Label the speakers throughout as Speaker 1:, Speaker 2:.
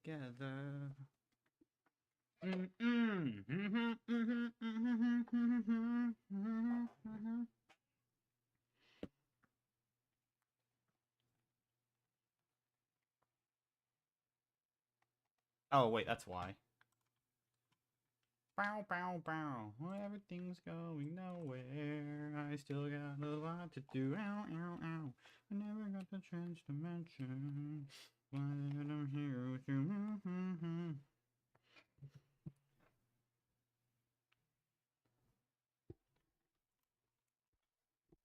Speaker 1: together. Oh, wait, that's why. Bow, bow, bow. Well, everything's going nowhere. I still got a lot to do. Ow, ow, ow. I never got the chance to mention why I'm here with you.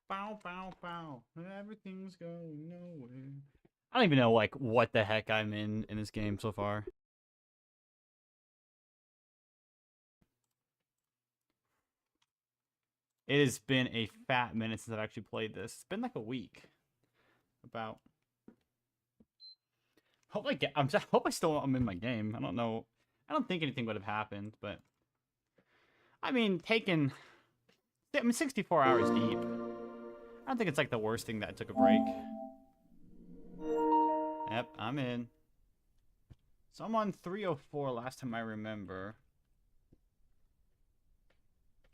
Speaker 1: Bow, bow, bow. Everything's going nowhere. I don't even know, like, what the heck I'm in this game so far. It has been a fat minute since I've actually played this. It's been like a week. About. Hope I still am in my game. I don't know. I don't think anything would have happened, but I mean, 64 hours deep. I don't think it's like the worst thing that I took a break. Yep, I'm in. So I'm on 304 last time I remember.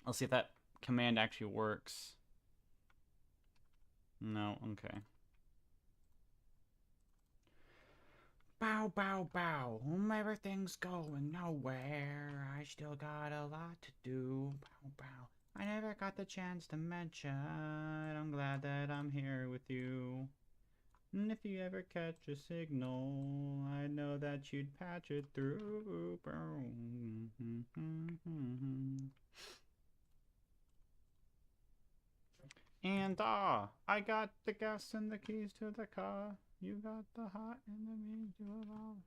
Speaker 1: I'll see if that command actually works. No, okay. Bow, bow, bow. Everything's going nowhere. I still got a lot to do. Bow, bow. I never got the chance to mention. I'm glad that I'm here with you. And if you ever catch a signal, I know that you'd patch it through. And I got the gas and the keys to the car. You got the heart and the means to evolve.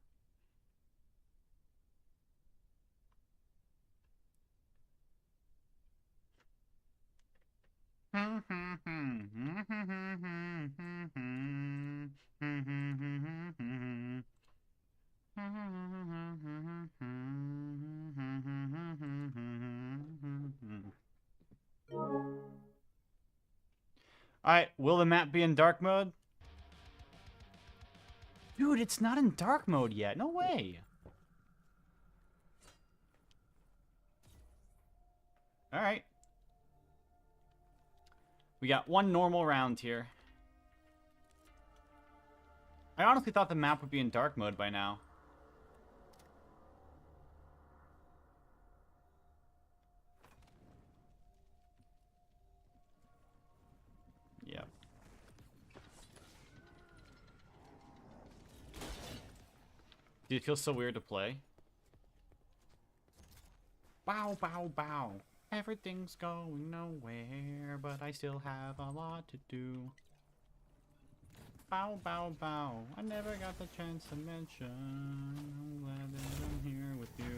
Speaker 1: Alright, will the map be in dark mode? Dude, it's not in dark mode yet. No way. Alright. We got one normal round here. I honestly thought the map would be in dark mode by now. Yep. Dude, it feels so weird to play. Bow, bow, bow. Everything's going nowhere, but I still have a lot to do. Bow, bow, bow. I never got the chance to mention. I'm glad that I'm here with you.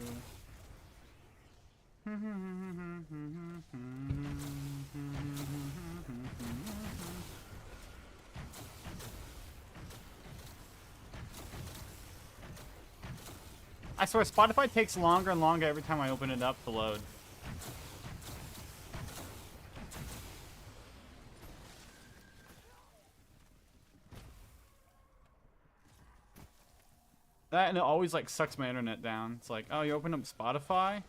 Speaker 1: I swear, Spotify takes longer and longer every time I open it up to load. That and it always like sucks my internet down. It's like, oh, you open up Spotify?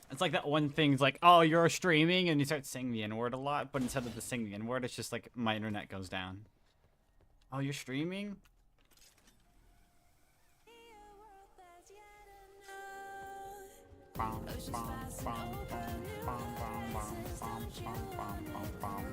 Speaker 1: It's like that one thing. It's like, oh, you're streaming and you start saying the N-word a lot, but instead of just saying the N-word, it's just like my internet goes down. Oh, you're streaming? Bum, bum, bum, bum, bum, bum, bum, bum, bum, bum, bum.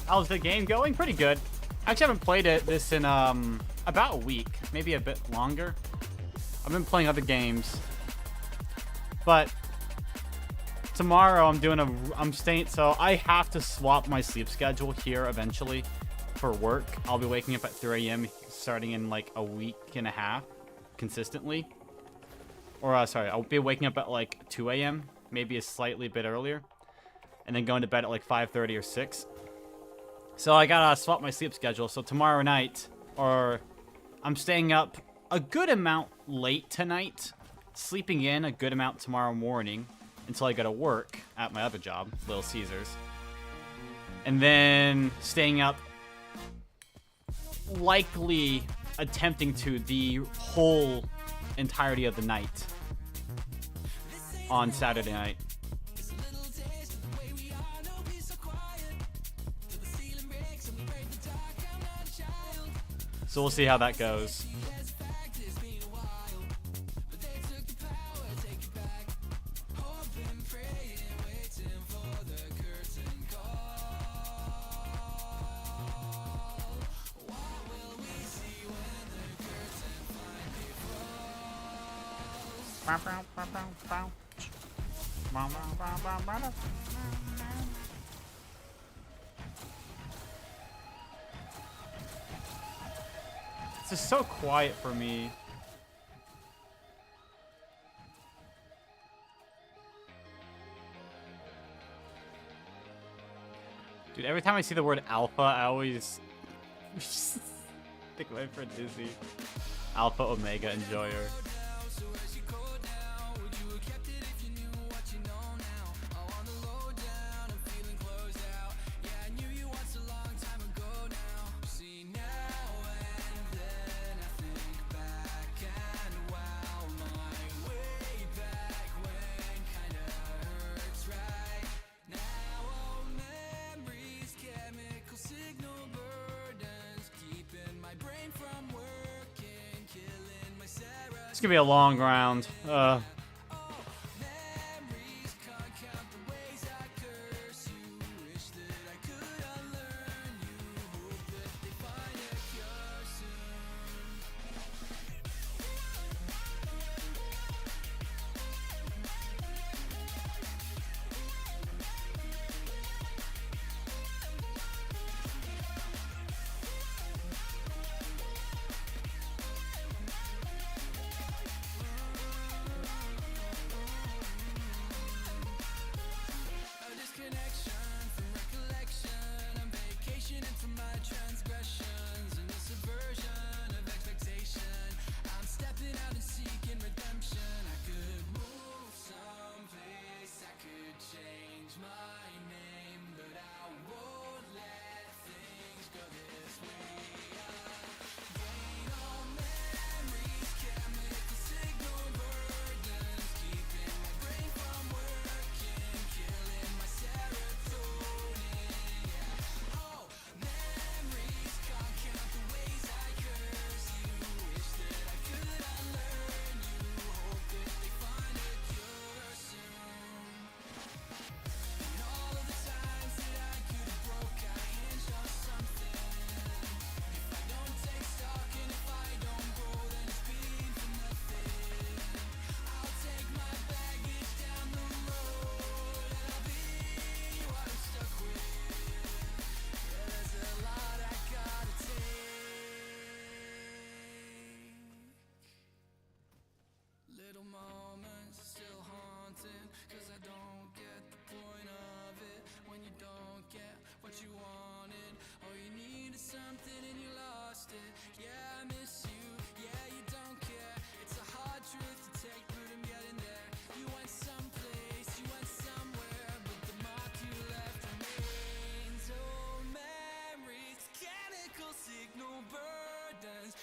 Speaker 1: How's the game going? Pretty good. I actually haven't played this in about a week, maybe a bit longer. I've been playing other games, but tomorrow I'm staying, so I have to swap my sleep schedule here eventually. for work, I'll be waking up at 3 a.m. starting in like a week and a half consistently. Or, sorry, I'll be waking up at like 2 a.m., maybe a slightly bit earlier. And then going to bed at like 5:30 or 6. So I gotta swap my sleep schedule. So tomorrow night, or I'm staying up a good amount late tonight, sleeping in a good amount tomorrow morning until I go to work at my other job, Little Caesars. And then staying up, likely attempting to the whole entirety of the night on Saturday night. So we'll see how that goes. It's just so quiet for me. Dude, every time I see the word alpha, I always think of my friend Izzy. Alpha Omega Enjoyer. It's gonna be a long round.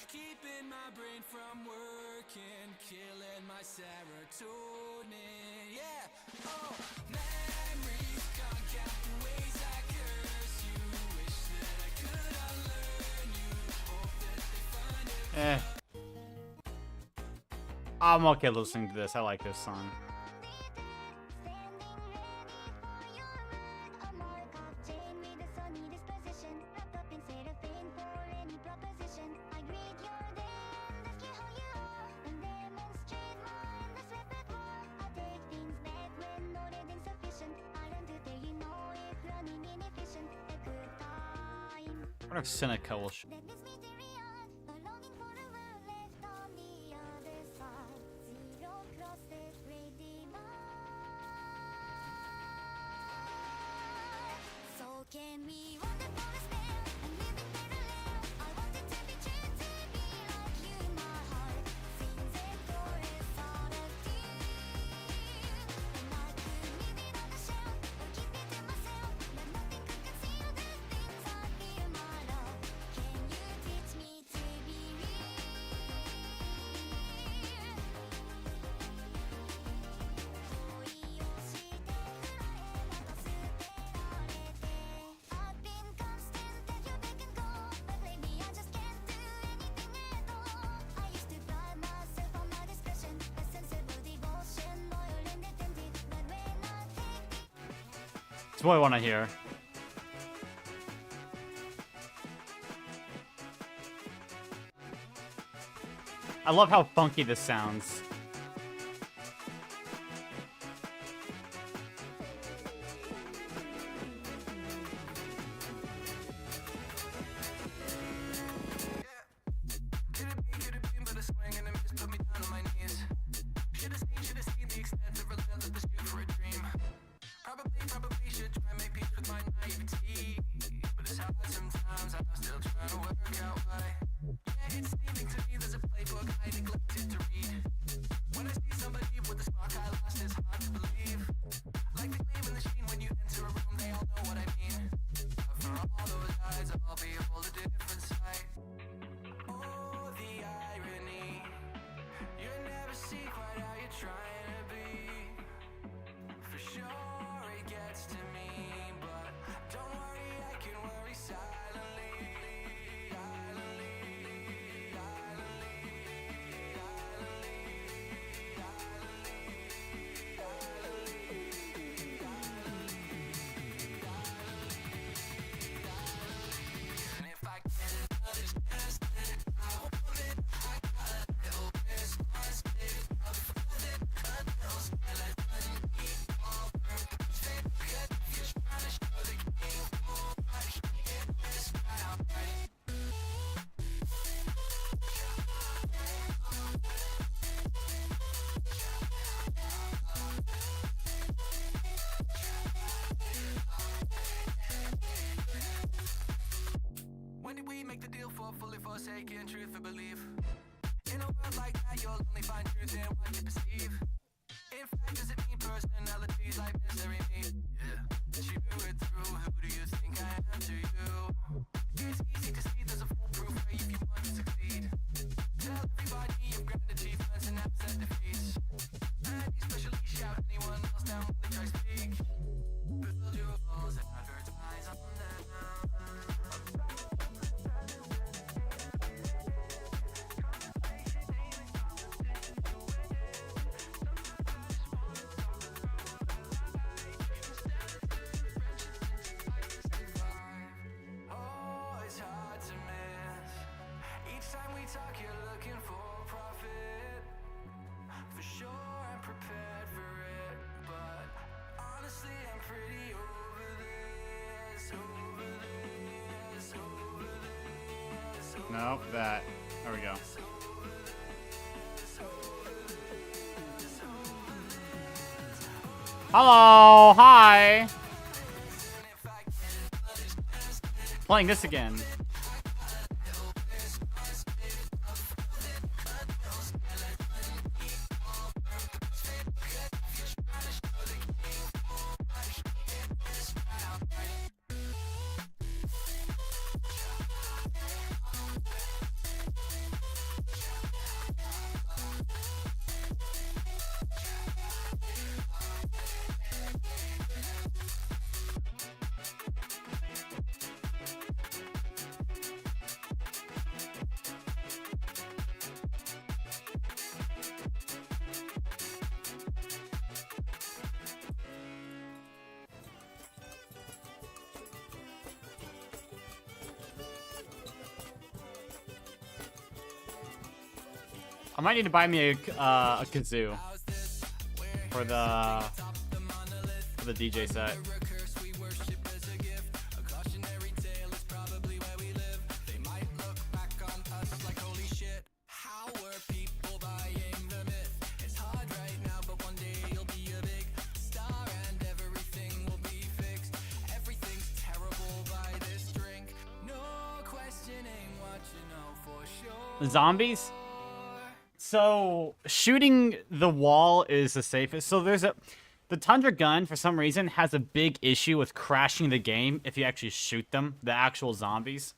Speaker 2: Keeping my brain from working, killing my serotonin. Yeah, oh, memories can't count the ways I curse you. Wish that I could unlearn you. Hope that they find it.
Speaker 1: I'm okay listening to this. I like this song.
Speaker 3: What if Seneca will That's what I want to hear. I love how funky this sounds.
Speaker 2: When did we make the deal for fully forsaken truth for belief? In a world like that, you'll only find truth in what you perceive. In fact, does it mean personalities like misery mean? Yeah. Chew it through, who do you think I am to you? It's easy to see there's a foolproof way if you want to succeed. Tell everybody you've grand achievements and absent defeats. And especially shout anyone else down when they try to speak. Build your walls and advertise on them. Talk, you're looking for profit. For sure, I'm prepared for it. But honestly, I'm pretty over this, over this, over this.
Speaker 3: Nope, that. There we go. Hello, hi. Playing this again. I might need to buy me a kazoo for the DJ set. The zombies? So, shooting the wall is the safest. So the Tundra gun, for some reason, has a big issue with crashing the game if you actually shoot them, the actual zombies.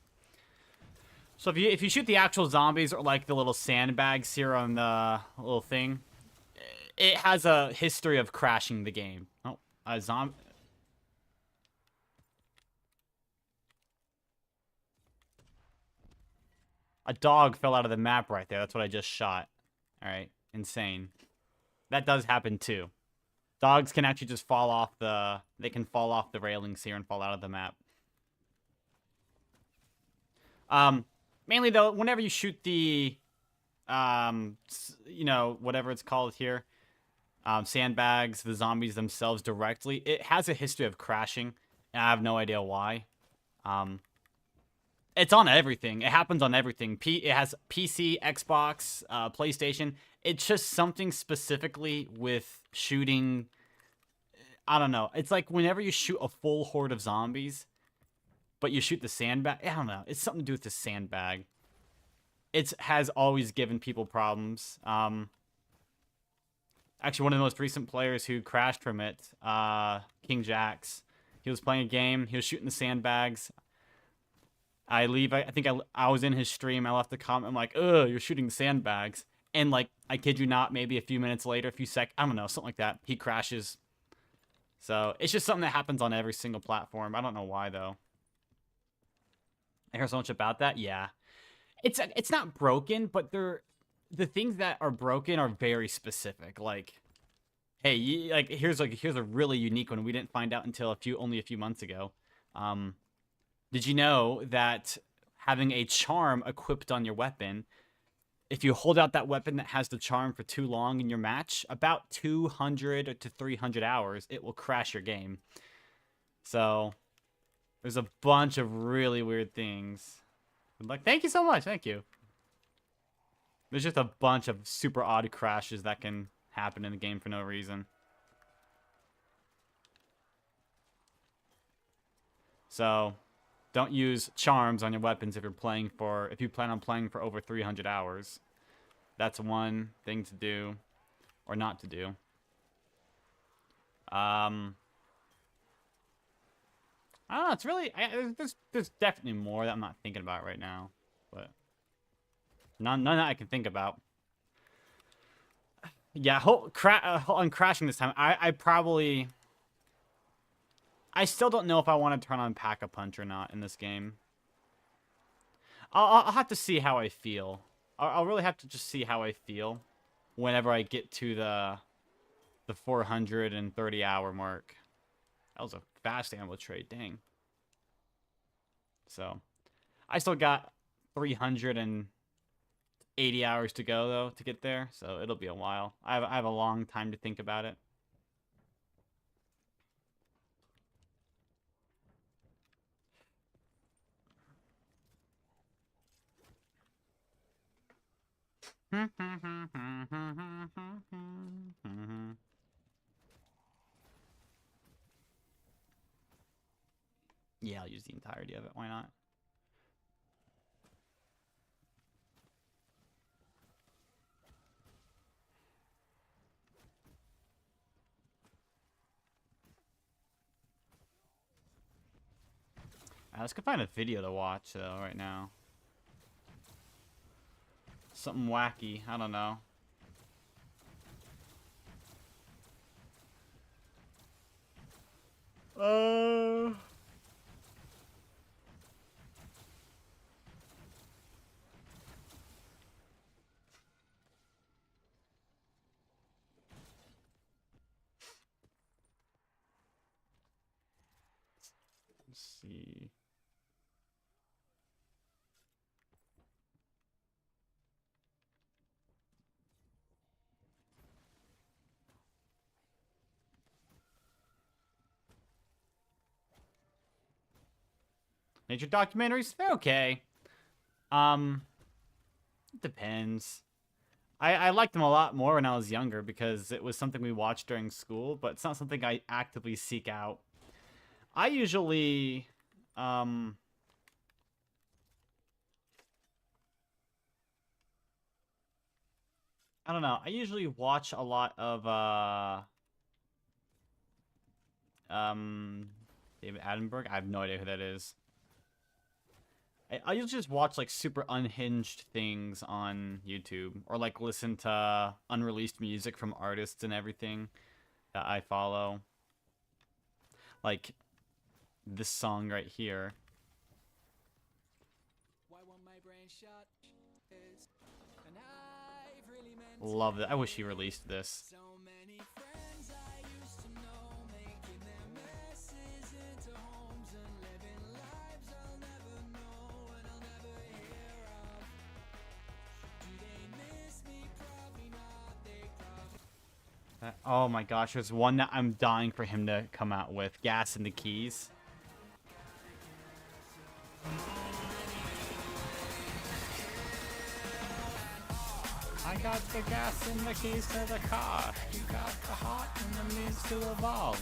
Speaker 3: So if you shoot the actual zombies or like the little sandbags here on the little thing, it has a history of crashing the game. Oh, a zombie. A dog fell out of the map right there. That's what I just shot. All right, insane. That does happen too. Dogs can actually just fall off the... They can fall off the railings here and fall out of the map. Mainly though, whenever you shoot the... you know, whatever it's called here. Sandbags, the zombies themselves directly. It has a history of crashing. And I have no idea why. It's on everything. It happens on everything. It has PC, Xbox, PlayStation. It's just something specifically with shooting. I don't know. It's like whenever you shoot a full horde of zombies, but you shoot the sandbag. I don't know. It's something to do with the sandbag. It has always given people problems. Actually, one of the most recent players who crashed from it, King Jax. He was playing a game. He was shooting the sandbags. I think I was in his stream. I left a comment. I'm like, ugh, you're shooting sandbags. And, like, I kid you not, maybe a few minutes later, I don't know, something like that. He crashes. So, it's just something that happens on every single platform. I don't know why, though. I hear so much about that. Yeah. It's not broken, but the things that are broken are very specific. Like, hey, here's a really unique one we didn't find out until only a few months ago. Did you know that having a charm equipped on your weapon, if you hold out that weapon that has the charm for too long in your match, about 200 to 300 hours, it will crash your game. So, there's a bunch of really weird things. Like, thank you so much. Thank you. There's just a bunch of super odd crashes that can happen in the game for no reason. So, don't use charms on your weapons if you plan on playing for over 300 hours. That's one thing to do or not to do. I don't know, it's really there's definitely more that I'm not thinking about right now, but none that I can think about. Yeah, on crashing this time, I still don't know if I want to turn on Pack-a-Punch or not in this game. I'll have to see how I feel. I'll really have to just see how I feel whenever I get to the 430 hour mark. That was a fast ammo trade, dang. So, I still got 380 hours to go though to get there, so it'll be a while. I have a long time to think about it. Yeah, I'll use the entirety of it. Why not? Let's go find a video to watch though right now. Something wacky. I don't know. Let's see. Nature documentaries, they're okay. It depends. I liked them a lot more when I was younger because it was something we watched during school, but it's not something I actively seek out. I usually, I don't know. I usually watch a lot of David Attenborough. I have no idea who that is. I usually just watch like super unhinged things on YouTube, or like listen to unreleased music from artists and everything that I follow. Like this song right here.
Speaker 2: Why won't my brain shut? And I've really meant
Speaker 3: Love it. I wish he released this.
Speaker 2: so many friends I used to know, making their messes into homes and living lives I'll never know and I'll never hear of. Do they miss me? Probably not. They probably
Speaker 3: Oh my gosh, there's one that I'm dying for him to come out with. Gas in the Keys. I got the gas and the keys to the car. You got the heart and the means to evolve.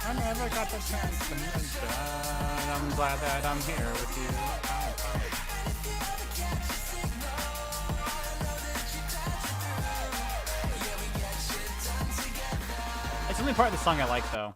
Speaker 3: I never got the chance to mention. I'm glad that I'm here with you. It's the only part of the song I like, though.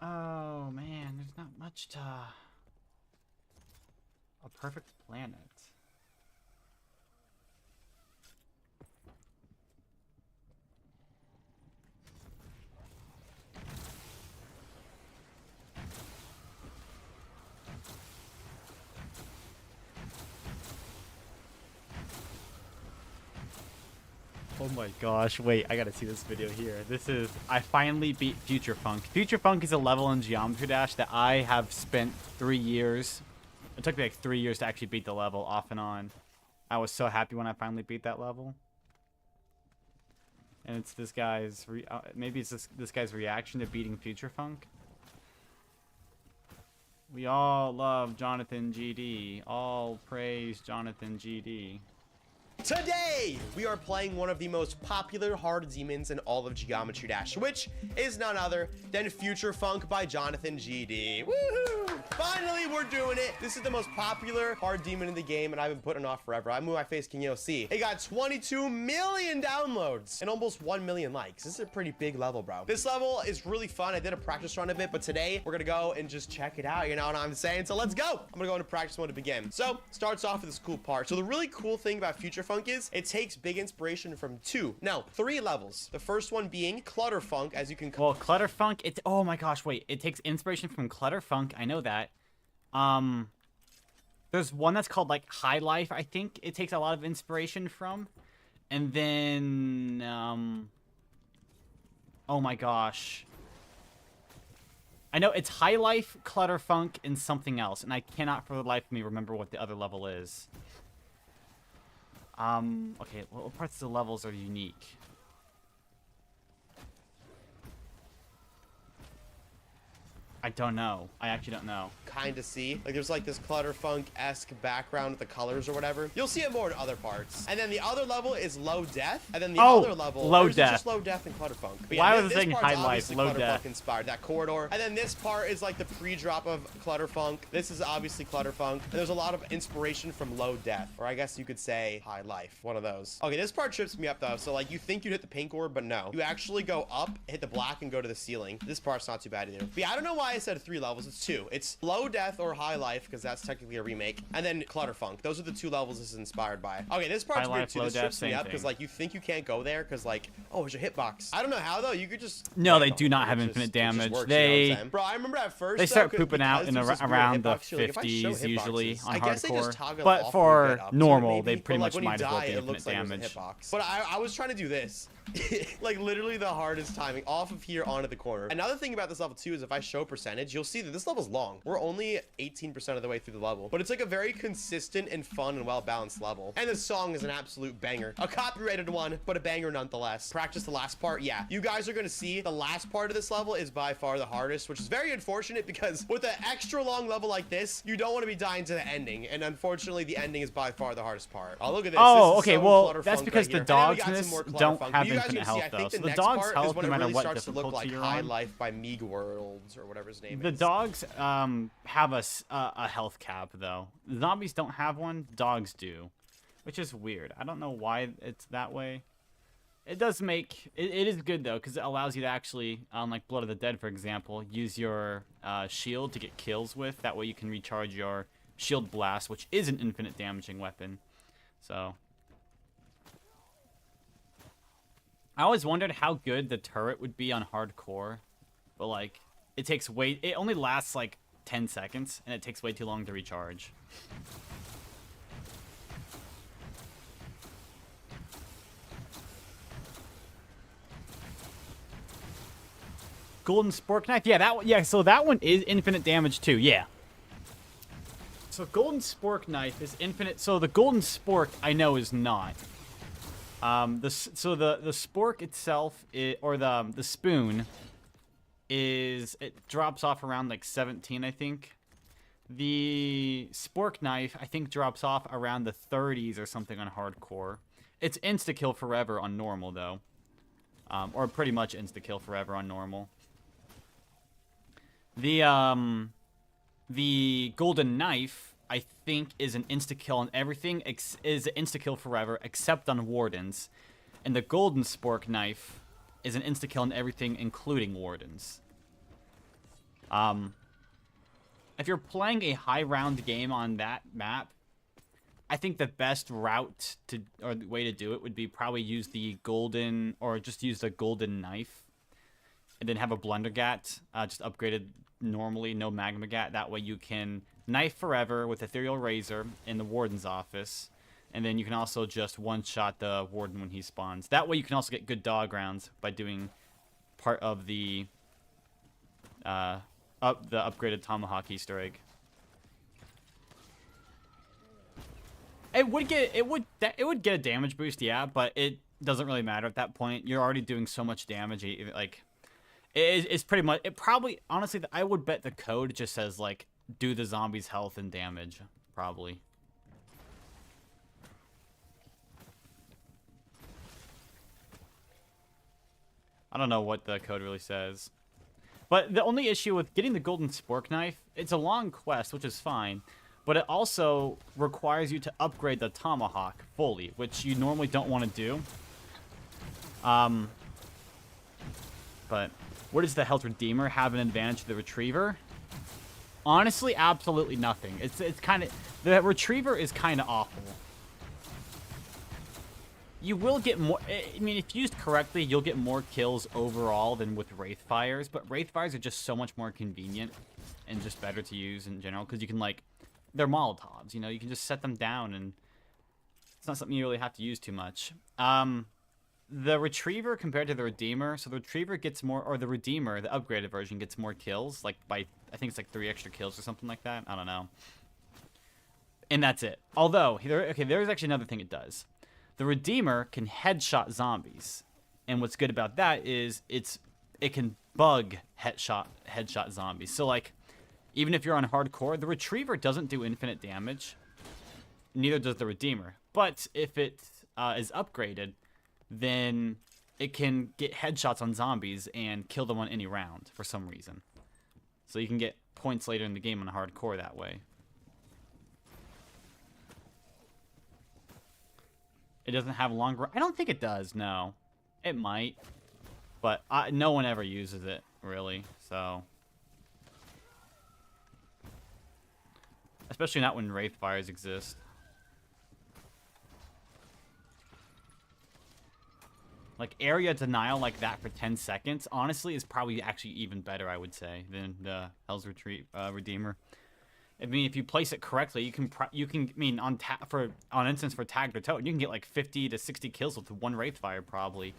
Speaker 3: Oh man, there's not much to a perfect planet. Oh my gosh, wait, I gotta see this video here. I finally beat Future Funk. Future Funk is a level in Geometry Dash that I have spent 3 years. It took me like 3 years to actually beat the level off and on. I was so happy when I finally beat that level. And it's this guy's, maybe it's this guy's reaction to beating Future Funk. We all love Jonathan GD. All praise Jonathan GD.
Speaker 4: Today, we are playing one of the most popular hard demons in all of Geometry Dash, which is none other than Future Funk by Jonathan GD. Woohoo! Finally, we're doing it. This is the most popular hard demon in the game, and I've been putting it off forever. I moved my face, can you see? It got 22 million downloads and almost 1 million likes. This is a pretty big level, bro. This level is really fun. I did a practice run of it, but today we're gonna go and just check it out. You know what I'm saying? So let's go. I'm gonna go into practice mode to begin. So starts off with this cool part. So the really cool thing about Future Funk is it takes big inspiration from 3 levels. The first one being Clutter Funk, as you can.
Speaker 3: Well, Clutter Funk, oh my gosh, wait. It takes inspiration from Clutter Funk. I know that. There's one that's called, like, High Life, I think it takes a lot of inspiration from. And then, oh my gosh. I know it's High Life, Clutter Funk, and something else. And I cannot for the life of me remember what the other level is. Okay, what parts of the levels are unique? I don't know. I actually don't know.
Speaker 4: Kind of see. Like, there's like this Clutter Funk-esque background with the colors or whatever. You'll see it more in other parts. And then the other level is Low Death. And then the other level,
Speaker 3: Low
Speaker 4: there's
Speaker 3: Death.
Speaker 4: just Low Death and Clutter Funk. But
Speaker 3: Why
Speaker 4: yeah,
Speaker 3: was it
Speaker 4: this
Speaker 3: saying
Speaker 4: part's
Speaker 3: High Life,
Speaker 4: obviously
Speaker 3: Low
Speaker 4: Clutter
Speaker 3: Death?
Speaker 4: Funk inspired, that corridor. And then this part is like the pre-drop of Clutter Funk. This is obviously Clutter Funk. And there's a lot of inspiration from Low Death, or I guess you could say High Life. One of those. Okay, this part trips me up though. So like, you think you'd hit the pink orb, but no. You actually go up, hit the black, and go to the ceiling. This part's not too bad either. But yeah, I don't know why I said 3 levels. It's 2. It's Low Death or High Life, because that's technically a remake, and then Clutter Funk. Those are the 2 levels this is inspired by. Okay, this part's
Speaker 3: High
Speaker 4: weird
Speaker 3: Life,
Speaker 4: too.
Speaker 3: Low
Speaker 4: This
Speaker 3: Death,
Speaker 4: trips me
Speaker 3: same
Speaker 4: up because
Speaker 3: thing.
Speaker 4: like you think you can't go there because like, oh, there's a hitbox. I don't know how though. You could just
Speaker 3: No, they
Speaker 4: land
Speaker 3: do
Speaker 4: on
Speaker 3: not
Speaker 4: it.
Speaker 3: have
Speaker 4: It
Speaker 3: infinite
Speaker 4: just- it just
Speaker 3: damage.
Speaker 4: works, you know what I'm
Speaker 3: They-
Speaker 4: saying? Bro, I remember at first
Speaker 3: They
Speaker 4: though,
Speaker 3: start
Speaker 4: 'cause-
Speaker 3: pooping out
Speaker 4: because
Speaker 3: in
Speaker 4: there's this weird
Speaker 3: around the
Speaker 4: hitbox, you're like, if I show
Speaker 3: 50s usually
Speaker 4: hitboxes,
Speaker 3: on
Speaker 4: I guess they just
Speaker 3: hardcore.
Speaker 4: toggle it
Speaker 3: But
Speaker 4: off
Speaker 3: for
Speaker 4: when you get up to it,
Speaker 3: normal,
Speaker 4: maybe.
Speaker 3: they pretty
Speaker 4: Or, like,
Speaker 3: much
Speaker 4: when you
Speaker 3: might as well
Speaker 4: die,
Speaker 3: be
Speaker 4: it
Speaker 3: infinite
Speaker 4: looks like there's a
Speaker 3: damage.
Speaker 4: hitbox. But I was trying to do this. Like literally the hardest timing off of here onto the corner. Another thing about this level too is if I show percentage percentage, you'll see that this level's long. We're only 18% of the way through the level, but it's like a very consistent and fun and well-balanced level. And this song is an absolute banger. A copyrighted one, but a banger nonetheless. Practice the last part. Yeah, you guys are gonna see the last part of this level is by far the hardest, which is very unfortunate because with an extra long level like this, you don't want to be dying to the ending. And unfortunately, the ending is by far the hardest part. Oh, look at this.
Speaker 3: Oh,
Speaker 4: This is
Speaker 3: okay.
Speaker 4: so
Speaker 3: Well,
Speaker 4: Clutterfunk
Speaker 3: that's because
Speaker 4: right
Speaker 3: the
Speaker 4: here.
Speaker 3: dogs
Speaker 4: And
Speaker 3: in
Speaker 4: then we got
Speaker 3: this
Speaker 4: some more
Speaker 3: don't
Speaker 4: Clutterfunk.
Speaker 3: have
Speaker 4: You guys are
Speaker 3: infinite
Speaker 4: gonna see,
Speaker 3: health,
Speaker 4: I think
Speaker 3: though. So the
Speaker 4: next
Speaker 3: dog's
Speaker 4: part is
Speaker 3: health,
Speaker 4: when
Speaker 3: no
Speaker 4: it
Speaker 3: matter
Speaker 4: really
Speaker 3: what
Speaker 4: starts to look
Speaker 3: difficulty
Speaker 4: like
Speaker 3: you're
Speaker 4: High
Speaker 3: on.
Speaker 4: Life by Meeg Worlds or whatever his name
Speaker 3: The
Speaker 4: is.
Speaker 3: dogs have a health cap, though. The zombies don't have one. Dogs do, which is weird. I don't know why it's that way. It does make it is good though, because it allows you to actually, like Blood of the Dead, for example, use your shield to get kills with. That way you can recharge your shield blast, which is an infinite damaging weapon. So I always wondered how good the turret would be on hardcore, but like it only lasts like 10 seconds, and it takes way too long to recharge. Golden Spork Knife? Yeah, so that one is infinite damage too, yeah. So Golden Spork Knife is infinite. So the Golden Spork, I know, is not. The spork itself, or the spoon, it drops off around like 17, I think. The Spork Knife, I think, drops off around the 30s or something on hardcore. It's insta-kill forever on normal, though. Or pretty much insta-kill forever on normal. The Golden Knife, I think, is an insta-kill on everything, is an insta-kill forever, except on Wardens. And the Golden Spork Knife is an insta-kill on everything, including Wardens. If you're playing a high-round game on that map, I think the best route or the way to do it would be probably use the Golden, or just use the Golden Knife. And then have a Blundergat, just upgraded normally, no Magma Gat. That way you can knife forever with Ethereal Razor in the Warden's office. And then you can also just one-shot the Warden when he spawns. That way you can also get good dog rounds by doing part of the upgraded Tomahawk Easter egg. It would get a damage boost, yeah, but it doesn't really matter at that point. You're already doing so much damage, like it's pretty much. It probably, honestly, I would bet the code just says like do the zombies' health and damage, probably. I don't know what the code really says. But the only issue with getting the Golden Spork Knife, it's a long quest, which is fine. But it also requires you to upgrade the Tomahawk fully, which you normally don't want to do. But where does the Health Redeemer have an advantage to the Retriever? Honestly, absolutely nothing. It's kind of... The Retriever is kind of awful. You will get more... I mean, if used correctly, you'll get more kills overall than with Wraithfires. But Wraithfires are just so much more convenient and just better to use in general. Because you can, like... They're Molotovs, you know? You can just set them down and... It's not something you really have to use too much. The Retriever compared to the Redeemer... So the Retriever gets more... Or the Redeemer, the upgraded version, gets more kills. Like, by... I think it's like 3 extra kills or something like that. I don't know. And that's it. Although, there's actually another thing it does. The Redeemer can headshot zombies. And what's good about that is it can bug headshot zombies. So, like, even if you're on hardcore, the Retriever doesn't do infinite damage. Neither does the Redeemer. But if it is upgraded, then it can get headshots on zombies and kill them on any round for some reason. So you can get points later in the game on hardcore that way. It doesn't have longer... I don't think it does, no. It might. But no one ever uses it, really, so... Especially not when Wraithfires exist. Like, area denial like that for 10 seconds, honestly, is probably actually even better, I would say, than the Hell's Redeemer. I mean, if you place it correctly, you can I mean, on instance for tagged or toad, you can get like 50 to 60 kills with one Wraithfire, probably.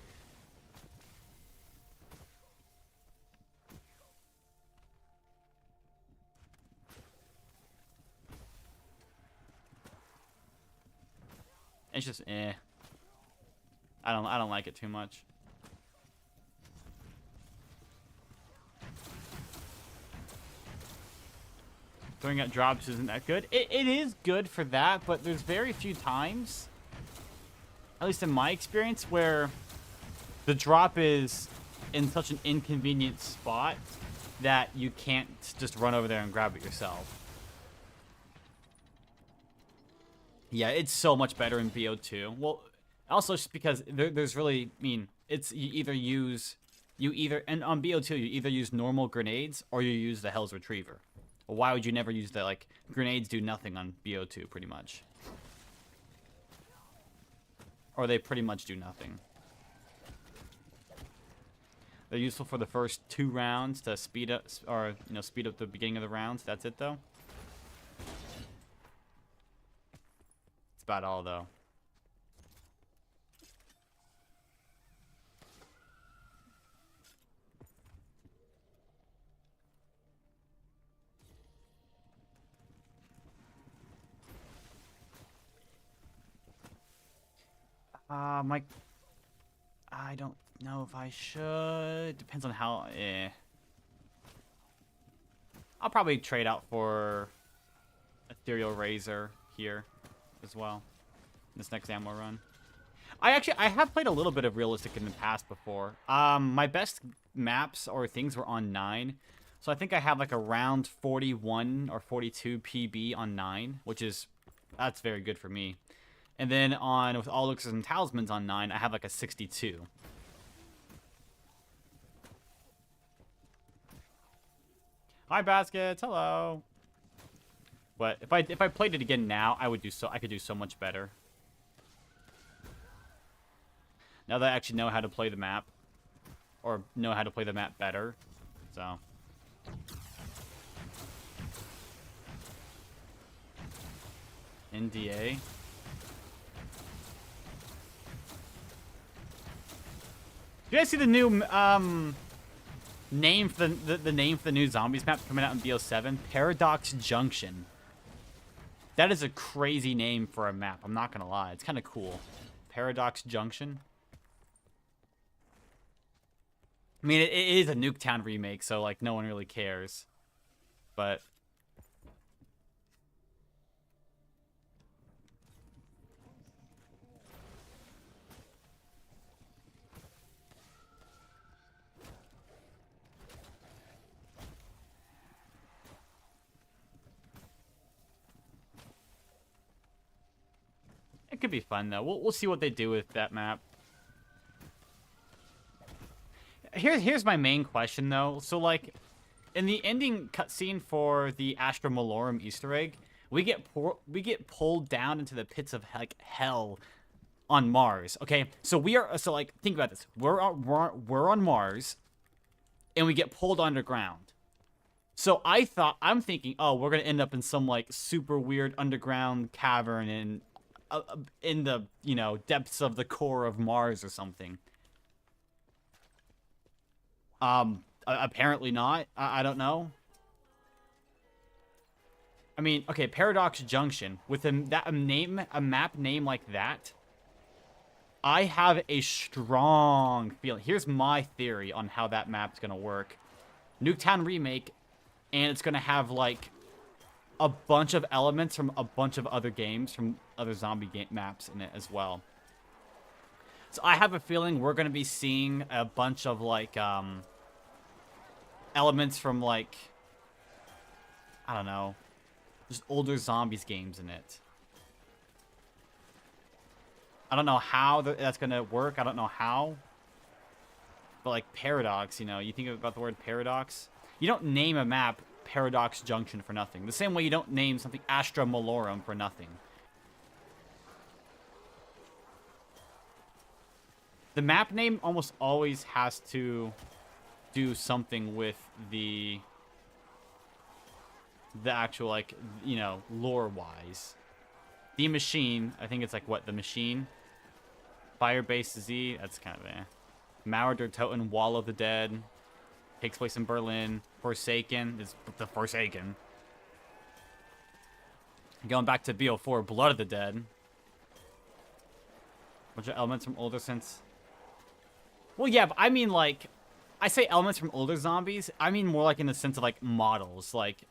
Speaker 3: It's just I don't like it too much. Throwing out drops isn't that good. It is good for that, but there's very few times, at least in my experience, where the drop is in such an inconvenient spot that you can't just run over there and grab it yourself. Yeah, it's so much better in BO2. Well, also just because there's really, I mean, it's and on BO2 you either use normal grenades or you use the Hell's Retriever. Well, why would you never use the, like, grenades do nothing on BO2 pretty much. Or they pretty much do nothing. They're useful for the first 2 rounds to speed up, or, you know, speed up the beginning of the rounds. That's it, though. That's about all, though. I don't know if I should. Depends on how. I'll probably trade out for Ethereal Razor here as well. This next ammo run. I have played a little bit of Realistic in the past before. My best maps or things were on 9. So I think I have like around 41 or 42 PB on 9, that's very good for me. And then with All Elixirs and Talismans on 9, I have like a 62. Hi, Baskets. Hello. But if I played it again now, I could do so much better. Now that I actually know how to play the map, or know how to play the map better, so. NDA. You guys see the new name for the name for the new zombies map coming out in BO7? Paradox Junction. That is a crazy name for a map. I'm not gonna lie. It's kind of cool. Paradox Junction. I mean, it is a Nuketown remake, so like no one really cares. But it could be fun though. We'll see what they do with that map. Here's my main question though. So like, in the ending cutscene for the Astra Malorum Easter egg, we get pulled down into the pits of like hell on Mars. Okay, so like think about this. We're on Mars, and we get pulled underground. So I'm thinking, oh, we're gonna end up in some like super weird underground cavern in the, you know, depths of the core of Mars or something. Apparently not. I don't know. I mean, okay, Paradox Junction with a map name like that. I have a strong feeling. Here's my theory on how that map's gonna work. Nuketown remake, and it's gonna have like a bunch of elements from a bunch of other games, from other zombie game maps in it as well. So I have a feeling we're gonna be seeing a bunch of like elements from like, I don't know, just older zombies games in it. I don't know how that's gonna work. I don't know how. But like Paradox, you know, you think about the word Paradox. You don't name a map Paradox Junction for nothing. The same way you don't name something Astra Malorum for nothing. The map name almost always has to do something with the actual, like, you know, lore-wise. The Machine, I think it's like, what, The Machine? Firebase Z, that's kind of Mauer der Toten, Wall of the Dead. Takes place in Berlin. Forsaken is the Forsaken. Going back to BO4, Blood of the Dead. Which are elements from older since... Well, yeah, but I mean, like... I say elements from older zombies. I mean more like in the sense of, like, models. Like,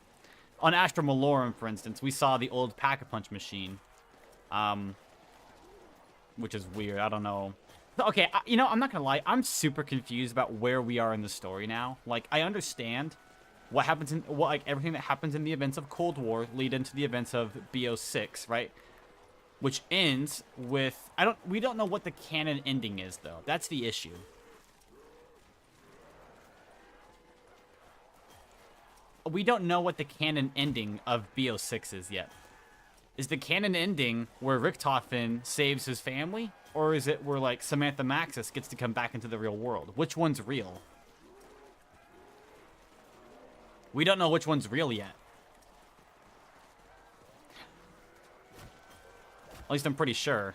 Speaker 3: on Astra Malorum, for instance, we saw the old Pack-a-Punch machine. Which is weird. I don't know. Okay, you know, I'm not gonna lie. I'm super confused about where we are in the story now. Like, I understand what happens in... like, everything that happens in the events of Cold War lead into the events of BO6, right? Which ends with... we don't know what the canon ending is, though. That's the issue. We don't know what the canon ending of BO6 is yet. Is the canon ending where Richtofen saves his family? Or is it where, like, Samantha Maxis gets to come back into the real world? Which one's real? We don't know which one's real yet. At least I'm pretty sure.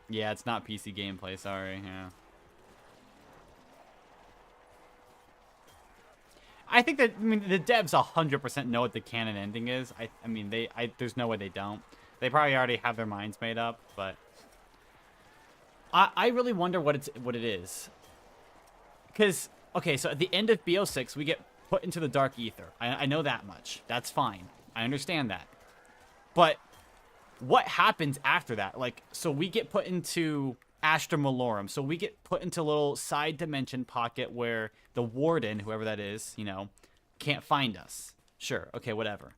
Speaker 3: Yeah, it's not PC gameplay, sorry, yeah. I think that, I mean, the devs 100% know what the canon ending is. I mean, there's no way they don't. They probably already have their minds made up, but... I really wonder what it is. Because, okay, so at the end of BO6, we get put into the Dark Ether. I know that much. That's fine. I understand that. But what happens after that? Like, so we get put into Astra Malorum. So we get put into a little side dimension pocket where the warden, whoever that is, you know, can't find us. Sure, okay, whatever.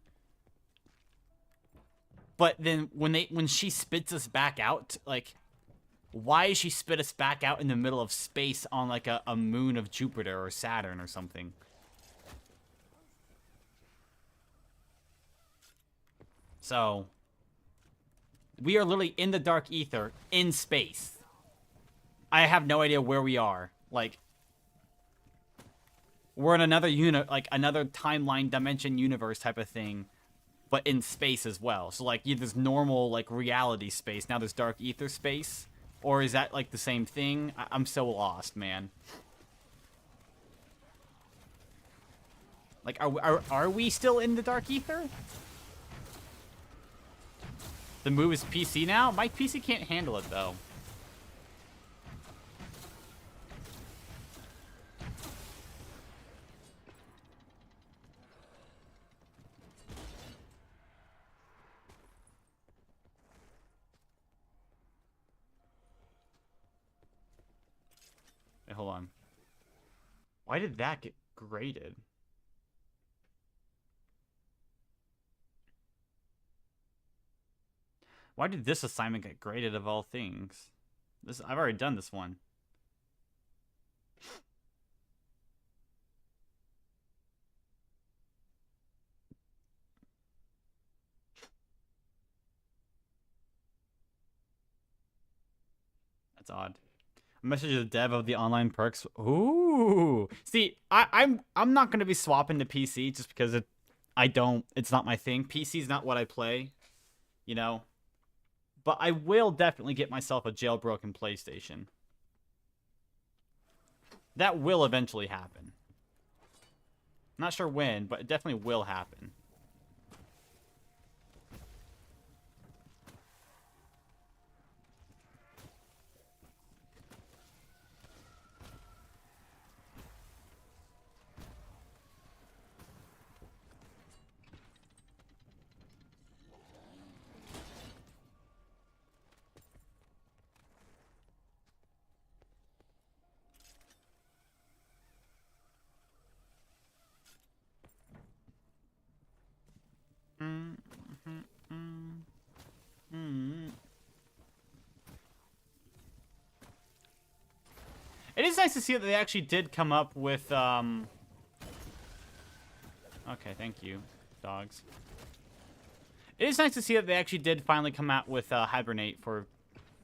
Speaker 3: But then when she spits us back out, like, why does she spit us back out in the middle of space on, like, a moon of Jupiter or Saturn or something? So, we are literally in the Dark Ether, in space. I have no idea where we are. Like, we're in another another timeline, dimension, universe type of thing, but in space as well. So, like, there's normal, like, reality space. Now there's Dark Ether space. Or is that, like, the same thing? I'm so lost, man. Like, are we still in the Dark Ether? The move is PC now? My PC can't handle it, though. Wait, hold on. Why did that get graded? Why did this assignment get graded of all things? I've already done this one. That's odd. Message the dev of the online perks. Ooh. See, I'm not gonna be swapping to PC just because it's not my thing. PC's not what I play. You know? But I will definitely get myself a jailbroken PlayStation. That will eventually happen. Not sure when, but it definitely will happen. It is nice to see that they actually did come up with, Okay, thank you, dogs. It is nice to see that they actually did finally come out with Hibernate for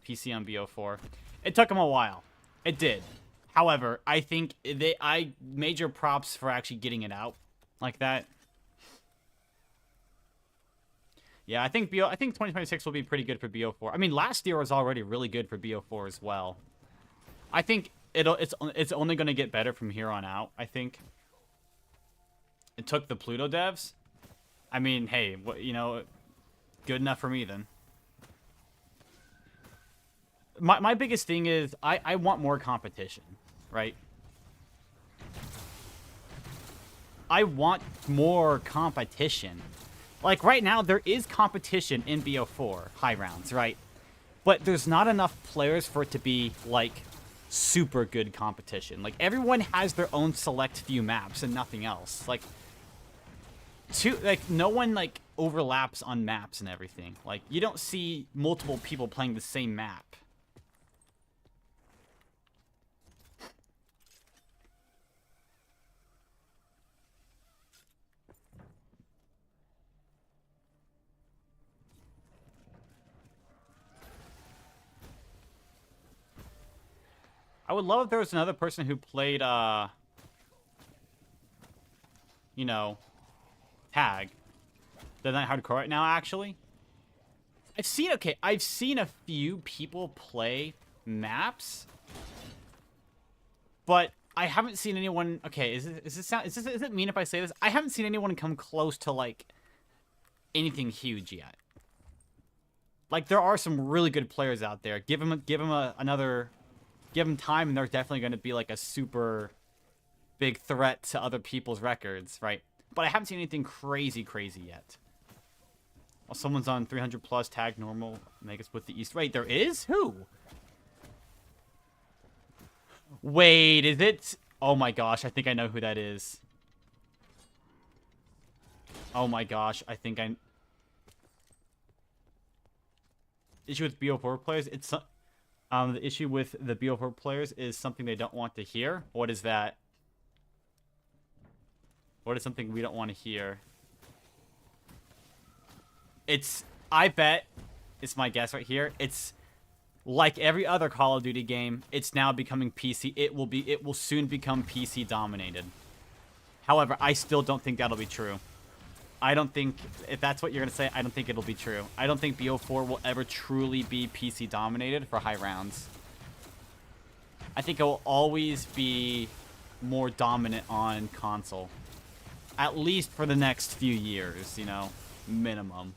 Speaker 3: PC on BO4. It took them a while. It did. However, I think major props for actually getting it out like that. Yeah, I think 2026 will be pretty good for BO4. I mean, last year was already really good for BO4 as well. I think it's only going to get better from here on out, I think. It took the Pluto devs. I mean, hey, you know, good enough for me then. my biggest thing is I want more competition, right? I want more competition. Like, right now, there is competition in BO4 high rounds, right? But there's not enough players for it to be, like, super good competition. Like, everyone has their own select few maps and nothing else. Like, no one, like, overlaps on maps and everything. Like, you don't see multiple people playing the same map. I would love if there was another person who played, you know, tag. They're not hardcore right now, actually. I've seen a few people play maps, but I haven't seen anyone. Okay, is it mean if I say this? I haven't seen anyone come close to like anything huge yet. Like, there are some really good players out there. Give them time, and they're definitely going to be like a super big threat to other people's records, right? But I haven't seen anything crazy yet. Well, someone's on 300 plus tag normal. Make us with the East. Wait, there is? Who? Wait, is it? Oh my gosh, I think I know who that is. Oh my gosh, I think I... Issue with BO4 players, it's... the issue with the BO4 players is something they don't want to hear. What is that? What is something we don't want to hear? I bet, it's my guess right here, it's like every other Call of Duty game, it's now becoming PC. It will soon become PC dominated. However, I still don't think that'll be true. I don't think, if that's what you're going to say, I don't think it'll be true. I don't think BO4 will ever truly be PC dominated for high rounds. I think it will always be more dominant on console. At least for the next few years, you know, minimum.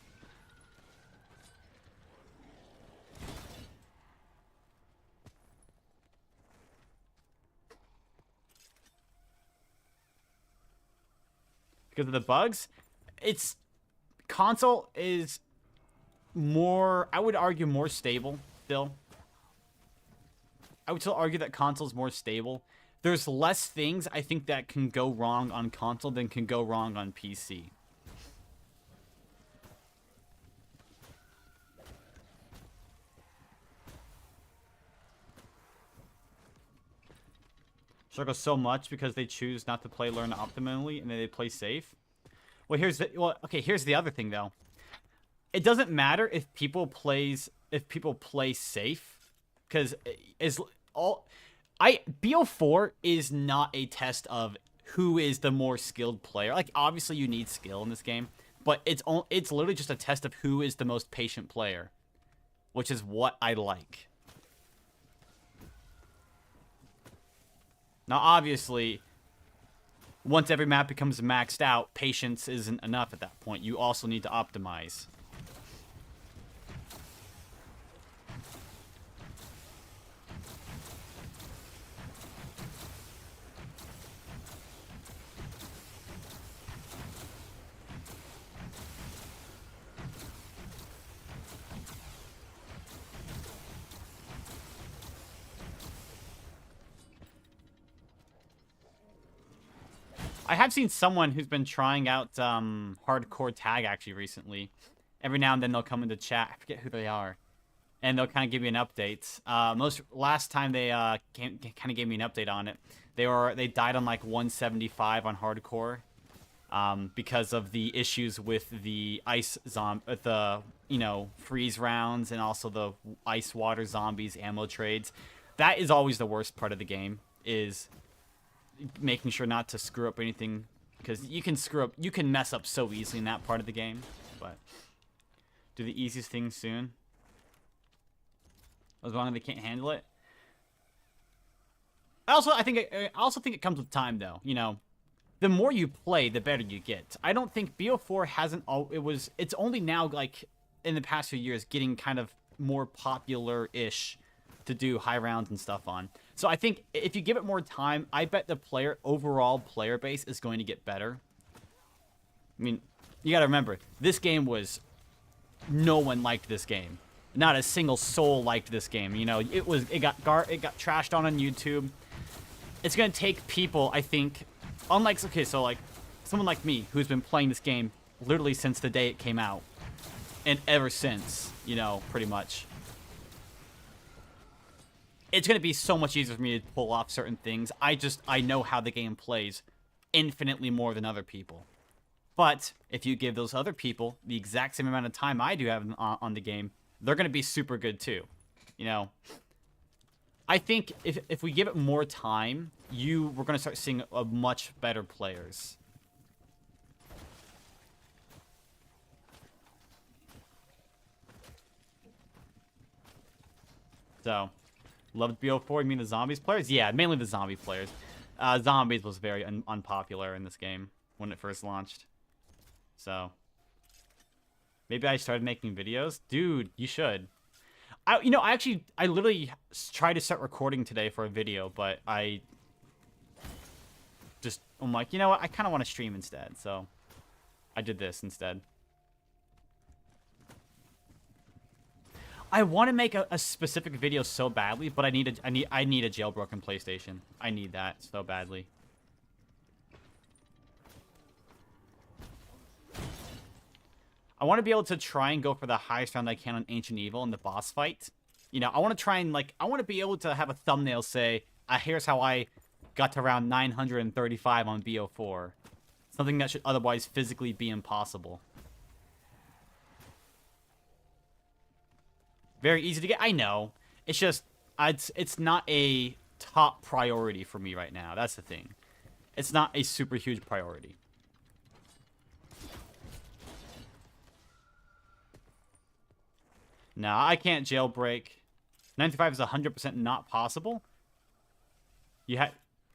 Speaker 3: Because of the bugs? Console is more, I would argue, more stable still. I would still argue that console is more stable. There's less things I think that can go wrong on console than can go wrong on PC. Struggle so much because they choose not to play learn optimally and then they play safe. Well, here's the other thing though. It doesn't matter if people play safe, because BO4 is not a test of who is the more skilled player. Like, obviously you need skill in this game, but it's literally just a test of who is the most patient player, which is what I like. Now, obviously, once every map becomes maxed out, patience isn't enough at that point. You also need to optimize. I have seen someone who's been trying out hardcore tag actually recently. Every now and then they'll come into chat. I forget who they are, and they'll kind of give me an update. Last time they kind of gave me an update on it, they died on like 175 on hardcore because of the issues with the freeze rounds and also the ice water zombies ammo trades. That is always the worst part of the game, is making sure not to screw up anything, because you can mess up so easily in that part of the game. But do the easiest thing soon, as long as they can't handle it. I also think it comes with time, though. You know, the more you play, the better you get. I don't think BO4 hasn't. It's only now, like in the past few years, getting kind of more popular-ish to do high rounds and stuff on. So I think if you give it more time, I bet the overall player base is going to get better. I mean, you got to remember, this game was, no one liked this game. Not a single soul liked this game. You know, it got trashed on YouTube. It's going to take people, I think, unlike, okay, so like someone like me who's been playing this game literally since the day it came out and ever since, you know, pretty much. It's going to be so much easier for me to pull off certain things. I know how the game plays infinitely more than other people. But if you give those other people the exact same amount of time I do have on the game, they're going to be super good too. You know, I think if we give it more time, we're going to start seeing a much better players. So, loved BO4. You mean the zombies players? Yeah, mainly the zombie players. Zombies was very unpopular in this game when it first launched. So, maybe I started making videos. Dude, you should. I literally tried to start recording today for a video, but I'm like, you know what? I kind of want to stream instead. So, I did this instead. I want to make a specific video so badly, but I need a jailbroken PlayStation. I need that so badly. I want to be able to try and go for the highest round I can on Ancient Evil in the boss fight. You know, I want to try and, like, I want to be able to have a thumbnail say, here's how I got to round 935 on BO4. Something that should otherwise physically be impossible. Very easy to get, I know. It's just, it's not a top priority for me right now. That's the thing. It's not a super huge priority. No, I can't jailbreak. 95 is 100% not possible.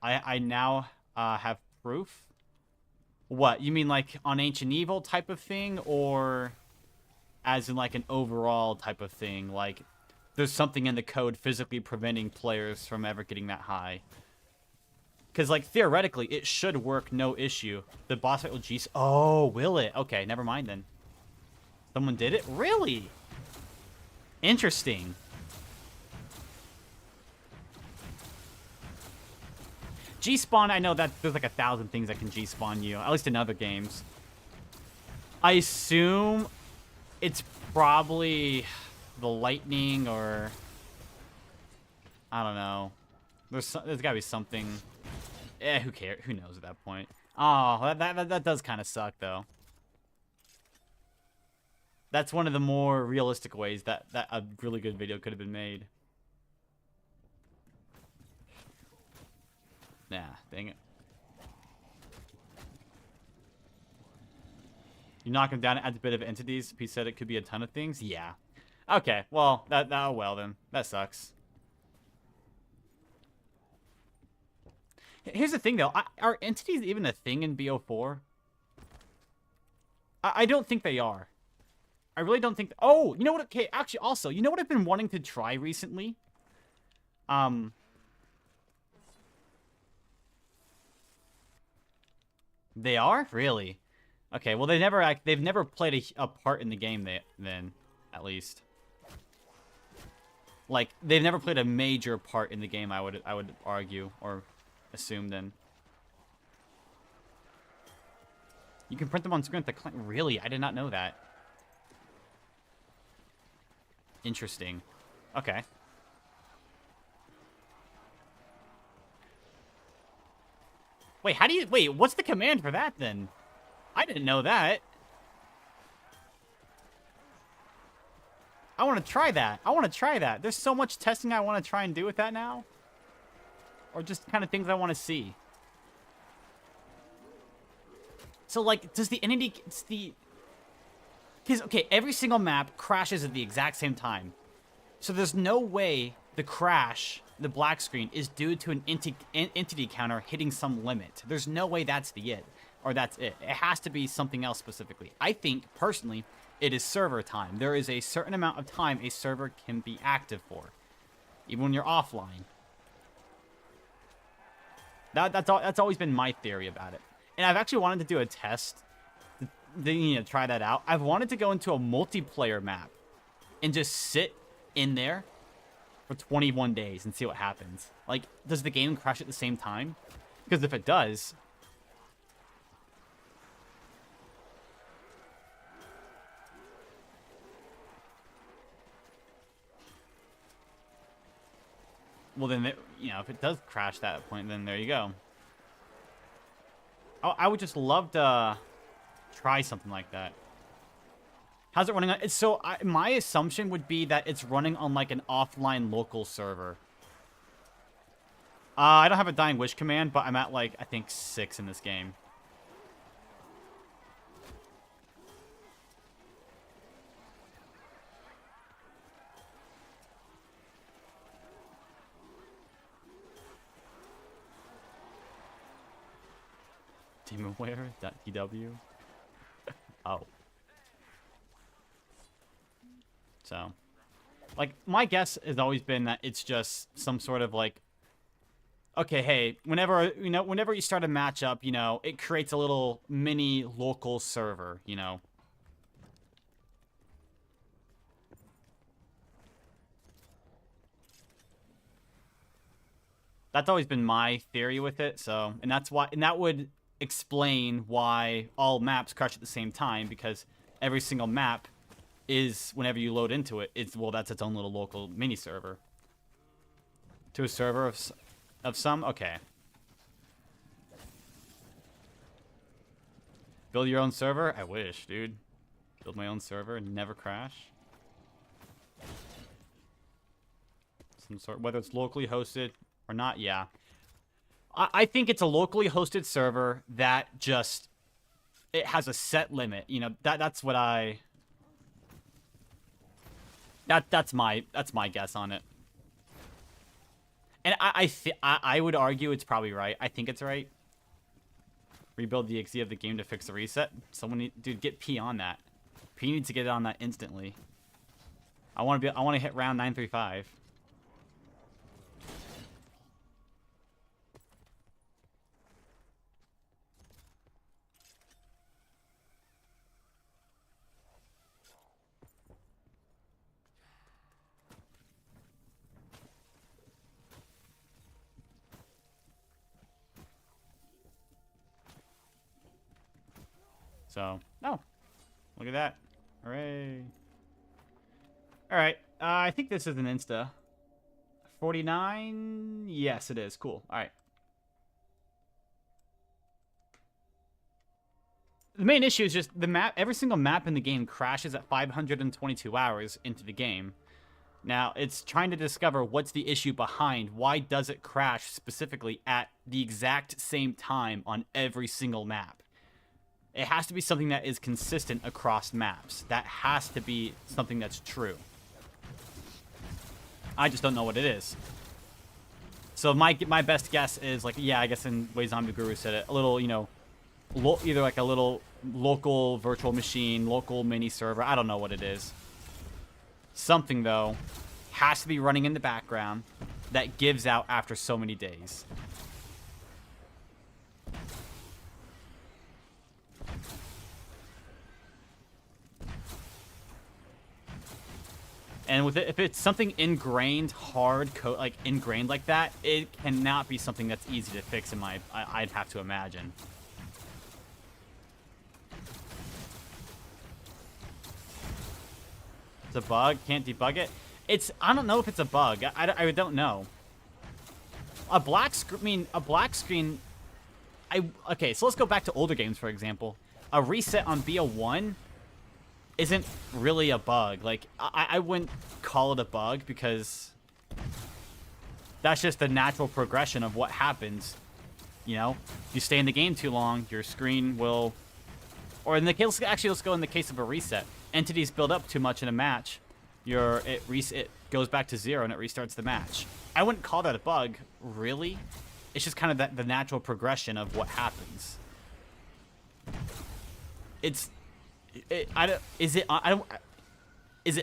Speaker 3: I now have proof. What, you mean like on Ancient Evil type of thing, or as in like an overall type of thing? Like there's something in the code physically preventing players from ever getting that high? Because like theoretically it should work no issue. The boss fight will G. Oh, will it? Okay, never mind then. Someone did it? Really? Interesting. G-spawn, I know that there's like 1,000 things that can G-spawn you, at least in other games. I assume it's probably the lightning, or I don't know. There's gotta be something. Who cares? Who knows at that point? Oh, that does kind of suck though. That's one of the more realistic ways that a really good video could have been made. Nah, dang it. You knock him down, it adds a bit of entities. Pete said it could be a ton of things. Yeah. Okay, well, well then. That sucks. Here's the thing, though. Are entities even a thing in BO4? I don't think they are. I really don't think... Oh, you know what? Okay, actually, also, you know what I've been wanting to try recently? They are? Really? Okay, well, they've never played a part in the game then, at least. Like, they've never played a major part in the game, I would argue, or assume then. You can print them on screen at the client. Really? I did not know that. Interesting. Okay. Wait, what's the command for that then? I didn't know that. I want to try that. There's so much testing I want to try and do with that now. Or just kind of things I want to see. So, like, does the entity... Because, okay, every single map crashes at the exact same time. So there's no way the crash, the black screen, is due to an entity counter hitting some limit. There's no way that's it. It has to be something else specifically. I think, personally, it is server time. There is a certain amount of time a server can be active for. even when you're offline. That's always been my theory about it. And I've actually wanted to do a test, try that out. I've wanted to go into a multiplayer map and just sit in there for 21 days and see what happens. Like, does the game crash at the same time? Because if it does... Well, then, if it does crash that point, then there you go. Oh, I would just love to try something like that. How's it running on? So, my assumption would be that it's running on, like, an offline local server. I don't have a Dying Wish command, but I'm at, like, I think 6 in this game. Demonware.tw. Oh. So, like, my guess has always been that it's just some sort of, like, okay, hey, whenever you start a matchup, it creates a little mini local server, That's always been my theory with it, so, and that would explain why all maps crash at the same time, because every single map is, whenever you load into it, that's its own little local mini server. To a server of some? Okay. Build your own server? I wish, dude. Build my own server and never crash. Some sort, whether it's locally hosted or not, yeah. I think it's a locally hosted server that just, it has a set limit. That's what that's my guess on it. And I would argue it's probably right. I think it's right. Rebuild the exe of the game to fix the reset. Dude, get P on that. P needs to get it on that instantly. I want to hit round 935. So, oh, look at that. Hooray. All right, I think this is an Insta. 49? Yes, it is. Cool. All right. The main issue is just the map. Every single map in the game crashes at 522 hours into the game. Now, it's trying to discover what's the issue behind. Why does it crash specifically at the exact same time on every single map? It has to be something that is consistent across maps. That has to be something that's true. I just don't know what it is. So my best guess is, like, yeah, I guess in the way Zombie Guru said it, a little, either like a little local virtual machine, local mini server. I don't know what it is. Something, though, has to be running in the background that gives out after so many days. And with it, if it's something ingrained, hard code, like ingrained like that, it cannot be something that's easy to fix. I'd have to imagine. It's a bug. Can't debug it. I don't know if it's a bug. I don't know. A black screen. Okay, so let's go back to older games, for example. A reset on BO1 isn't really a bug. Like, I wouldn't call it a bug because that's just the natural progression of what happens. If you stay in the game too long, your screen will, or in the case, actually, let's go in the case of a reset. Entities build up too much in a match. It goes back to 0 and it restarts the match. I wouldn't call that a bug, really. It's just kind of the natural progression of what happens. Is it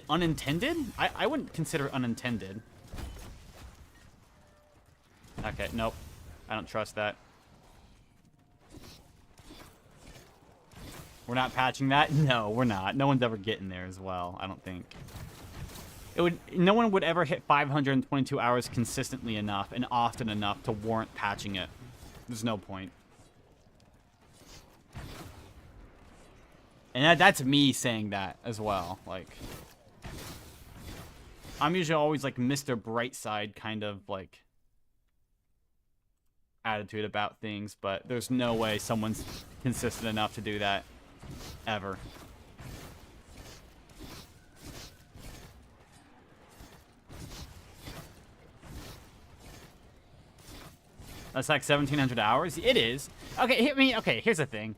Speaker 3: unintended? I wouldn't consider it unintended. Okay, nope. I don't trust that. We're not patching that? No, we're not. No one's ever getting there as well, I don't think. No one would ever hit 522 hours consistently enough and often enough to warrant patching it. There's no point. And that's me saying that as well. Like, I'm usually always like Mr. Brightside kind of like attitude about things, but there's no way someone's consistent enough to do that ever. That's like 1,700 hours? It is. Okay, here's the thing.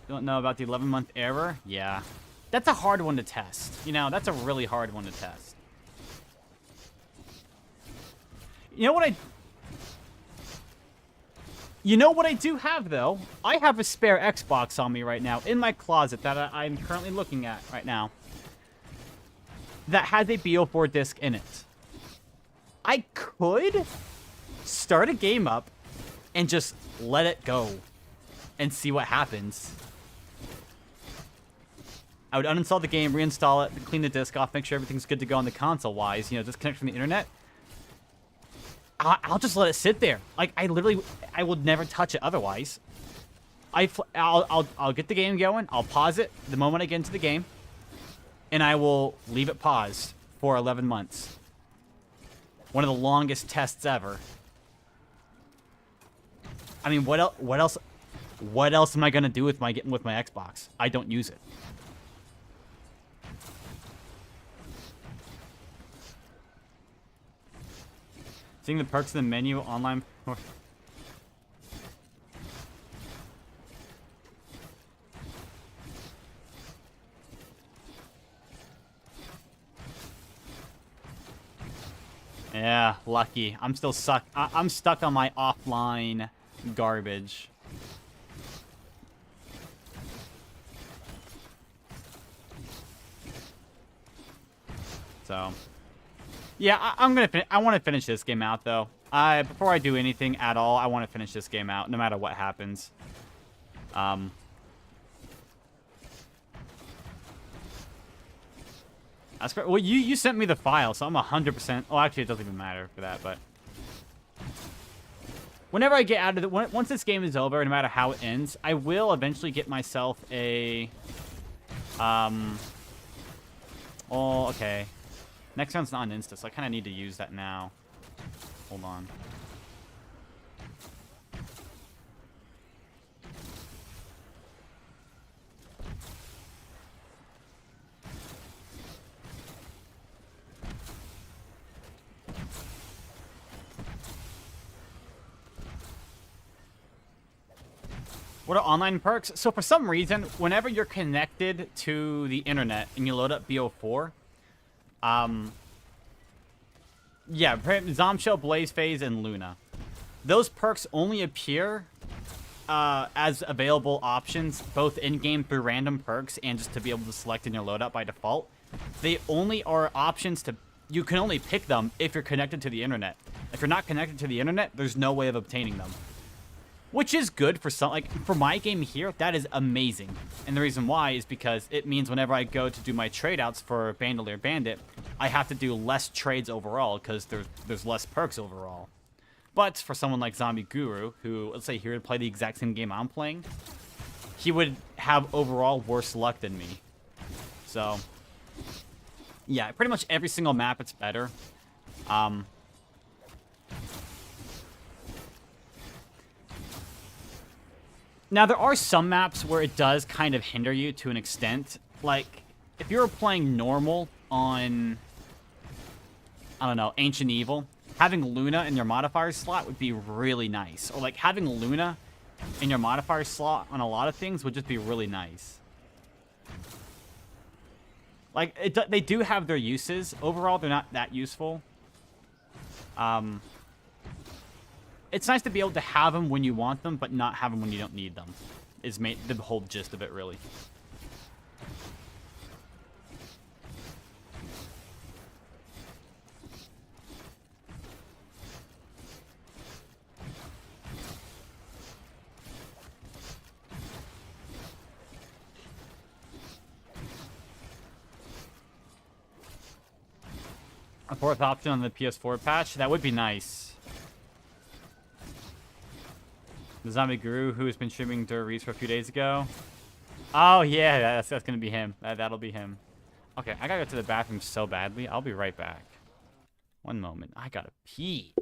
Speaker 3: Don't know about the 11-month error? Yeah. That's a hard one to test. You know, that's a really hard one to test. You know what I do have, though? I have a spare Xbox on me right now in my closet that I'm currently looking at right now that has a BO4 disc in it. I could start a game up and just let it go and see what happens. I would uninstall the game, reinstall it, clean the disc off, make sure everything's good to go on the console-wise, you know, disconnect from the internet. I'll just let it sit there. Like, I would never touch it otherwise. I'll get the game going, I'll pause it the moment I get into the game, and I will leave it paused for 11 months. One of the longest tests ever. I mean, what else am I gonna do with my Xbox? I don't use it. Seeing the perks in the menu online. Yeah, lucky. I'm still stuck. I'm stuck on my offline garbage. So, yeah, I'm gonna. I want to finish this game out, though. Before I do anything at all, I want to finish this game out, no matter what happens. That's great. Well, you sent me the file, so I'm 100%. Oh, actually, it doesn't even matter for that, but whenever I get out of the, once this game is over, no matter how it ends, I will eventually get myself a. Oh, okay. Next round's not an insta, so I kind of need to use that now. Hold on. What are online perks? So for some reason, whenever you're connected to the internet and you load up BO4, yeah, Zombshell, Blaze Phase, and Luna. Those perks only appear as available options, both in-game through random perks and just to be able to select in your loadout by default. They only are options to... You can only pick them if you're connected to the internet. If you're not connected to the internet, there's no way of obtaining them. Which is good for some... Like, for my game here, that is amazing. And the reason why is because it means whenever I go to do my trade-outs for Bandolier Bandit, I have to do less trades overall because there's less perks overall. But for someone like Zombie Guru, who, let's say he would play the exact same game I'm playing, he would have overall worse luck than me. So, yeah, pretty much every single map it's better. Now, there are some maps where it does kind of hinder you to an extent. Like, if you were playing normal on, I don't know, Ancient Evil, having Luna in your modifier slot would be really nice. Or, like, having Luna in your modifier slot on a lot of things would just be really nice. Like, they do have their uses. Overall, they're not that useful. It's nice to be able to have them when you want them, but not have them when you don't need them. Is the whole gist of it, really. A fourth option on the PS4 patch? That would be nice. The Zombie Guru, who has been streaming Dur Reese for a few days ago. Oh, yeah, that's going to be him. That'll be him. Okay, I got to go to the bathroom so badly. I'll be right back. One moment. I got to pee.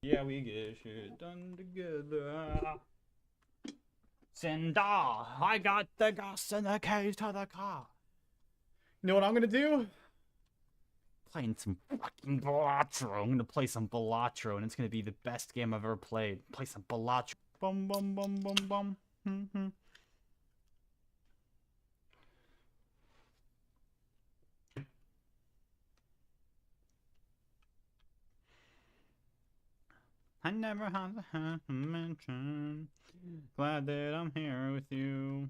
Speaker 3: Yeah, we get shit done together. Senda, I got the gas and the keys to the car. You know what I'm gonna do? Playing some fucking Balatro. I'm gonna play some Balatro, and it's gonna be the best game I've ever played. Play some Balatro. Bum bum bum bum bum. Mm-hmm. I never had the mention. Glad that I'm here with you.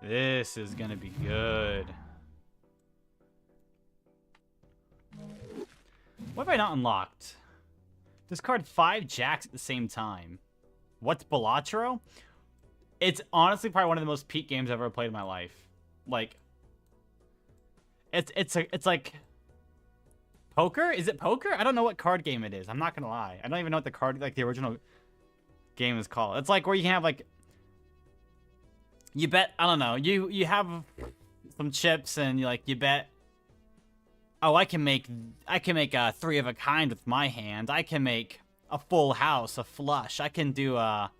Speaker 3: This is gonna be good. What have I not unlocked? Discard 5 jacks at the same time. What's Balatro? It's honestly probably one of the most peak games I've ever played in my life. Like, it's like poker? Is it poker? I don't know what card game it is. I'm not gonna lie. I don't even know what the card, like, the original game is called. It's like where you can have, like, you bet, I don't know, you have some chips and you bet, oh, I can make a 3 of a kind with my hand. I can make a full house, a flush. I can do a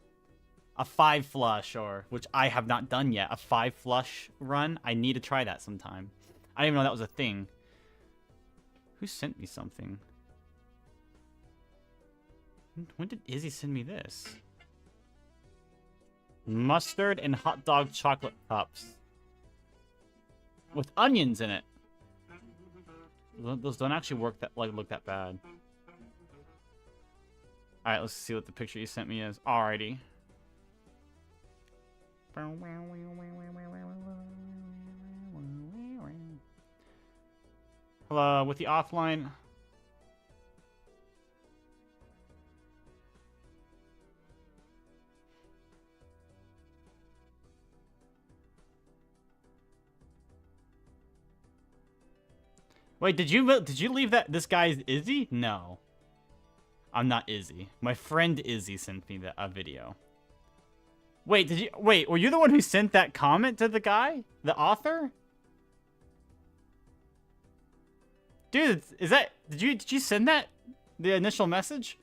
Speaker 3: 5 flush, or, which I have not done yet, a 5 flush run. I need to try that sometime. I didn't even know that was a thing. Who sent me something? When did Izzy send me this? Mustard and hot dog chocolate cups. With onions in it. Those don't actually look that bad. Alright, let's see what the picture you sent me is. Alrighty. Hello, with the offline. Wait, did you leave that? This guy's Izzy? No, I'm not Izzy. My friend Izzy sent me a video. Wait, were you the one who sent that comment to the guy? The author? Dude, did you send that? The initial message?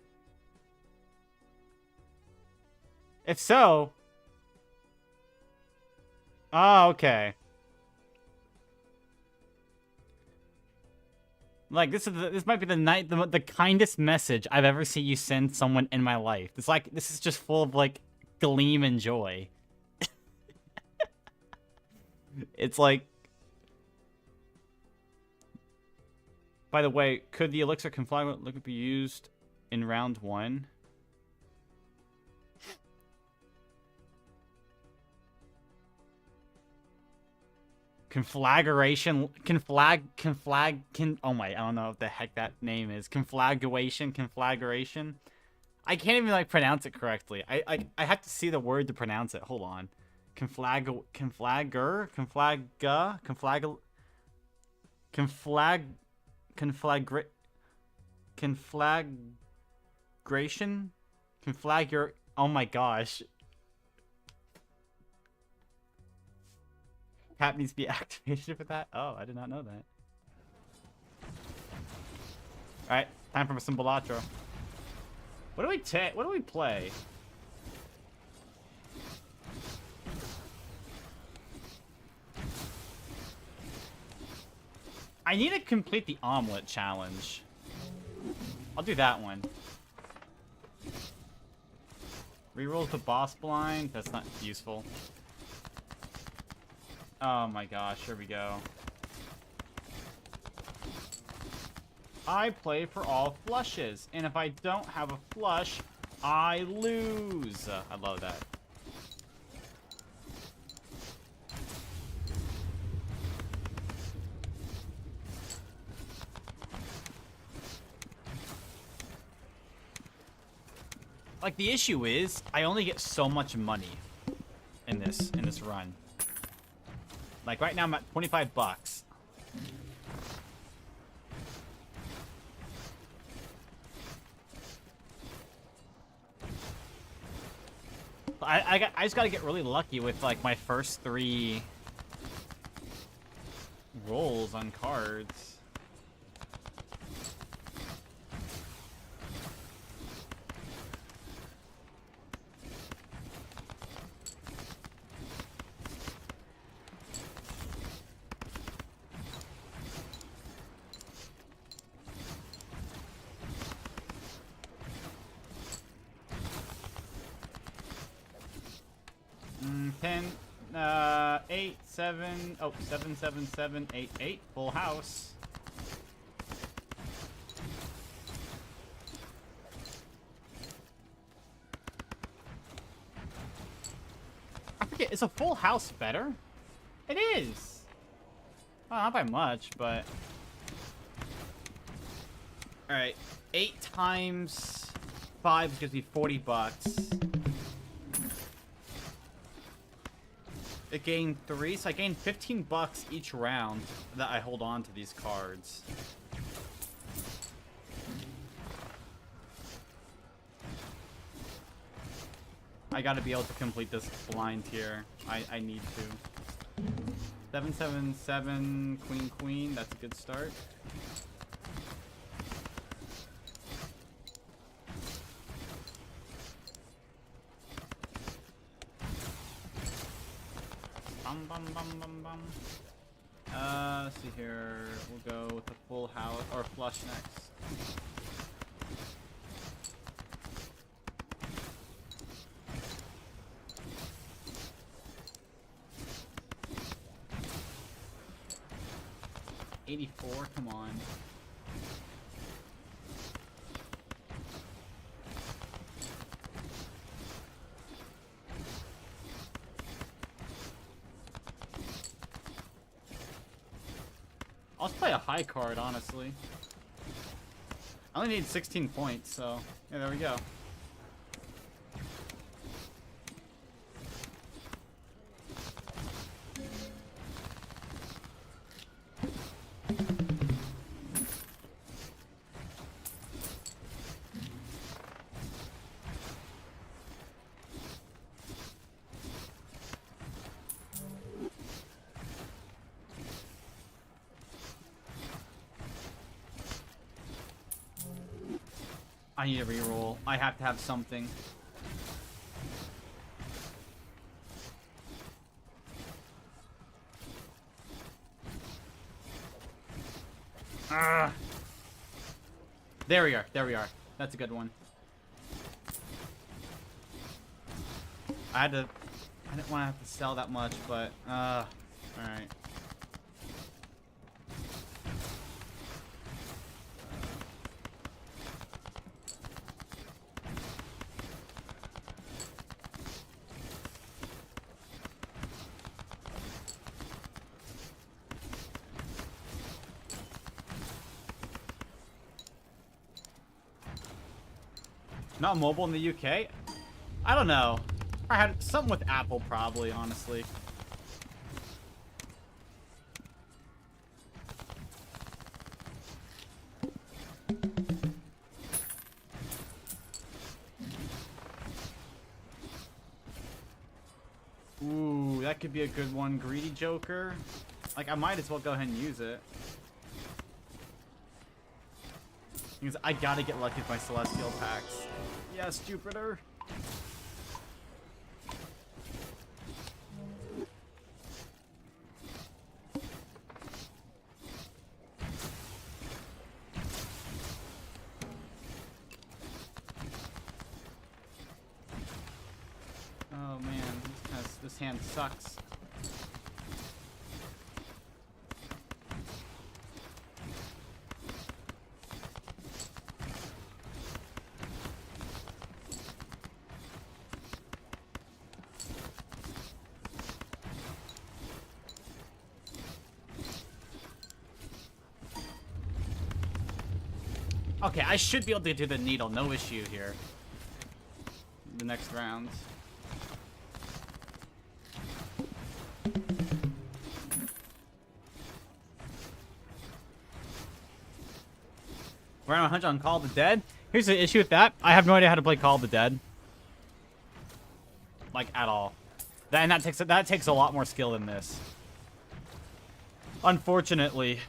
Speaker 3: If so... Oh, okay. Like, this might be the kindest message I've ever seen you send someone in my life. This is just full of, like, gleam and joy. It's like... By the way, could the elixir conflag liquid be used in round 1? Conflagration, oh my, I don't know what the heck that name is. Conflagration. I can't even like pronounce it correctly. I have to see the word to pronounce it. Hold on. Conflagration, oh my gosh. Tap needs to be activated for that? Oh, I did not know that. Alright, time for some Balatro. What do we play? I need to complete the omelet challenge. I'll do that one. Reroll the boss blind. That's not useful. Oh my gosh, here we go. I play for all flushes, and if I don't have a flush, I lose. I love that. Like, the issue is, I only get so much money in this run. Like, right now I'm at 25 bucks. I just gotta get really lucky with, like, my first 3 rolls on cards. Oh, 77788, full house. I forget, is a full house better? It is! Well, not by much, but... Alright, 8 times 5 gives me 40 bucks. It gained 3, so I gained 15 bucks each round that I hold on to these cards. I gotta be able to complete this blind here. I need to. 777 queen, that's a good start. Let's see here. We'll go with the full house or flush next. $84, come on. I'll just play a high card, honestly. I only need 16 points, so yeah, there we go. I need a reroll. I have to have something. Ah. There we are. There we are. That's a good one. I didn't want to have to sell that much, but all right. Not mobile in the UK? I don't know. I had something with Apple, probably, honestly. Ooh, that could be a good one. Greedy Joker. Like, I might as well go ahead and use it. Because I gotta get lucky with my Celestial packs. Yes, Jupiter. Oh man, this hand sucks. Okay, I should be able to do the needle, no issue here. The next round. We're on 100 on Call of the Dead. Here's the issue with that. I have no idea how to play Call of the Dead. Like, at all. That takes a lot more skill than this. Unfortunately.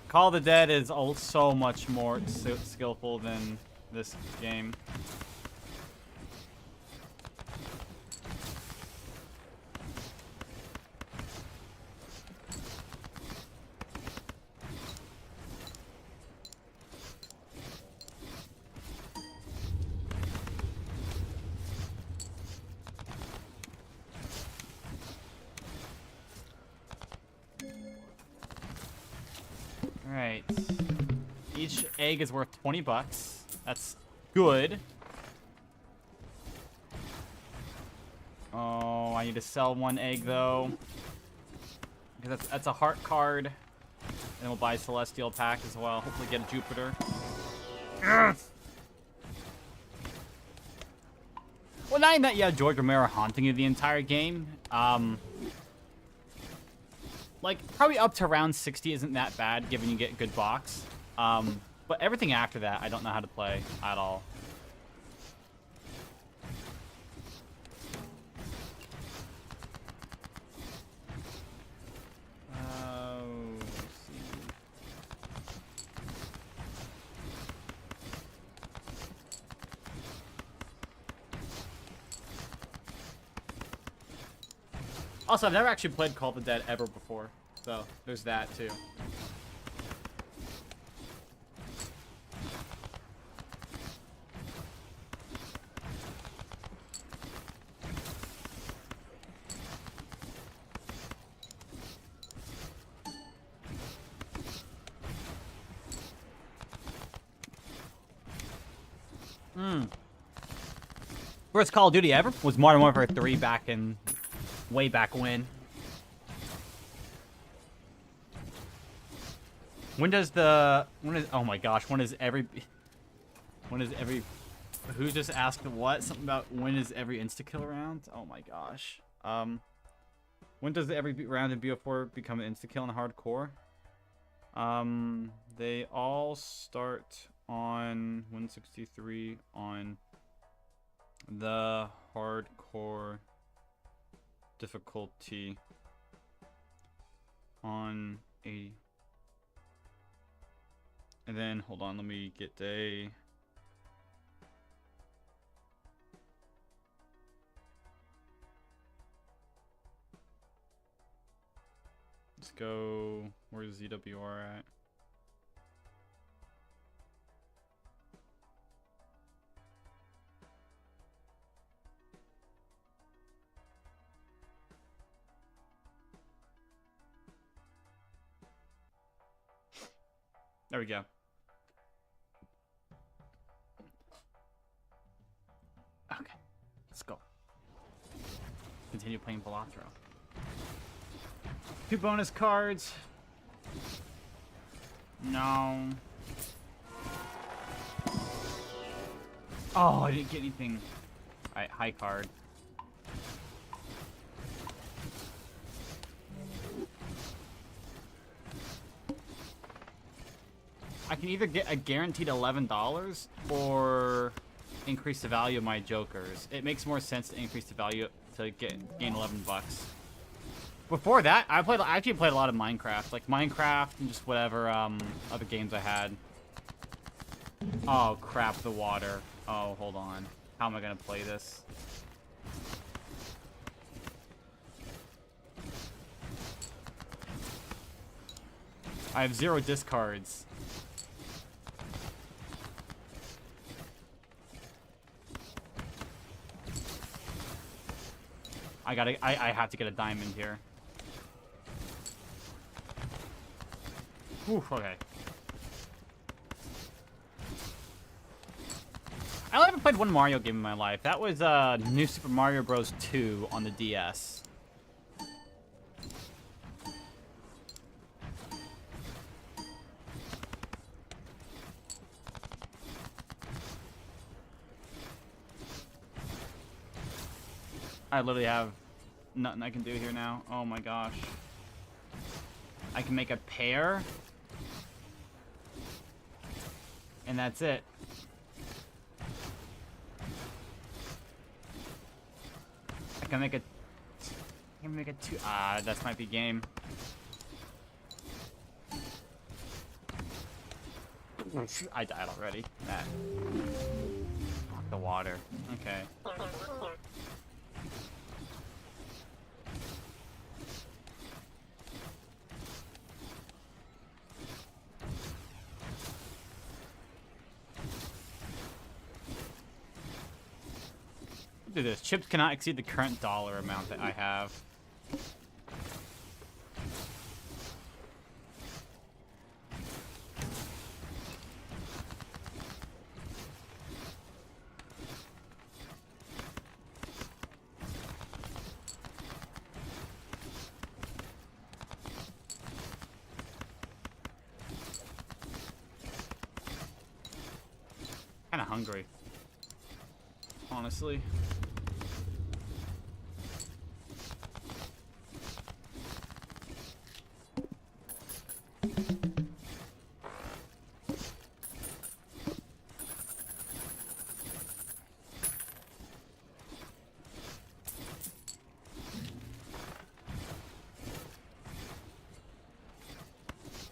Speaker 3: Call of the Dead is so much more skillful than this game. Alright. Each egg is worth 20 bucks. That's good. Oh, I need to sell one egg, though. Because that's a heart card. And we'll buy a Celestial pack as well. Hopefully get a Jupiter. Yes! Well, not even that you have George Romero haunting you the entire game. Like, probably up to round 60 isn't that bad, given you get good box. But everything after that, I don't know how to play at all. Let's see. Also, I've never actually played Call of the Dead ever before, so there's that too. First Call of Duty ever was Modern Warfare 3 way back when. Oh my gosh, who just asked what? Something about when is every insta-kill round? Oh my gosh. When does every round in BO4 become an insta-kill in hardcore? They all start on 163 on the hardcore difficulty on 80. And then, hold on, let me get a... Let's go, where's ZWR at? There we go. Okay, let's go. Continue playing Balatro. 2 bonus cards. No. Oh, I didn't get anything. Alright, high card. I can either get a guaranteed $11 or increase the value of my jokers. It makes more sense to increase the value to gain $11. Before that, I actually played a lot of Minecraft, like Minecraft and just whatever other games I had. Oh crap, the water. Oh, hold on. How am I gonna play this? I have 0 discards. I have to get a diamond here. Whew, okay. I only haven't played one Mario game in my life. That was New Super Mario Bros. 2 on the DS. I literally have nothing I can do here now. Oh my gosh. I can make a pair. And that's it. I can make a... I can make a 2... Ah, that might be game. I died already. That. The water. Okay. Do this. Chips cannot exceed the current dollar amount that I have. Kinda hungry. Honestly.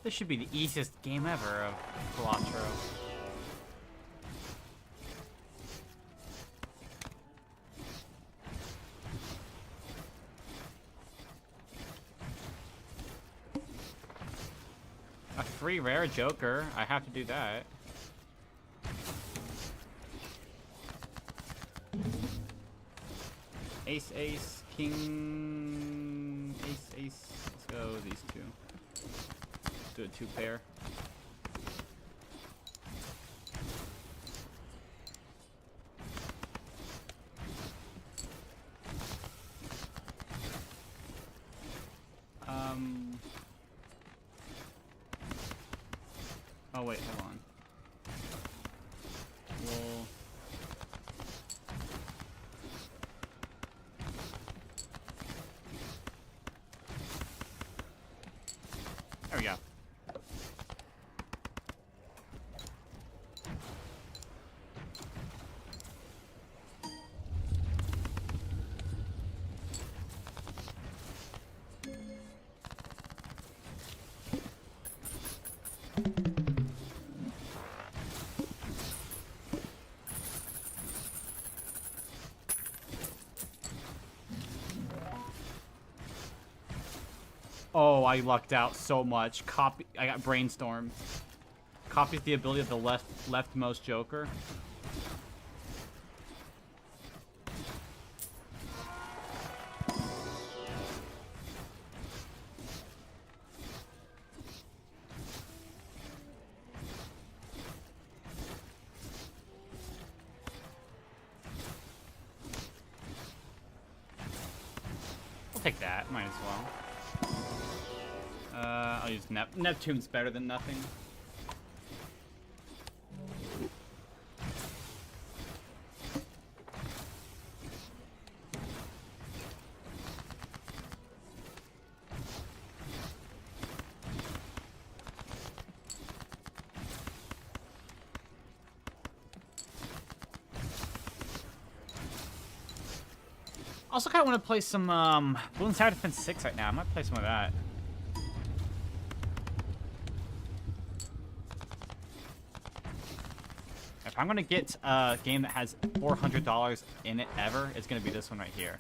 Speaker 3: This should be the easiest game ever of Balatro. A free rare Joker. I have to do that. Ace, ace, king, ace, ace. Let's go these two. Do a 2-pair. Oh wait, hold on. Well, there we go. Oh, I lucked out so much. Copy. I got brainstorm. Copies the ability of the leftmost Joker. I'll take that. Might as well. I'll use Neptune's better than nothing. Also kind of want to play some Bloons Tower Defense 6 right now. I might play some of that. If I'm gonna get a game that has $400 in it ever, it's gonna be this one right here.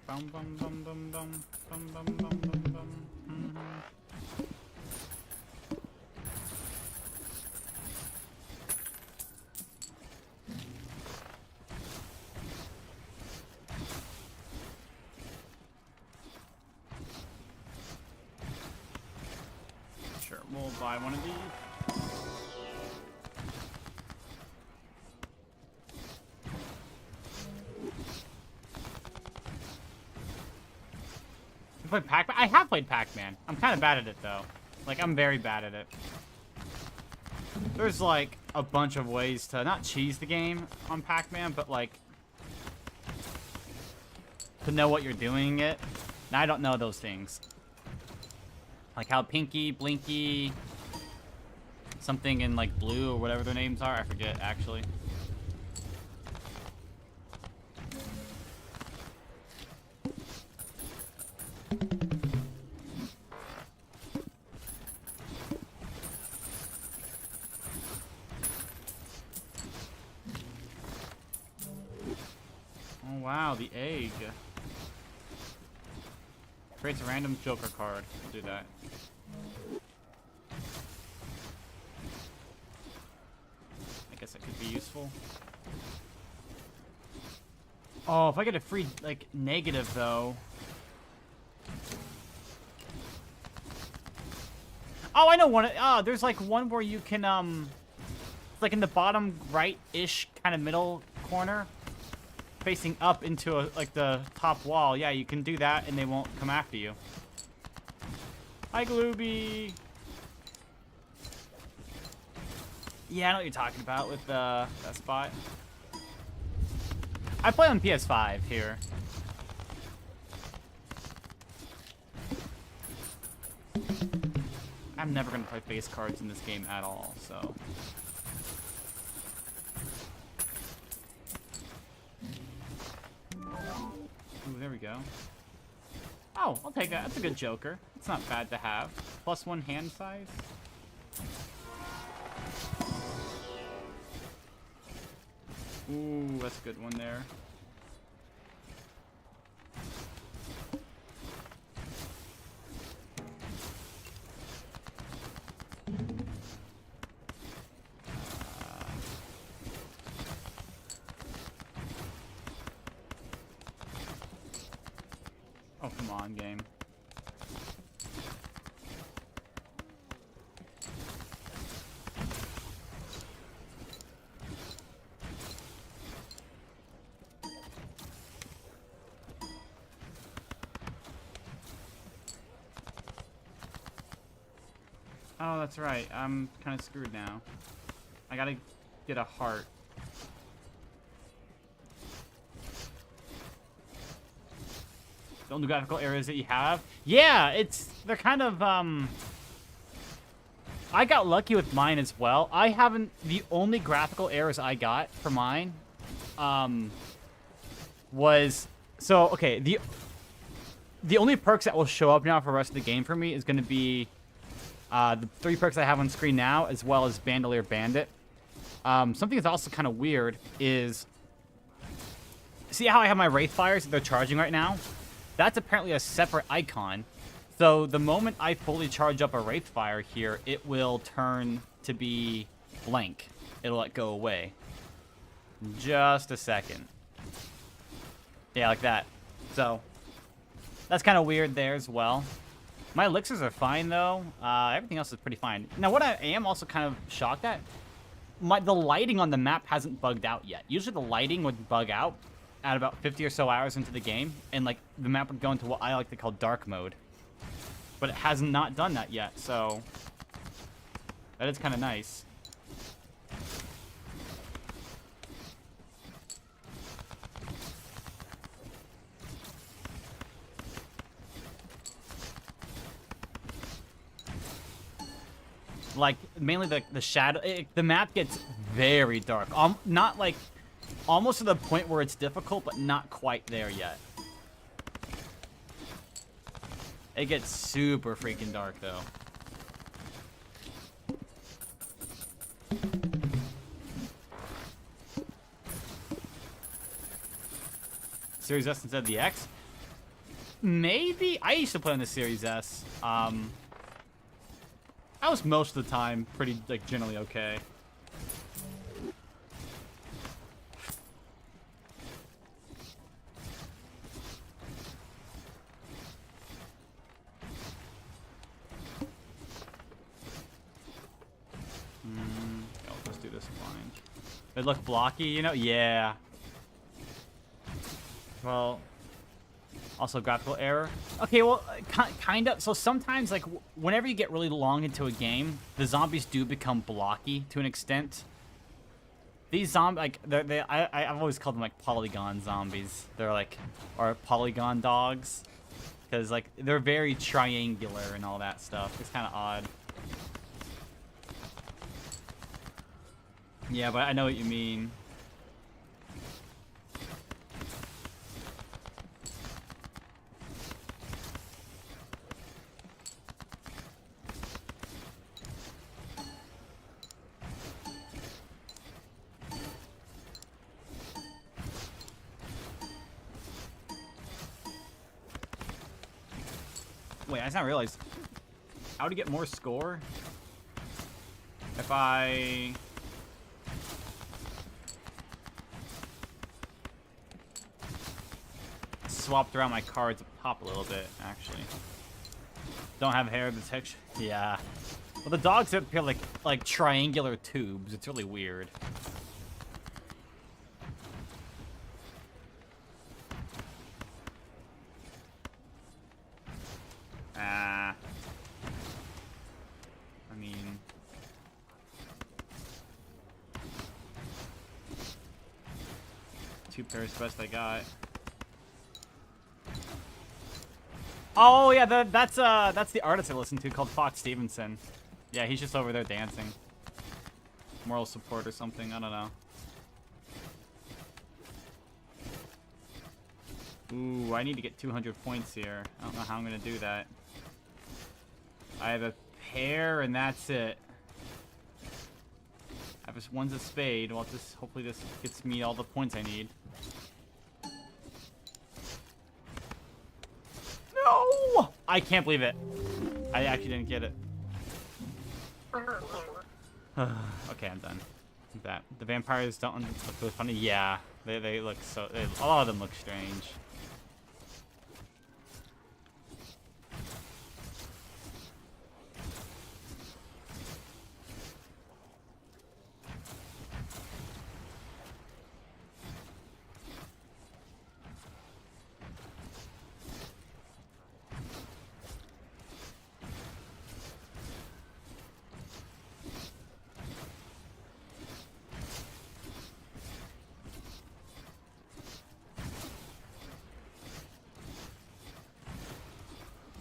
Speaker 3: Bum bum bum bum bum bum bum bum bum bum. Sure, we'll buy one of these. Played Pac-Man? I have played Pac-Man. I'm kind of bad at it, though. Like, I'm very bad at it. There's, like, a bunch of ways to not cheese the game on Pac-Man, but, like, to know what you're doing it. And I don't know those things. Like how Pinky, Blinky, something in, like, blue or whatever their names are. I forget, actually. Oh wow, the egg. Creates a random Joker card. We'll do that. I guess it could be useful. Oh, if I get a free, like, negative, though. Oh, I know one. There's, like, one where you can, like, in the bottom right-ish kind of middle corner, facing up into, like, the top wall. Yeah, you can do that, and they won't come after you. Hi, Glooby. Yeah, I know what you're talking about with that spot. I play on PS5 here. I'm never gonna play face cards in this game at all, so. Ooh, there we go. Oh, I'll take that. That's a good Joker. It's not bad to have. +1 hand size. Ooh, that's a good one there. Oh, come on, game. Oh, that's right. I'm kind of screwed now. I gotta get a heart. The only graphical areas that you have? Yeah, they're kind of, I got lucky with mine as well. The only graphical errors I got for mine, okay, the only perks that will show up now for the rest of the game for me is going to be the 3 perks I have on screen now, as well as Bandolier Bandit. Something that's also kind of weird is, see how I have my Wraith Fires that they're charging right now? That's apparently a separate icon. So the moment I fully charge up a Wraith Fire here, it will turn to be blank. It'll let go away. Just a second. Yeah, like that. So that's kind of weird there as well. My elixirs are fine though. Everything else is pretty fine. Now what I am also kind of shocked at, the lighting on the map hasn't bugged out yet. Usually the lighting would bug out at about 50 or so hours into the game, and like the map would go into what I like to call dark mode. But it has not done that yet, so that is kind of nice. Like mainly the shadow. The map gets very dark. Not like almost to the point where it's difficult, but not quite there yet. It gets super freaking dark, though. Series S instead of the X? Maybe? I used to play on the Series S. I was most of the time pretty, like, generally okay. Let's do this blind. They look blocky, you know? Yeah. Well, also graphical error. Okay, well, kind of. So sometimes, like, whenever you get really long into a game, the zombies do become blocky to an extent. These zombies, like, I've always called them, like, polygon zombies. They're, like, or polygon dogs. Because, like, they're very triangular and all that stuff. It's kind of odd. Yeah, but I know what you mean. Wait, I just not realized. How to get more score? If I... swapped around my cards up top a little bit, actually. Don't have hair detection. Yeah. Well, the dogs appear like triangular tubes. It's really weird. I mean... 2 pairs best I got. Oh yeah, that's the artist I listen to called Fox Stevenson. Yeah, he's just over there dancing. Moral support or something, I don't know. Ooh, I need to get 200 points here. I don't know how I'm gonna do that. I have a pair and that's it. I have one's a spade. Well, hopefully this gets me all the points I need. No! I can't believe it. I actually didn't get it. Okay, I'm done with that. The vampires don't look really funny. Yeah, they look so... a lot of them look strange.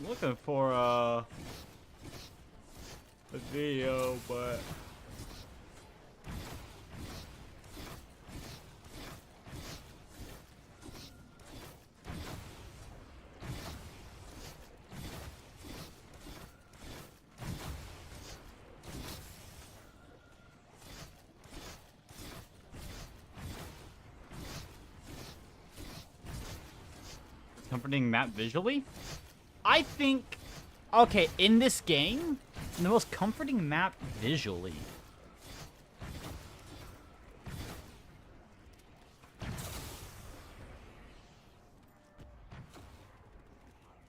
Speaker 3: looking for a video, but comforting map visually? I think, okay, in this game, the most comforting map visually.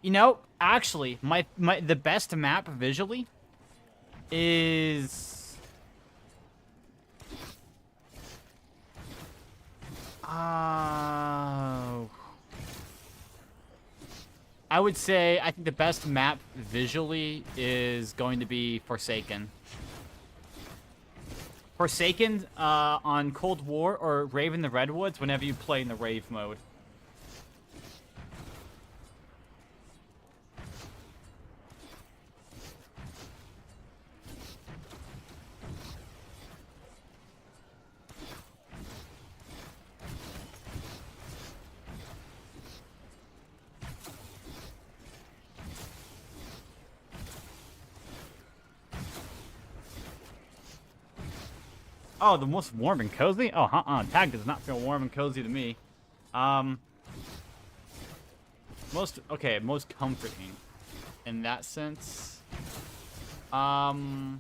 Speaker 3: You know, actually, the best map visually is I would say I think the best map visually is going to be Forsaken. Forsaken on Cold War or Rave in the Redwoods whenever you play in the Rave mode. Oh, the most warm and cozy? Oh, Tag does not feel warm and cozy to me. Most comforting in that sense. Hot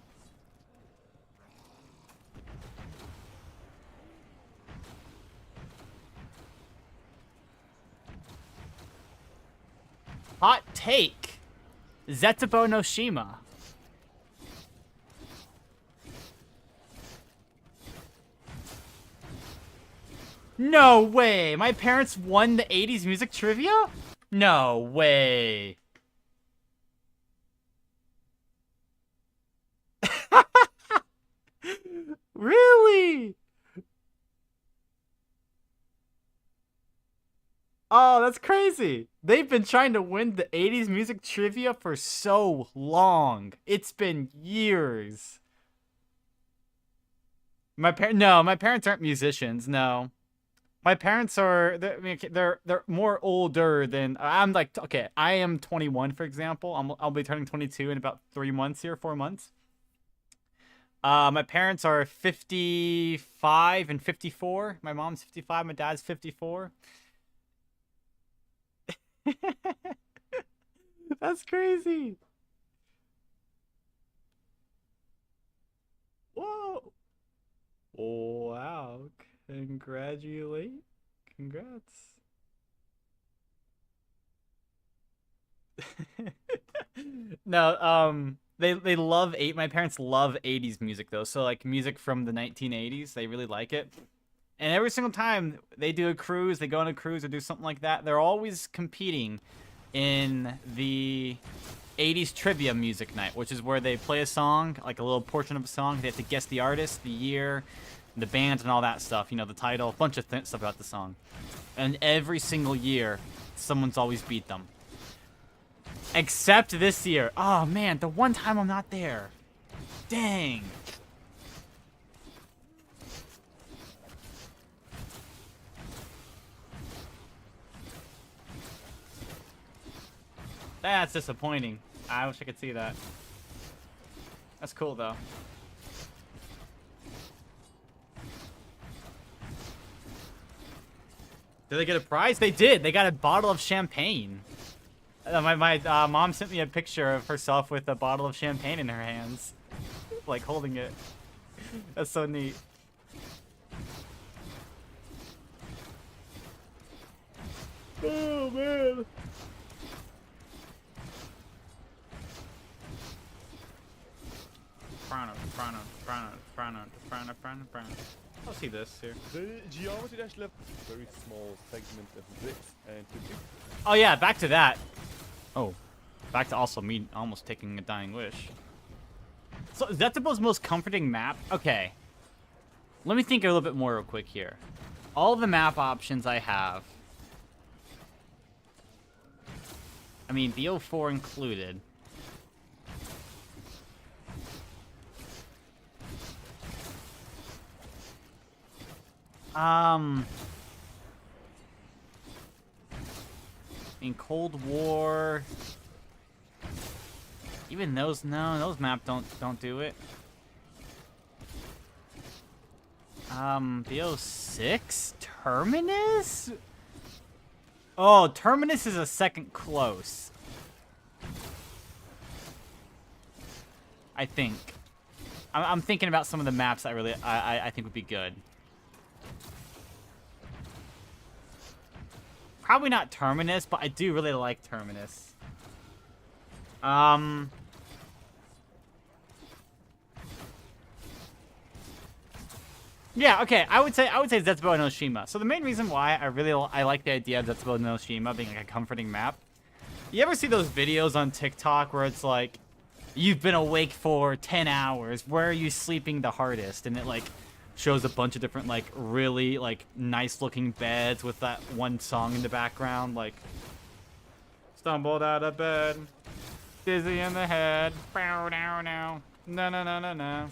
Speaker 3: take. Zetsubo no Shima. No way! My parents won the 80s music trivia? No way. Really? Oh, that's crazy. They've been trying to win the 80s music trivia for so long. It's been years. My parents aren't musicians, no. My parents are they're more older than I'm like okay, I am 21 for example. I'll be turning 22 in about 4 months. My parents are 55 and 54. My mom's 55, my dad's 54. That's crazy. Whoa. Wow. Congrats. No, they love my parents love 80s music though. So like music from the 1980s, they really like it. And every single time they do a cruise, they go on a cruise or do something like that, they're always competing in the 80s trivia music night, which is where they play a song, like a little portion of a song. They have to guess the artist, the year, the band, and all that stuff. You know, the title, a bunch of stuff about the song. And every single year, someone's always beat them. Except this year. Oh, man, the one time I'm not there. Dang. That's disappointing. I wish I could see that. That's cool, though. Did they get a prize? They did. They got a bottle of champagne. My mom sent me a picture of herself with a bottle of champagne in her hands. Like, holding it. That's so neat. Oh, man. I'll see this here.
Speaker 5: The Geometry Dash left a very small segment of this and
Speaker 3: Oh yeah, back to that. Oh, back to also me almost taking a dying wish. So Zetsubo's most comforting map? Okay. Let me think a little bit more real quick here. All the map options I have. I mean, BO4 included. In Cold War, even those, no, those maps don't do it. BO6 Terminus? Oh, Terminus is a second close. I think. I'm thinking about some of the maps that I think would be good. Probably not Terminus, but I do really like Terminus. Yeah, okay. I would say Zetsubo no Shima. So the main reason why I like the idea of Zetsubo no Shima being like a comforting map. You ever see those videos on TikTok where it's like, you've been awake for 10 hours. Where are you sleeping the hardest? And it like shows a bunch of different like really like nice looking beds with that one song in the background, like stumbled out of bed, dizzy in the head, bow down now, no no no no no.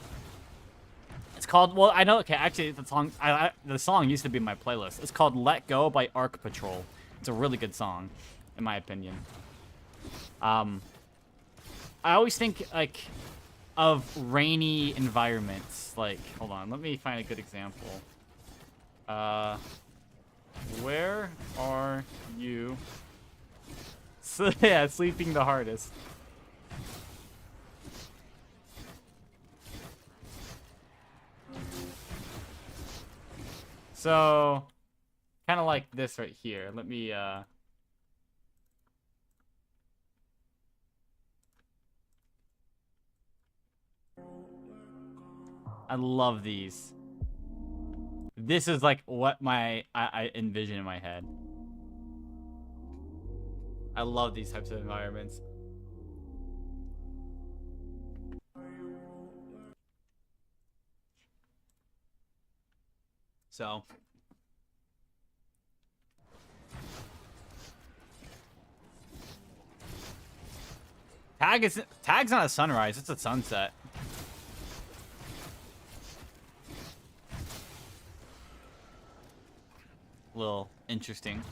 Speaker 3: It's called, well, I know, okay, actually the song used to be in my playlist. It's called Let Go by Arc Patrol. It's a really good song, in my opinion. I always think like of rainy environments. Like, hold on, let me find a good example. Where are you? So, yeah, sleeping the hardest. So, kind of like this right here. Let me, I love these. This is like what I envision in my head. I love these types of environments. So Tag's not a sunrise, it's a sunset. A little interesting.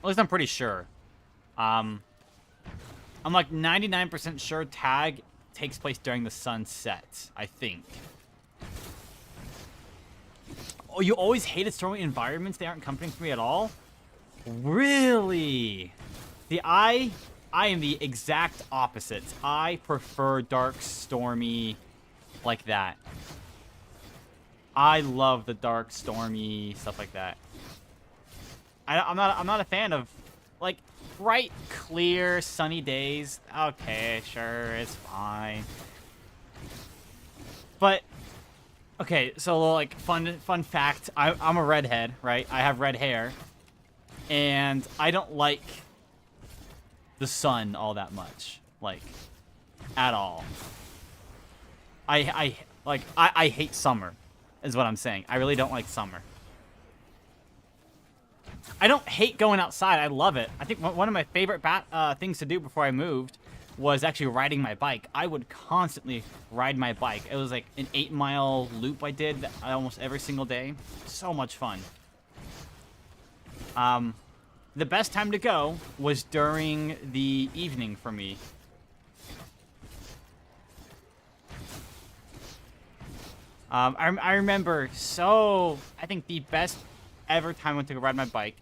Speaker 3: At least I'm pretty sure. I'm like 99% sure Tag takes place during the sunset, I think. Oh, you always hated stormy environments? They aren't comforting for me at all? Really? See, I am the exact opposite. I prefer dark, stormy, like that. I love the dark, stormy, stuff like that. I'm not a fan of, like, bright, clear, sunny days. Okay, sure, it's fine. But okay, so like fun fact, I'm a redhead, right? I have red hair, and I don't like the sun all that much, like, at all. I hate summer, is what I'm saying. I really don't like summer. I don't hate going outside. I love it. I think one of my favorite things to do before I moved was actually riding my bike. I would constantly ride my bike. It was like an 8-mile loop I did almost every single day. So much fun. The best time to go was during the evening for me. I remember, I think the best ever time I went to go ride my bike,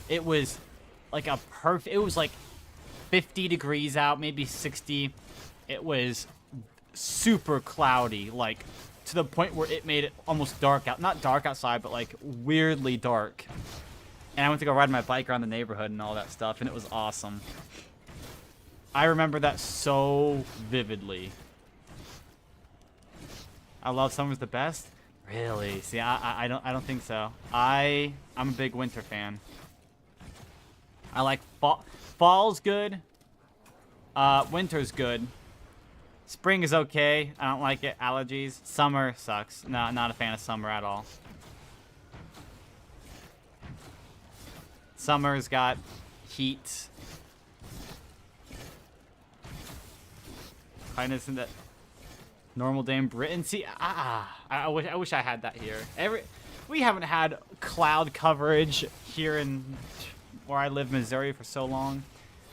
Speaker 3: it was like it was like 50 degrees out, maybe 60. It was super cloudy, like to the point where it made it almost dark out. Not dark outside, but like weirdly dark. And I went to go ride my bike around the neighborhood and all that stuff, and it was awesome. I remember that so vividly. I love summer's the best. Really? See, I don't think so. I'm a big winter fan. I like fall's good. Winter's good. Spring is okay. I don't like it. Allergies. Summer sucks. No, not a fan of summer at all. Summer's got heat. Kindness in that normal day in Britain. See, I wish I had that here. We haven't had cloud coverage here in where I live, Missouri, for so long.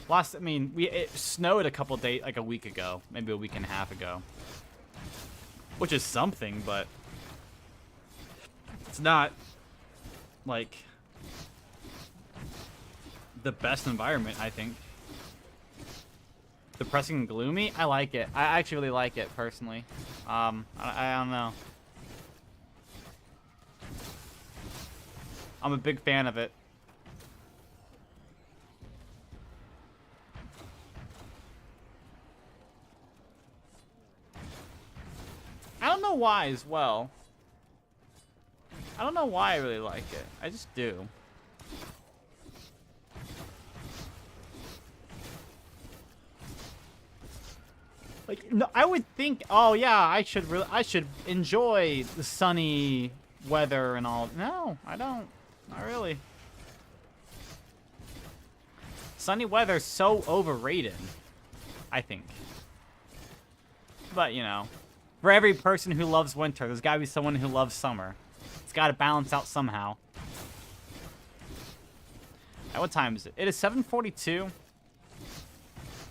Speaker 3: I mean, it snowed a couple days, like a week ago, maybe a week and a half ago, which is something, but it's not like the best environment, I think. Depressing and gloomy? I like it. I actually really like it, personally. I don't know. I'm a big fan of it. I don't know why as well. I don't know why I really like it. I just do. Like, no, I would think, oh yeah, I should enjoy the sunny weather and all. No, I don't. Not really. Sunny weather's so overrated, I think. But, you know, for every person who loves winter, there's gotta be someone who loves summer. It's gotta balance out somehow. At what time is it? It is 7:42.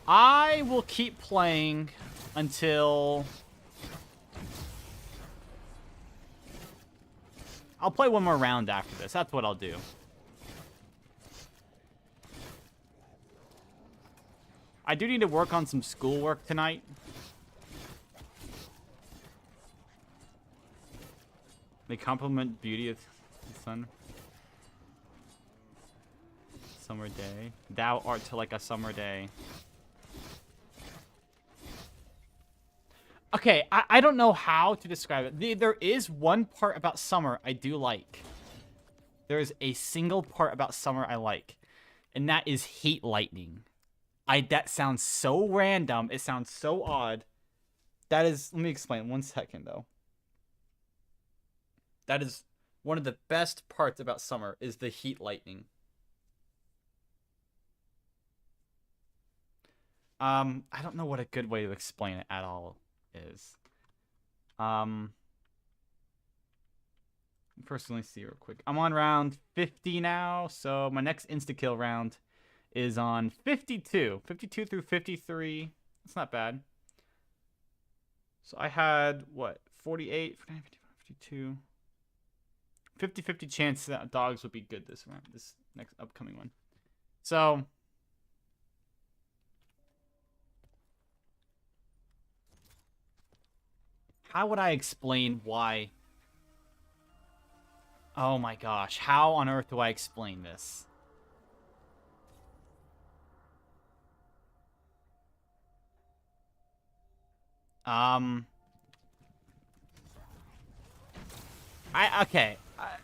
Speaker 3: I will keep playing until... I'll play one more round after this. That's what I'll do. I do need to work on some schoolwork tonight. They compliment beauty of the sun. Summer day. Thou art to like a summer day. Okay, I don't know how to describe it. There is one part about summer I do like. There is a single part about summer I like. And that is heat lightning. That sounds so random. It sounds so odd. That is... Let me explain. 1 second, though. That is one of the best parts about summer is the heat lightning. I don't know what a good way to explain it at all is. Personally, see real quick. I'm on round 50 now, so my next insta-kill round is on 52. 52 through 53. That's not bad. So I had, what, 48, 49, 51, 52. 50-50 chance that dogs would be good this round, this next upcoming one. So... how would I explain why... Oh my gosh, how on earth do I explain this? Okay.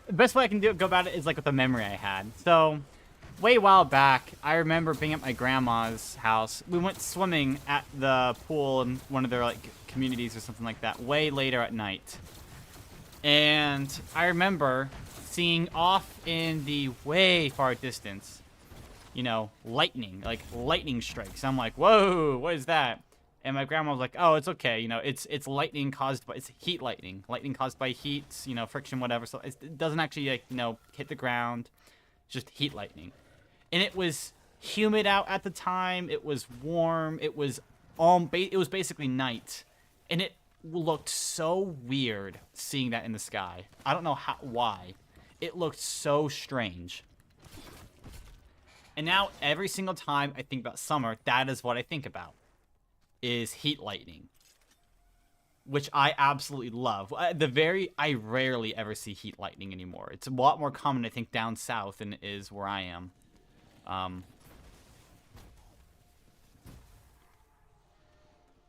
Speaker 3: The best way I can go about it is like with the memory I had. So, way a while back, I remember being at my grandma's house. We went swimming at the pool in one of their like communities or something like that way later at night. And I remember seeing off in the way far distance, you know, lightning strikes. I'm like, whoa, what is that? And my grandma was like, oh, it's okay. You know, it's lightning caused by, it's heat lightning. Lightning caused by heat, you know, friction, whatever. So it doesn't actually, like, you know, hit the ground. It's just heat lightning. And it was humid out at the time. It was warm. It was basically night. And it looked so weird seeing that in the sky. I don't know why. It looked so strange. And now every single time I think about summer, that is what I think about. Is heat lightning. Which I absolutely love. I rarely ever see heat lightning anymore. It's a lot more common, I think, down south than it is where I am.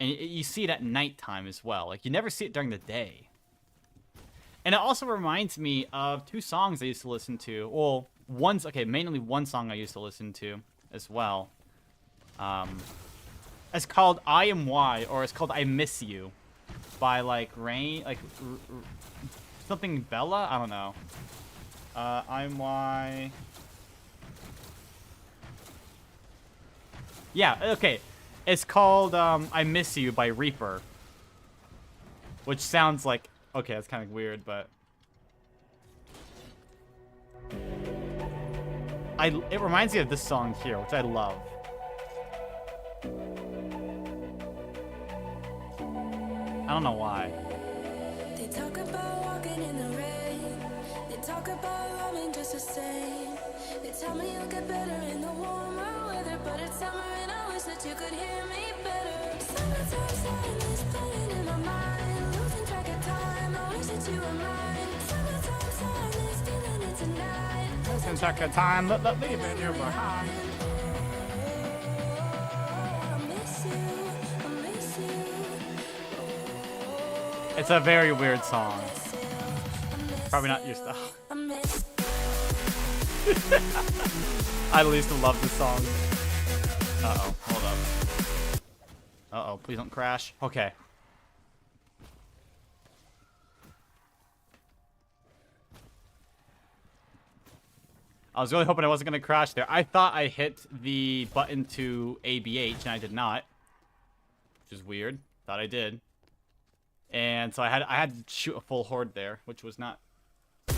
Speaker 3: And you see it at nighttime as well. Like, you never see it during the day. And it also reminds me of 2 songs I used to listen to. Well, mainly one song I used to listen to as well. It's called I Am Why, or it's called I Miss You. By, like, Rain, like, something Bella? I don't know. I Am Why. Yeah, okay. It's called I Miss You by Reaper. Which sounds like... Okay, that's kind of weird, but... It reminds me of this song here, which I love. I don't know why.
Speaker 6: They talk about walking in the rain. They talk about loving just the same. They tell me you'll get better in the warmer weather, but it's summer and I wish that you could hear me better. Summertime sadness playing in my mind, losing track of time. I wish that you were mine. Summertime sadness, feeling it tonight.
Speaker 3: Losing track of time, leaving you behind.
Speaker 6: I miss you, I miss you.
Speaker 3: It's a very weird song. Probably not your style.
Speaker 6: I miss
Speaker 3: I used to love this song. Uh-oh, hold up. Uh-oh, please don't crash. Okay. I was really hoping I wasn't going to crash there. I thought I hit the button to ABH, and I did not. Which is weird. Thought I did. And so I had to shoot a full horde there, which was not cool.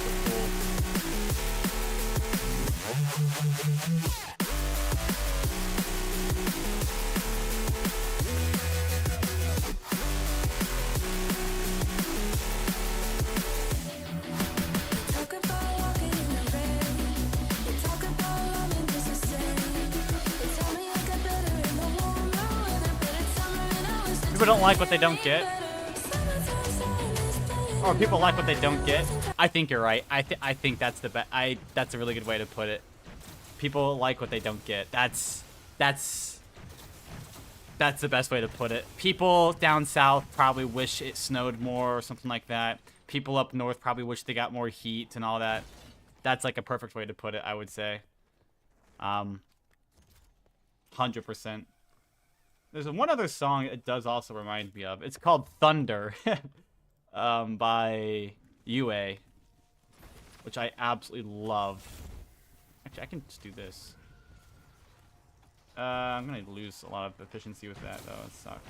Speaker 6: talk about walking in the rain. They talk about loving just the same. They tell me I'll get better in the warmer weather, but it's summer and I wish that
Speaker 3: People don't like what they don't get. Or people like what they don't get. I think you're right. I think that's the that's a really good way to put it. People like what they don't get. That's the best way to put it. People down south probably wish it snowed more or something like that. People up north probably wish they got more heat and all that. That's like a perfect way to put it, I would say. 100%. There's one other song it does also remind me of. It's called Thunder. By UA, which I absolutely love. Actually, I can just do this. I'm gonna lose a lot of efficiency with that, though. It sucks.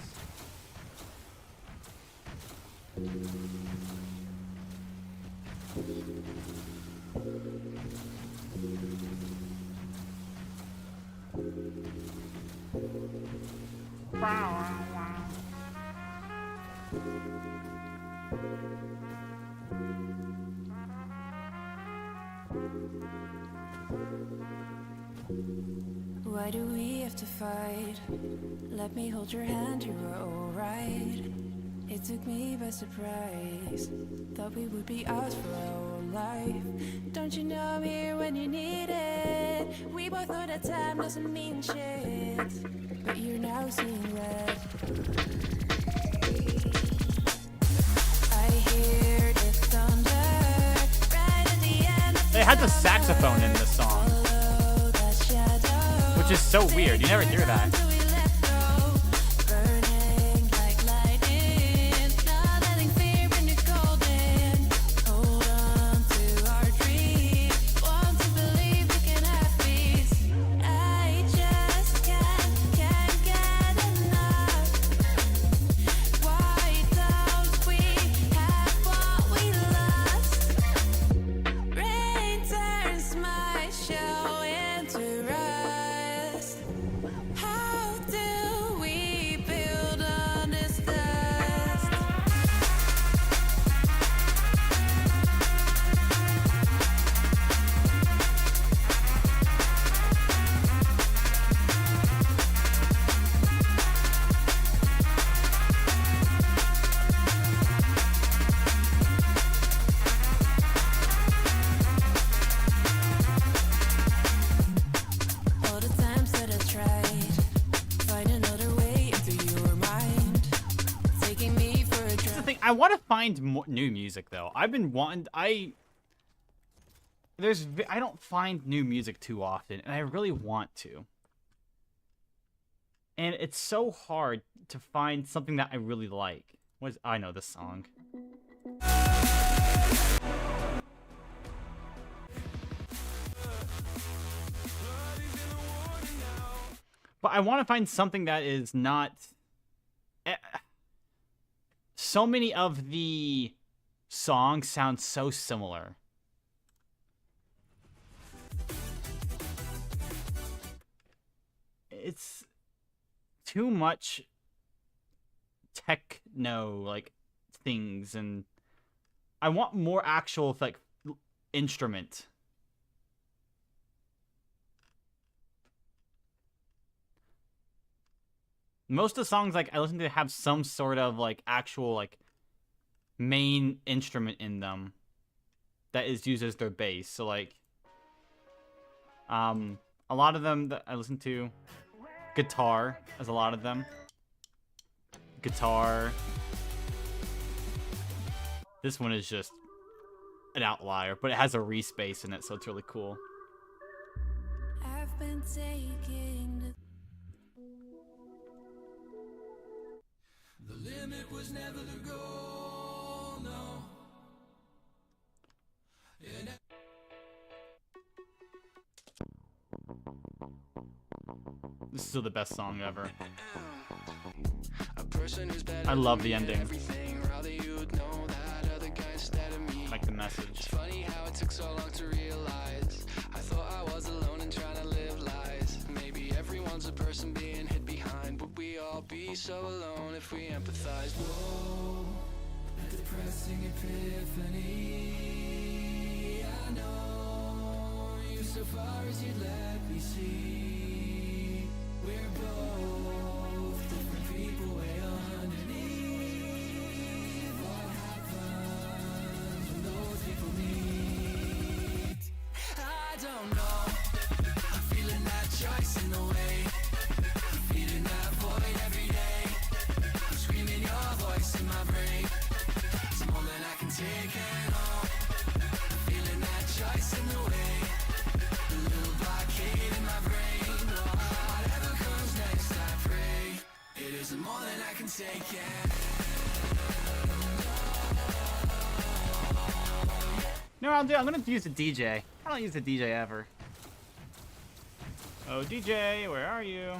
Speaker 6: Why do we have to fight? Let me hold your hand, you were alright. It took me by surprise. Thought we would be ours for our whole life. Don't you know I'm here when you need it? We both know that time doesn't mean shit, but you're now seeing red. I hear the thunder right at the end.
Speaker 3: They had the saxophone in this song,
Speaker 6: Follow that shadow.
Speaker 3: which is so weird. You never hear that.
Speaker 6: Until we let go. Burning like lightning. Not letting fear when you're golden. Hold on to our dream. Want to believe we can have peace. I just can't get enough. Why don't we have what we lost? Rain turns my show into rust. How do we build on this dust? All the times that I tried, find another way into your mind, taking me for a
Speaker 3: That's the
Speaker 6: drive.
Speaker 3: thing. I want to find more new music though. I've been wanting. I don't find new music too often, and I really want to. And it's so hard to find something that I really like. I know this song. But I want to find something that is not... So many of the songs sound so similar. It's too much techno, like, things, and I want more actual, like, instrument. Most of the songs, like, I listen to have some sort of, like, actual, like, main instrument in them that is used as their bass. So, like, a lot of them that I listen to, guitar, as a lot of them. Guitar. This one is just an outlier, but it has a Reese bass in it, so it's really cool.
Speaker 6: I've been taking
Speaker 2: The limit was never the goal, no.
Speaker 3: This is still the best song ever.
Speaker 2: A person who's better
Speaker 3: I love
Speaker 2: than
Speaker 3: the
Speaker 2: me at
Speaker 3: ending.
Speaker 2: everything. Rather you'd know that other guy instead of me.
Speaker 3: Like the message.
Speaker 2: Funny how it took so long to realize. I thought I was alone and trying to live lies. Maybe everyone's a person being hit behind. Would we all be so alone if we empathized? Whoa, a depressing epiphany. I know you so far as you'd let me see. We're both different people way underneath. What happens when those people meet? I don't know. I'm feeling that choice in the way. Feeding that void every day. I'm screaming your voice in my brain. It's more than I can take and all. Feeling that choice in the way. A little blockade in my brain. Whatever comes next, I pray. It isn't more than I can take and
Speaker 3: No, I'm gonna use the DJ. I don't use the DJ ever. Oh, DJ, where are you?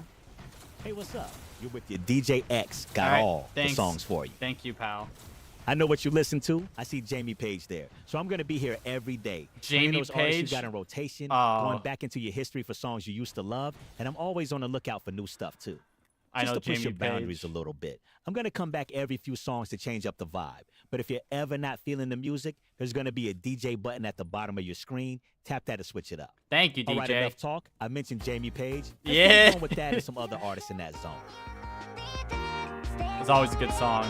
Speaker 7: Hey, what's up? You're with your DJ X. Got
Speaker 3: All right,
Speaker 7: all
Speaker 3: thanks.
Speaker 7: the songs for you.
Speaker 3: Thank you, pal.
Speaker 7: I know what you listen to. I see Jamie Page there. So I'm going to be here every day.
Speaker 3: Jamie
Speaker 7: Playing those artists
Speaker 3: Page?
Speaker 7: you got in rotation,
Speaker 3: Oh.
Speaker 7: going back into your history for songs you used to love, and I'm always on the lookout for new stuff, too.
Speaker 3: I
Speaker 7: Just
Speaker 3: know
Speaker 7: to push
Speaker 3: Jamie
Speaker 7: your boundaries
Speaker 3: Page.
Speaker 7: a little bit. I'm going to come back every few songs to change up the vibe. But if you're ever not feeling the music, there's going to be a DJ button at the bottom of your screen. Tap that to switch it up.
Speaker 3: Thank you,
Speaker 7: All right,
Speaker 3: DJ.
Speaker 7: enough talk. I mentioned Jamie Page. Let's
Speaker 3: Yeah.
Speaker 7: keep going with that and some other artists in that zone.
Speaker 3: It's always a good song.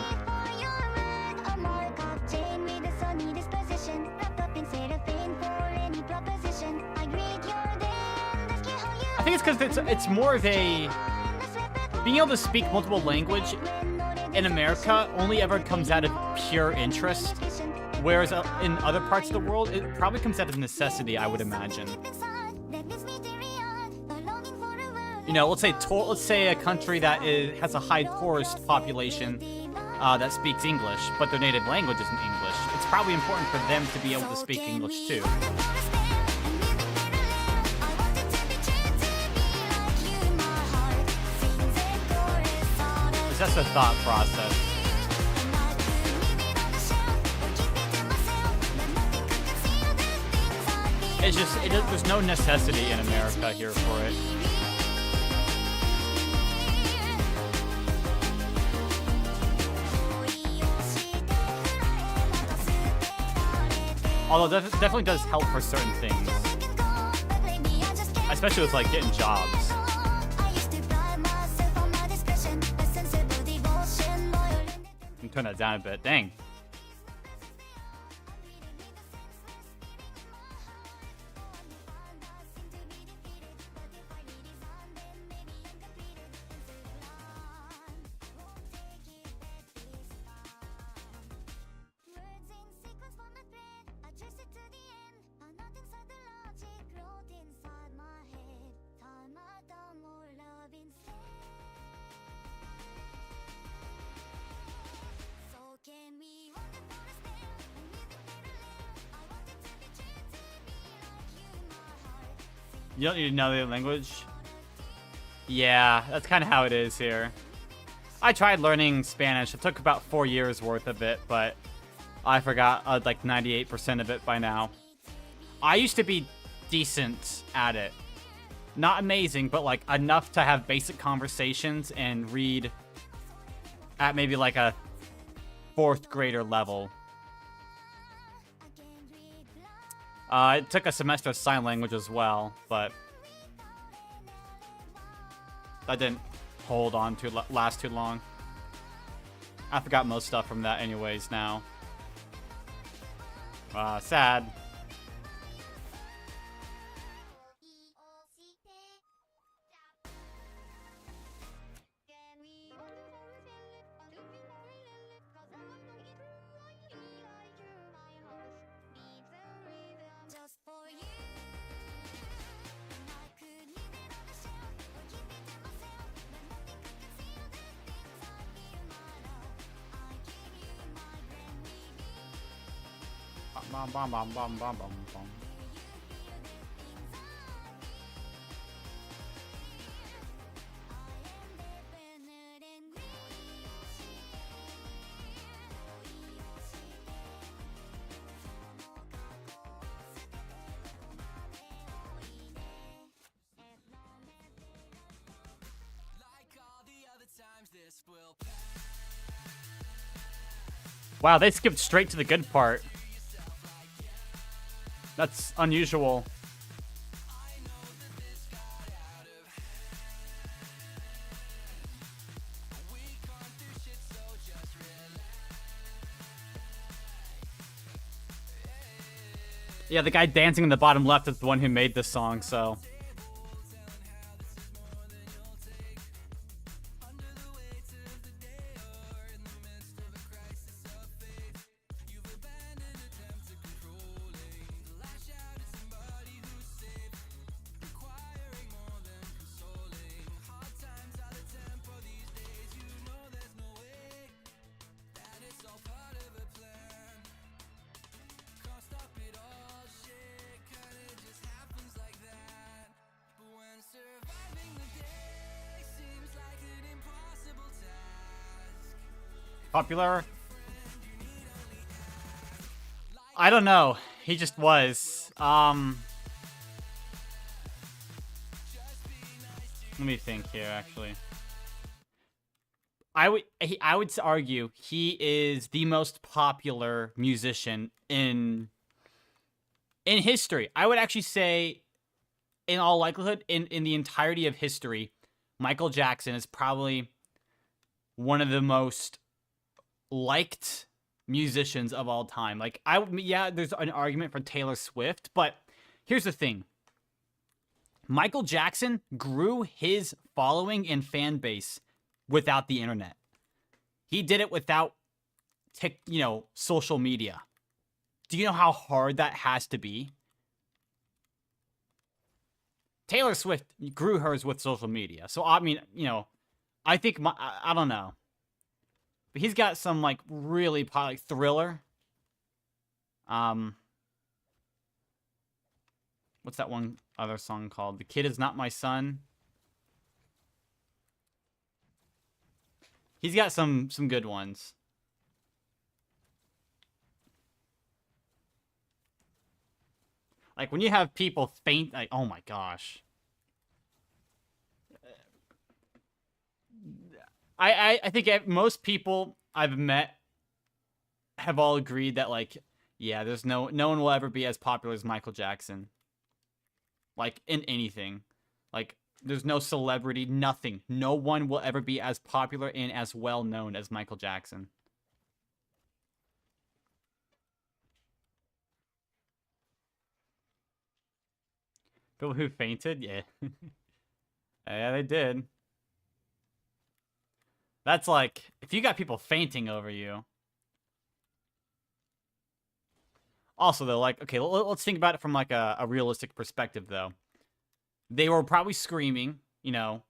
Speaker 3: I think it's because it's more of a being able to speak multiple language in America only ever comes out of pure interest, whereas in other parts of the world it probably comes out of necessity, I would imagine. You know, let's say a country that has a high tourist population that speaks English, but their native language isn't English. It's probably important for them to be able to speak English too. It's just a thought process. It's just, there's no necessity in America here for it. Although it definitely does help for certain things. Especially with, like, getting jobs. Let me turn that down a bit. Dang. You don't need to know the language. Yeah, that's kind of how it is here. I tried learning Spanish. It took about 4 years worth of it, but I forgot like 98% of it by now. I used to be decent at it. Not amazing, but like enough to have basic conversations and read at maybe like a 4th grader level. It took a semester of sign language as well, but that didn't hold on to last too long. I forgot most stuff from that anyways now. Sad. Bum, bum, bum, bum, bum, bum, bum. Wow, they skipped straight to the good part. That's unusual. Yeah, the guy dancing in the bottom left is the one who made this song, so... Popular? I don't know. He just was. Let me think here, actually. I would argue he is the most popular musician in history. I would actually say, in all likelihood, in the entirety of history, Michael Jackson is probably one of the most liked musicians of all time. Like, yeah, there's an argument for Taylor Swift, but here's the thing. Michael Jackson grew his following and fan base without the internet. He did it without, social media. Do you know how hard that has to be? Taylor Swift grew hers with social media. So, I mean, I think, I don't know. But he's got some, like, really like Thriller. What's that one other song called? The Kid Is Not My Son. He's got some good ones. Like, when you have people faint, like, oh my gosh. I think most people I've met have all agreed that, like, yeah, there's no one will ever be as popular as Michael Jackson. Like, in anything. Like, there's no celebrity, nothing. No one will ever be as popular and as well known as Michael Jackson. People who fainted? Yeah. Yeah, they did. That's like, if you got people fainting over you. Also, though, like, okay, let's think about it from, like, a realistic perspective, though. They were probably screaming, and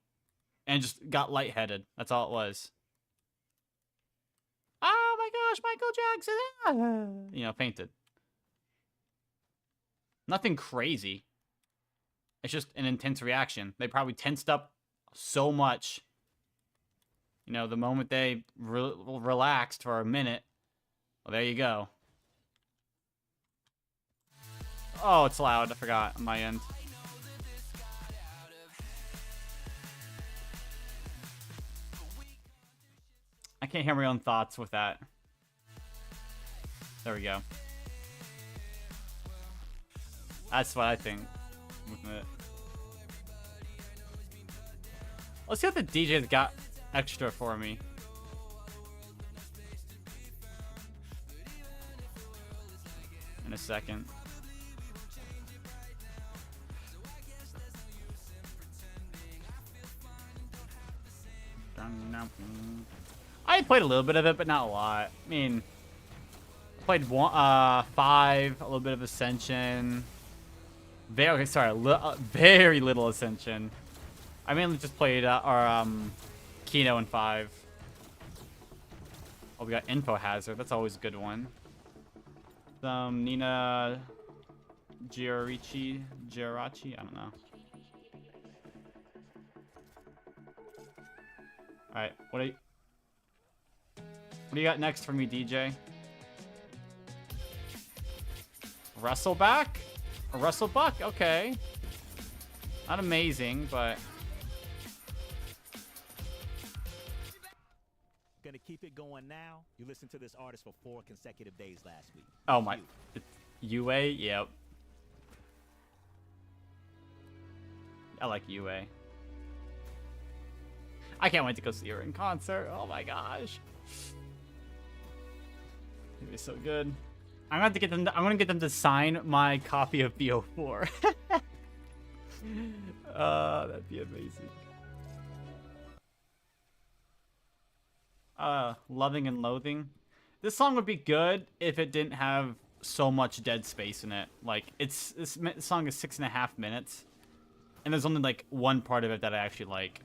Speaker 3: just got lightheaded. That's all it was. Oh my gosh, Michael Jackson! Fainted. Nothing crazy. It's just an intense reaction. They probably tensed up so much. You know, the moment they relaxed for a minute, well, there you go. Oh, it's loud. I forgot on my end. I can't hear my own thoughts with that. There we go. That's what I think. Let's see what the DJ's got extra for me. In a second. I played a little bit of it, but not a lot. I mean, played 5, a little bit of Ascension. Very little Ascension. I mainly just played Kino and 5. Oh, we got Info Hazard. That's always a good one. Some Nina Girachi. I don't know. All right, what do you got next for me, DJ? Wrestleback? A Wrestlebuck? Okay. Not amazing, but...
Speaker 7: Gonna keep it going now. You listened to this artist for 4 consecutive days last week.
Speaker 3: Oh my... UA? Yep. I like UA. I can't wait to go see her in concert. Oh my gosh. It'd be so good. I'm gonna have to get them. I'm gonna get them to sign my copy of BO4. That'd be amazing. Loving and Loathing. This song would be good if it didn't have so much dead space in it. Like this song is 6.5 minutes, and there's only like one part of it that I actually like.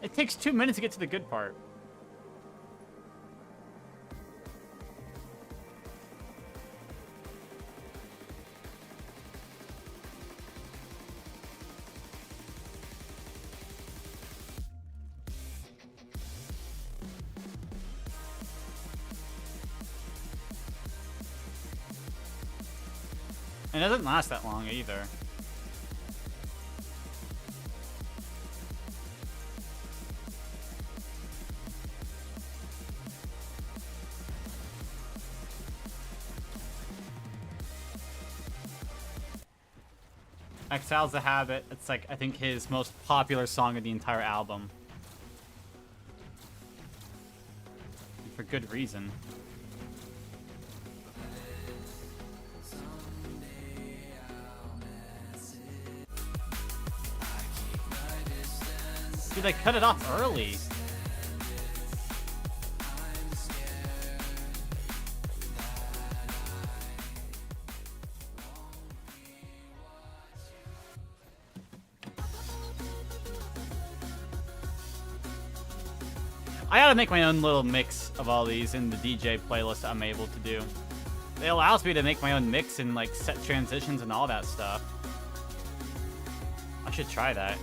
Speaker 3: It takes 2 minutes to get to the good part. And it doesn't last that long either. Exile's a Habit. It's like, I think, his most popular song of the entire album. And for good reason. Dude, they cut it off early. I gotta make my own little mix of all these in the DJ playlist I'm able to do. It allows me to make my own mix and like set transitions and all that stuff. I should try that.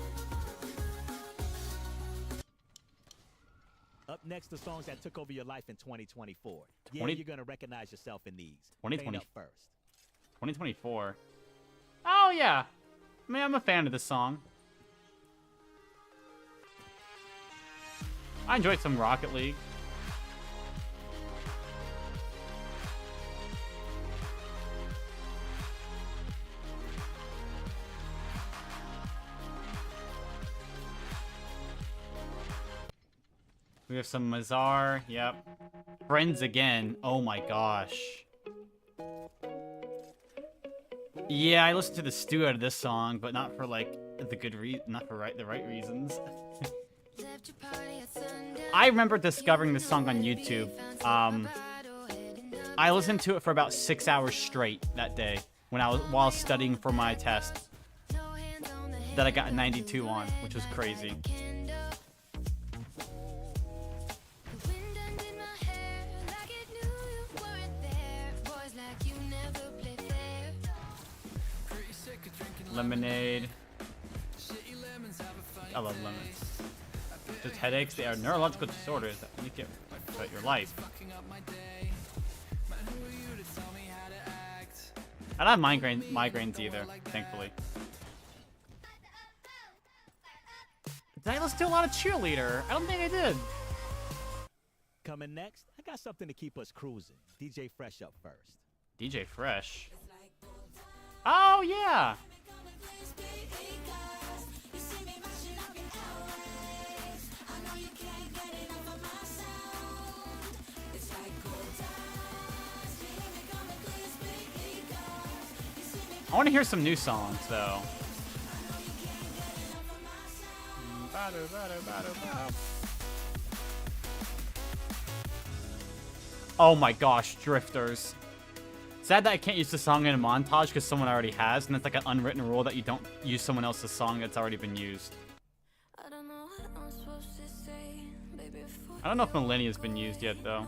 Speaker 7: Up next, the songs that took over your life in 2024. Yeah,
Speaker 3: 20
Speaker 7: you're gonna recognize yourself in these.
Speaker 3: 2020
Speaker 7: Up first.
Speaker 3: 2024. Oh yeah. I mean, I'm a fan of this song. I enjoyed some Rocket League. We have some Mazar. Yep. Friends again. Oh my gosh. Yeah, I listened to the stew out of this song, but not for like not for the right reasons. I remember discovering this song on YouTube. I listened to it for about 6 hours straight that day while studying for my test that I got a 92 on, which was crazy. Lemonade. I love lemons. Just headaches. They are neurological disorders that make it affect your life. I don't have migraines either, thankfully. Did I listen to a lot of Cheerleader? I don't think I did.
Speaker 7: Coming next, I got something to keep us cruising. DJ Fresh up first.
Speaker 3: DJ Fresh. Oh, yeah. I want to hear some new songs, though. Oh my gosh, Drifters. Sad that I can't use the song in a montage because someone already has, and it's like an unwritten rule that you don't use someone else's song that's already been used.
Speaker 6: I don't know what I'm supposed to say, baby, before
Speaker 3: I don't know if Millennia's been used yet, though.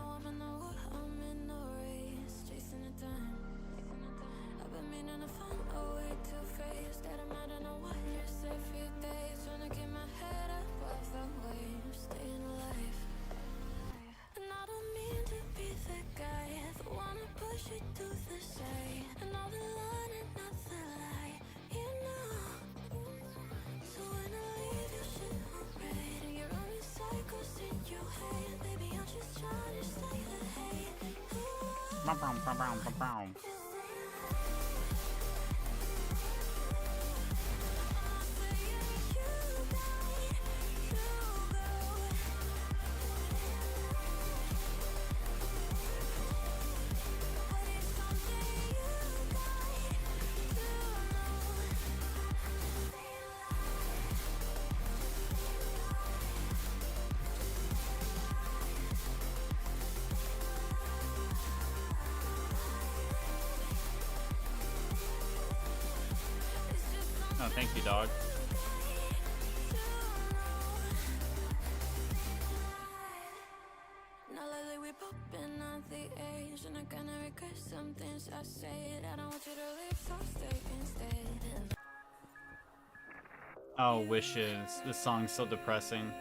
Speaker 3: Oh, thank you, dog.
Speaker 6: Now lately we popping at the age, and I kinda regret some things I said. I don't want you to leave, so stay instead.
Speaker 3: Oh, Wishes. This song's so depressing.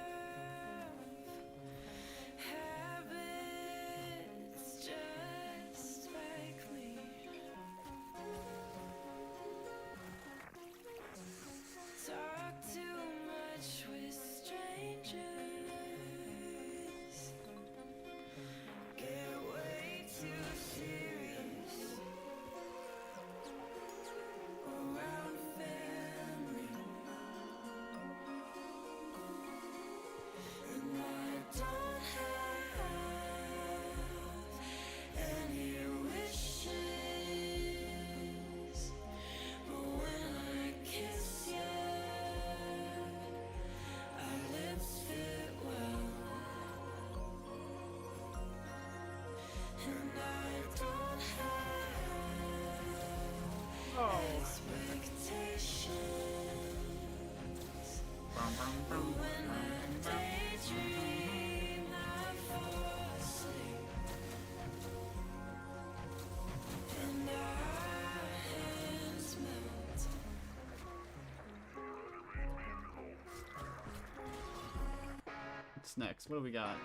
Speaker 3: What's next? What do we got?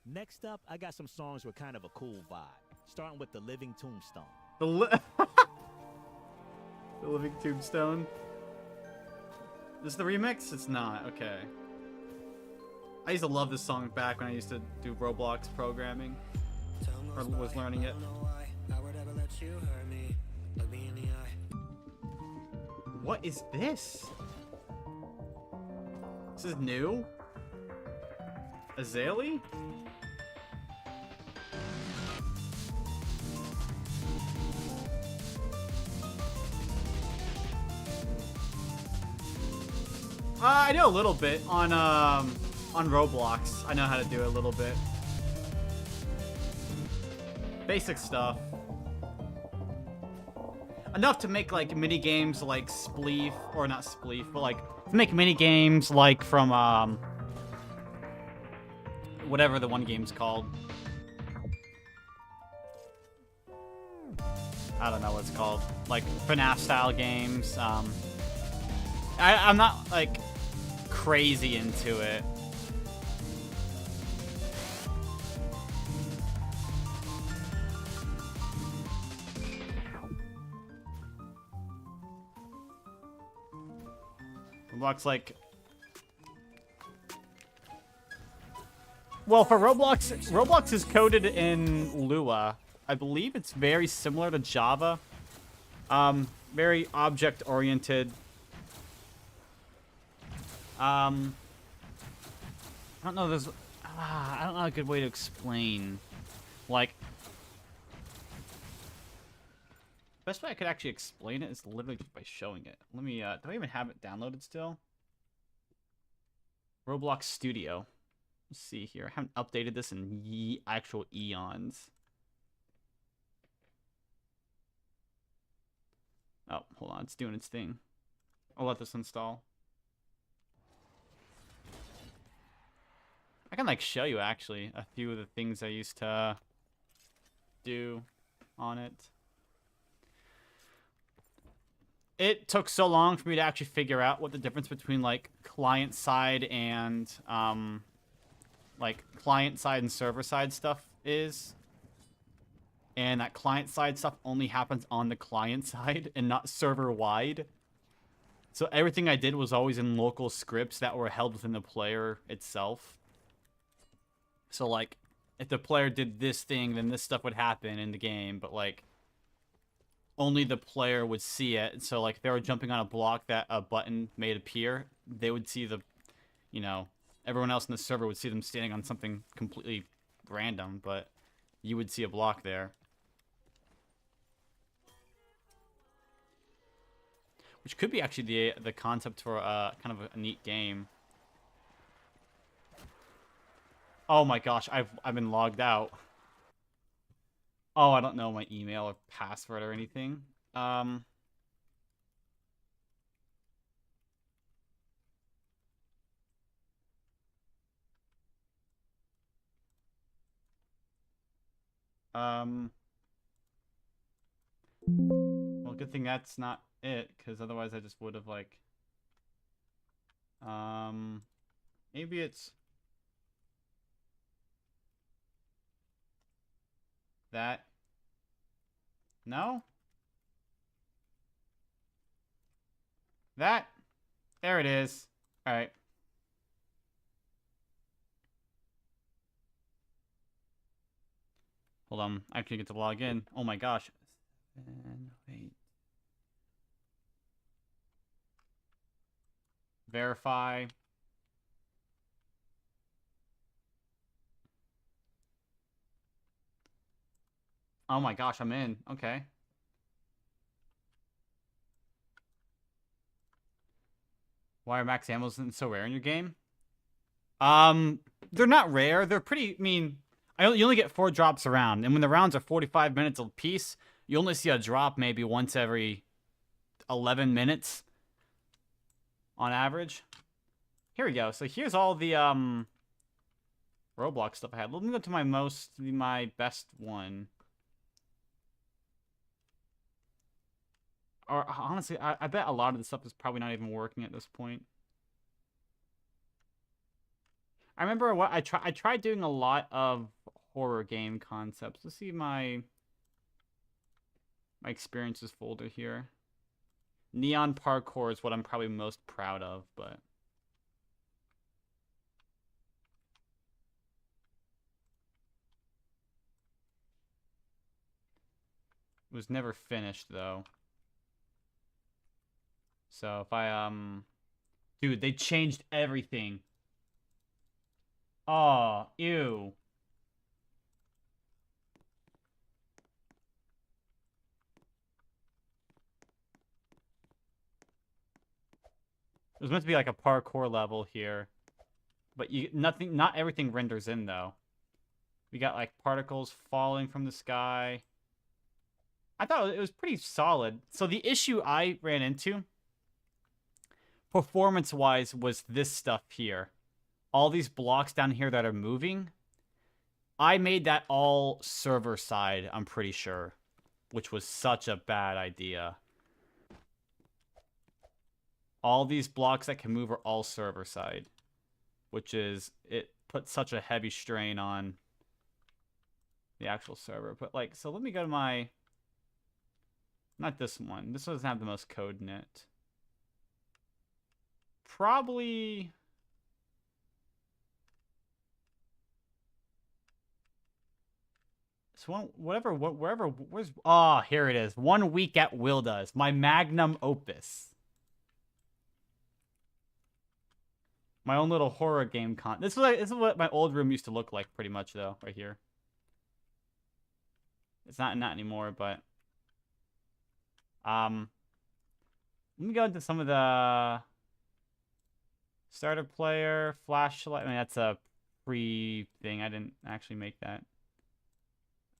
Speaker 7: Next up, I got some songs with kind of a cool vibe. Starting with The Living Tombstone.
Speaker 3: The Living Tombstone. This is the remix? It's not. Okay. I used to love this song back when I used to do Roblox programming. Or was learning it. What is this? This is new? Azalea? I know a little bit on Roblox. I know how to do it a little bit. Basic stuff. Enough to make like mini games like Spleef, or not Spleef, but like to make mini games like from whatever the one game's called. I don't know what it's called, like FNAF style games. I'm not like crazy into it. Roblox, like, well, for Roblox is coded in Lua. I believe it's very similar to Java. Very object-oriented. I don't know. I don't know a good way to explain. Like, best way I could actually explain it is literally just by showing it. Let me. Do I even have it downloaded still? Roblox Studio. Let's see here. I haven't updated this in actual eons. Oh, hold on. It's doing its thing. I'll let this install. I can, like, show you, actually, a few of the things I used to do on it. It took so long for me to actually figure out what the difference between, like, client-side and, like, client-side and server-side stuff is. And that client-side stuff only happens on the client side and not server-wide. So everything I did was always in local scripts that were held within the player itself. So, like, if the player did this thing, then this stuff would happen in the game. But, like, only the player would see it. So, like, if they were jumping on a block that a button made appear, they would see the, you know, everyone else in the server would see them standing on something completely random. But you would see a block there. Which could be actually the concept for kind of a neat game. Oh my gosh, I've been logged out. Oh, I don't know my email or password or anything. Well, good thing that's not it, because otherwise I just would have, like, maybe it's that. No? That? There it is. Alright. Hold on. I actually get to log in. Oh my gosh. Wait. Verify. Oh my gosh, I'm in. Okay. Why are max ammos so rare in your game? They're not rare. They're pretty, I mean, you only get 4 drops a round. And when the rounds are 45 minutes a piece, you only see a drop maybe once every 11 minutes on average. Here we go. So here's all the Roblox stuff I had. Let me go to my best one. Or honestly, I bet a lot of the stuff is probably not even working at this point. I remember what I tried doing a lot of horror game concepts. Let's see my experiences folder here. Neon Parkour is what I'm probably most proud of, but it was never finished though. So if I dude, they changed everything. Oh, ew. There's meant to be like a parkour level here. But not everything renders in though. We got like particles falling from the sky. I thought it was pretty solid. So the issue I ran into, performance-wise, was this stuff here. All these blocks down here that are moving. I made that all server side, I'm pretty sure. which was such a bad idea. All these blocks that can move are all server side, which is, it puts such a heavy strain on the actual server. But like, so let me go to my, not this one. This one doesn't have the most code in it. Probably. So wherever, where's, ah, oh, here it is. 1 Week at Wilda's, my magnum opus. My own little horror game this is what my old room used to look like, pretty much, though, right here. It's not anymore, but let me go into some of the starter player, flashlight. I mean, that's a free thing. I didn't actually make that.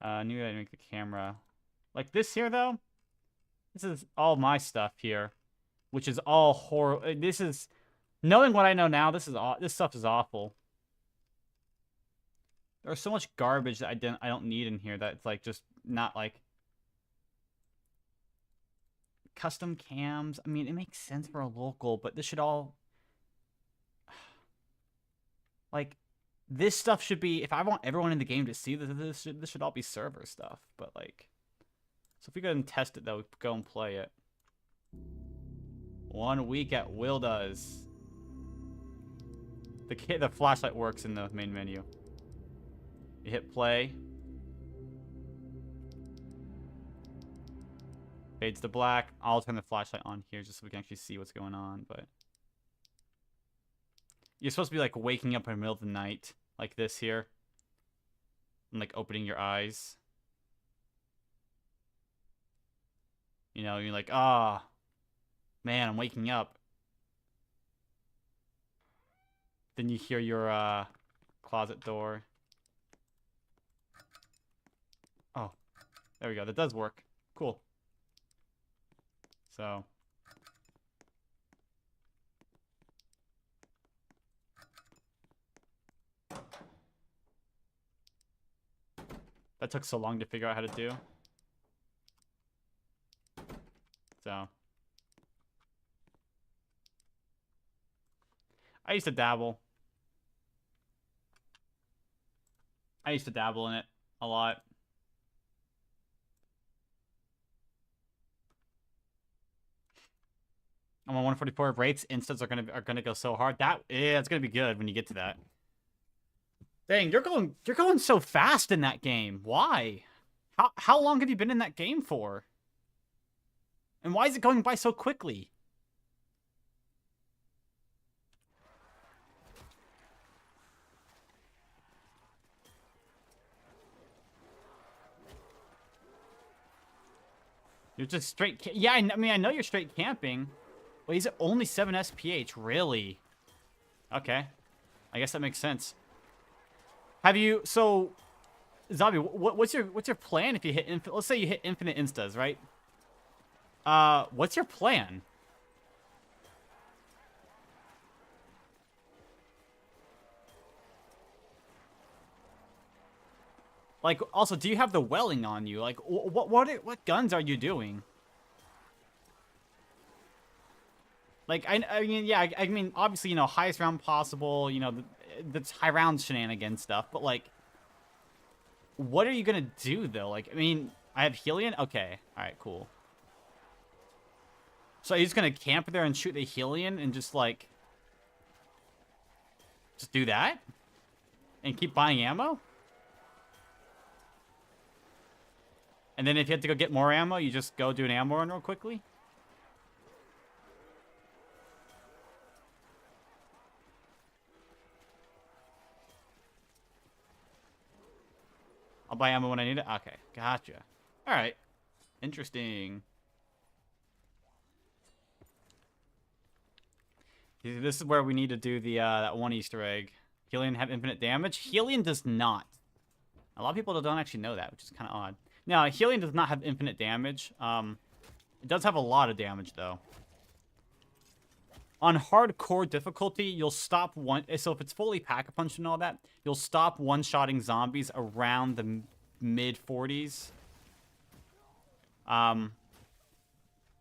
Speaker 3: I knew I didn't make the camera. Like this here, though, this is all my stuff here, which is all horror. This is, knowing what I know now, this stuff is awful. There's so much garbage that I don't need in here that it's like just not like custom cams. I mean, it makes sense for a local, but this should all like, this stuff should be, if I want everyone in the game to see this should all be server stuff. But like, so if we go and test it though, we go and play it. 1 Week at Wilda's. The flashlight works in the main menu. You hit play. Fades to black. I'll turn the flashlight on here just so we can actually see what's going on, but you're supposed to be like waking up in the middle of the night, like this here, and like opening your eyes. You know, you're like, ah, oh, man, I'm waking up. Then you hear your closet door. Oh, there we go. That does work. Cool. So. That took so long to figure out how to do. So. I used to dabble. I used to dabble in it a lot. I'm on 144 rates. Instants are gonna go so hard. It's gonna be good when you get to that. Dang, you're going so fast in that game. Why? How long have you been in that game for? And why is it going by so quickly? You're just straight. Yeah, I mean, I know you're straight camping. Wait, is it only 7 SPH? Really? Okay. I guess that makes sense. Have you, so, Zombie, what's your plan if you hit, let's say you hit infinite instas, right? What's your plan? Like, also, do you have the welling on you? Like, what guns are you doing? Like, I mean, yeah, I mean, obviously, you know, highest round possible, you know, that's high round shenanigan stuff, but, like, what are you gonna do, though? Like, I mean, I have Helion? Okay, alright, cool. So, are you just gonna camp there and shoot the Helion and just, like, just do that? And keep buying ammo? And then if you have to go get more ammo, you just go do an ammo run real quickly? I'll buy ammo when I need it? Okay, gotcha. Alright. Interesting. This is where we need to do the that one Easter egg. Helion have infinite damage? Helion does not. A lot of people don't actually know that, which is kind of odd. Now, Helion does not have infinite damage. It does have a lot of damage, though. On hardcore difficulty, you'll stop one... So if it's fully pack-a-punch and all that, you'll stop one-shotting zombies around the mid-40s. But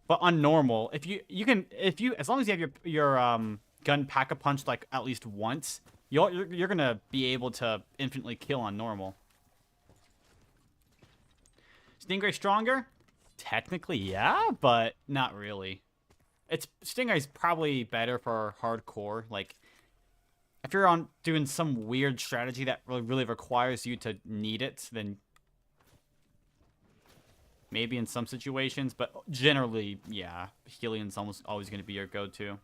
Speaker 3: on normal, as long as you have your gun pack-a-punch like at least once, you're gonna be able to infinitely kill on normal. Stingray stronger? Technically, yeah, but not really. Stingray's probably better for hardcore. Like, if you're doing some weird strategy that really requires you to need it, then maybe in some situations, but generally, yeah, Helion's almost always going to be your go-to.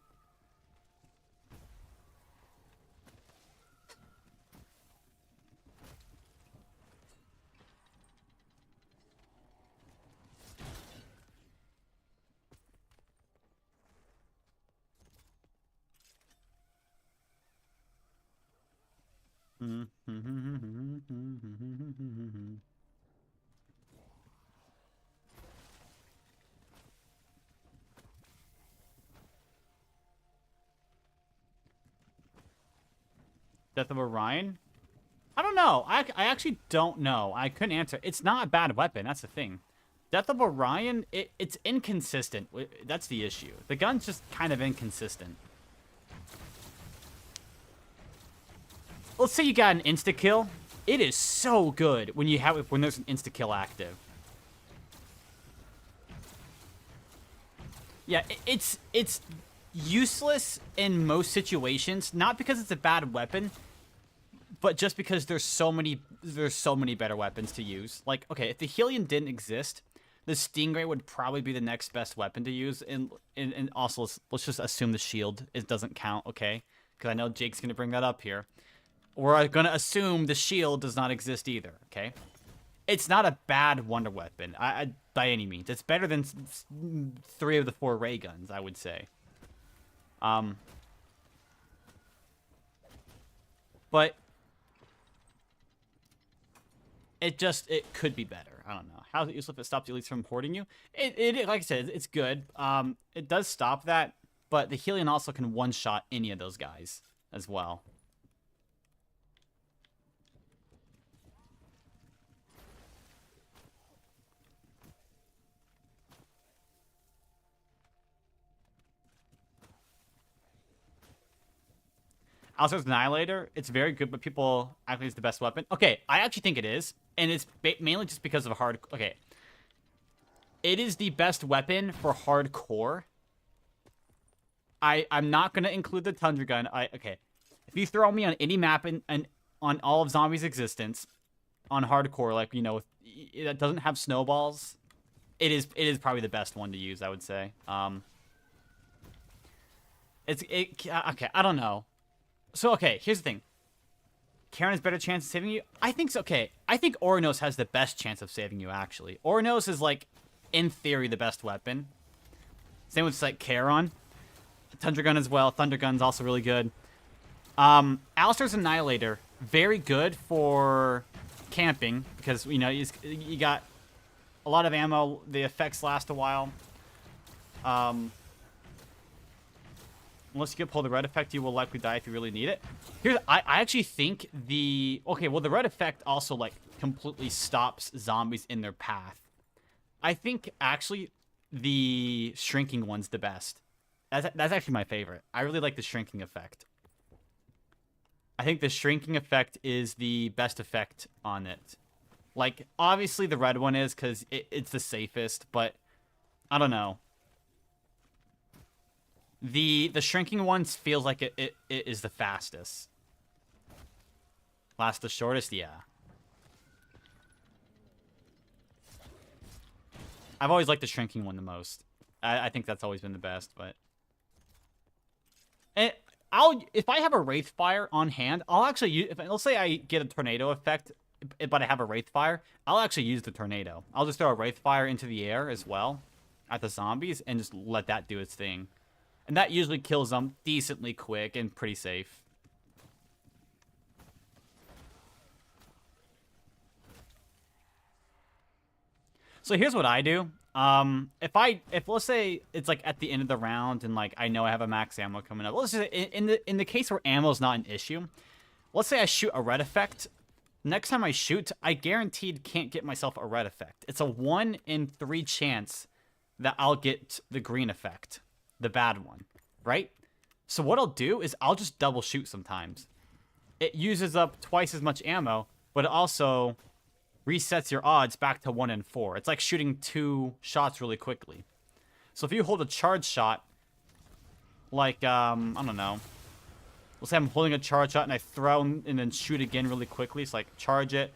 Speaker 3: Death of Orion? I don't know. I actually don't know. I couldn't answer. It's not a bad weapon. That's the thing. Death of Orion, it's inconsistent. That's the issue. The gun's just kind of inconsistent. Let's say you got an insta-kill. It is so good when there's an insta-kill active. Yeah, it's useless in most situations, not because it's a bad weapon, but just because there's so many better weapons to use. Like, okay, if the Helion didn't exist, the Stingray would probably be the next best weapon to use. And also, let's just assume the shield doesn't count, okay? Because I know Jake's gonna bring that up here. We're gonna assume the shield does not exist either, okay? It's not a bad wonder weapon by any means. It's better than 3 of the 4 ray guns, I would say. But it could be better. I don't know. How is it useful if it stops the elites from hoarding you? It like I said, it's good. It does stop that, but the Helion also can one-shot any of those guys as well. Alistar's Annihilator, it's very good, but people act like it's the best weapon. Okay, I actually think it is, and it's mainly just because of Okay, it is the best weapon for hardcore. I'm not gonna include the Tundra Gun. Okay, if you throw me on any map and on all of Zombies' existence, on hardcore, like, you know, that doesn't have snowballs, it is probably the best one to use, I would say. Okay, I don't know. So, okay, here's the thing. Karen has better chance of saving you? I think so. Okay, I think Orinos has the best chance of saving you, actually. Orinos is, like, in theory, the best weapon. Same with, like, Charon. Tundra Gun as well. Thunder Gun's also really good. Alistar's Annihilator, very good for camping, because, you know, you got a lot of ammo. The effects last a while. Unless you get pulled the red effect, you will likely die if you really need it. I actually think the red effect also, like, completely stops zombies in their path. I think, actually, the shrinking one's the best. That's actually my favorite. I really like the shrinking effect. I think the shrinking effect is the best effect on it. Like, obviously the red one is, because it's the safest, but I don't know. The shrinking ones feels like it is the fastest. Last the shortest, yeah. I've always liked the shrinking one the most. I think that's always been the best, but if I have a Wraithfire on hand, I'll actually use, let's say I get a tornado effect, but I have a Wraithfire, I'll actually use the tornado. I'll just throw a Wraithfire into the air as well at the zombies and just let that do its thing. And that usually kills them decently quick and pretty safe. So here's what I do. If let's say it's like at the end of the round and like I know I have a max ammo coming up. Let's just in the case where ammo's not an issue. Let's say I shoot a red effect next time I shoot, I guaranteed can't get myself a red effect. It's a 1 in 3 chance that I'll get the green effect, the bad one, right? So what I'll do is I'll just double shoot sometimes. It uses up twice as much ammo, but it also resets your odds back to 1 in 4. It's like shooting 2 shots really quickly. So if you hold a charge shot, like, I don't know. Let's say I'm holding a charge shot and I throw and then shoot again really quickly. It's like charge it.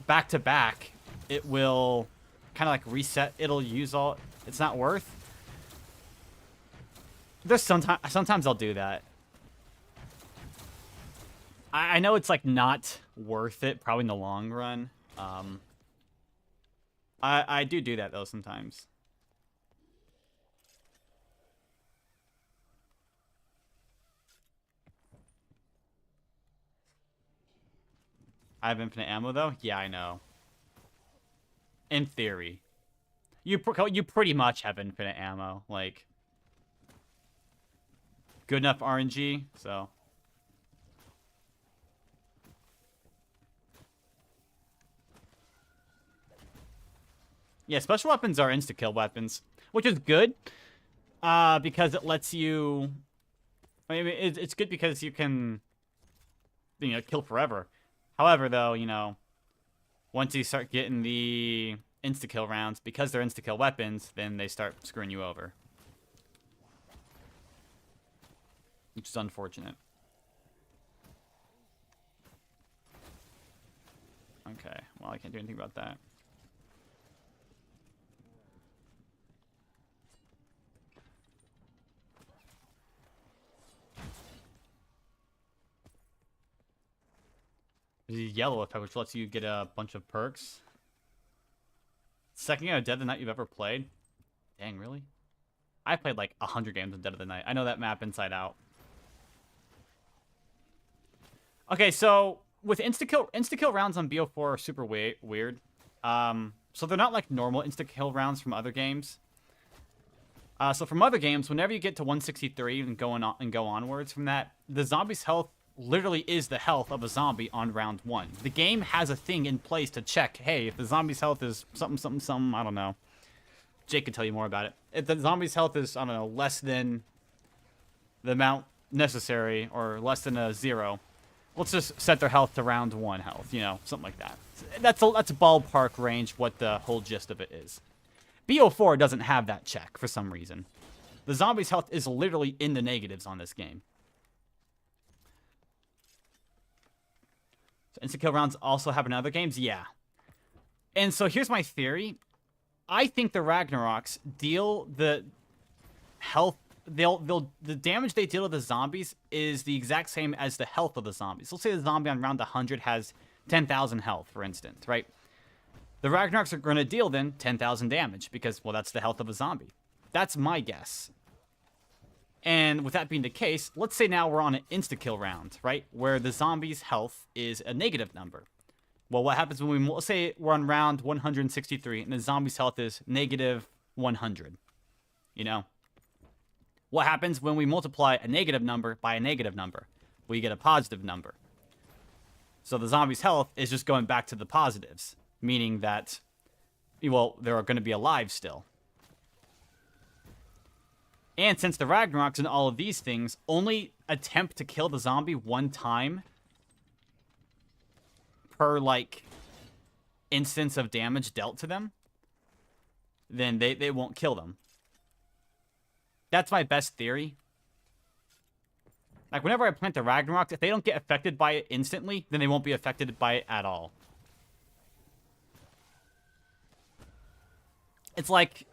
Speaker 3: Back to back, it will kind of like reset. It'll use all. It's not worth. There's sometimes I'll do that. I know it's like not worth it probably in the long run. I do that though sometimes. I have infinite ammo though? Yeah, I know. In theory. You pretty much have infinite ammo, like good enough RNG, so yeah, special weapons are insta-kill weapons, which is good, because it lets you. I mean, it's good because you can, kill forever. However, though, once you start getting the insta-kill rounds, because they're insta-kill weapons, then they start screwing you over, which is unfortunate. Okay, well, I can't do anything about that. The yellow effect, which lets you get a bunch of perks. Second game of Dead of the Night you've ever played? Dang, really? I played like 100 games of Dead of the Night. I know that map inside out. Okay, so with insta-kill rounds on BO4 are super weird. So they're not like normal insta-kill rounds from other games. So from other games, whenever you get to 163 and go onwards from that, the zombie's health literally is the health of a zombie on round 1. The game has a thing in place to check, hey, if the zombie's health is something, I don't know. Jake can tell you more about it. If the zombie's health is, I don't know, less than the amount necessary or less than a 0, let's just set their health to round 1 health, something like that. That's a ballpark range what the whole gist of it is. BO4 doesn't have that check for some reason. The zombie's health is literally in the negatives on this game. Insta-kill rounds also happen in other games? Yeah. And so here's my theory. I think the Ragnaroks deal the health... the damage they deal to the zombies is the exact same as the health of the zombies. Let's say the zombie on round 100 has 10,000 health, for instance, right? The Ragnaroks are going to deal, then, 10,000 damage because, well, that's the health of a zombie. That's my guess. And with that being the case, let's say now we're on an insta-kill round, right? Where the zombie's health is a negative number. Well, what happens when let's say we're on round 163 and the zombie's health is negative 100, What happens when we multiply a negative number by a negative number? We get a positive number. So the zombie's health is just going back to the positives, meaning that, well, they're going to be alive still. And since the Ragnaroks and all of these things only attempt to kill the zombie 1 time per, instance of damage dealt to them, then they won't kill them. That's my best theory. Like, whenever I plant the Ragnaroks, if they don't get affected by it instantly, then they won't be affected by it at all. It's like,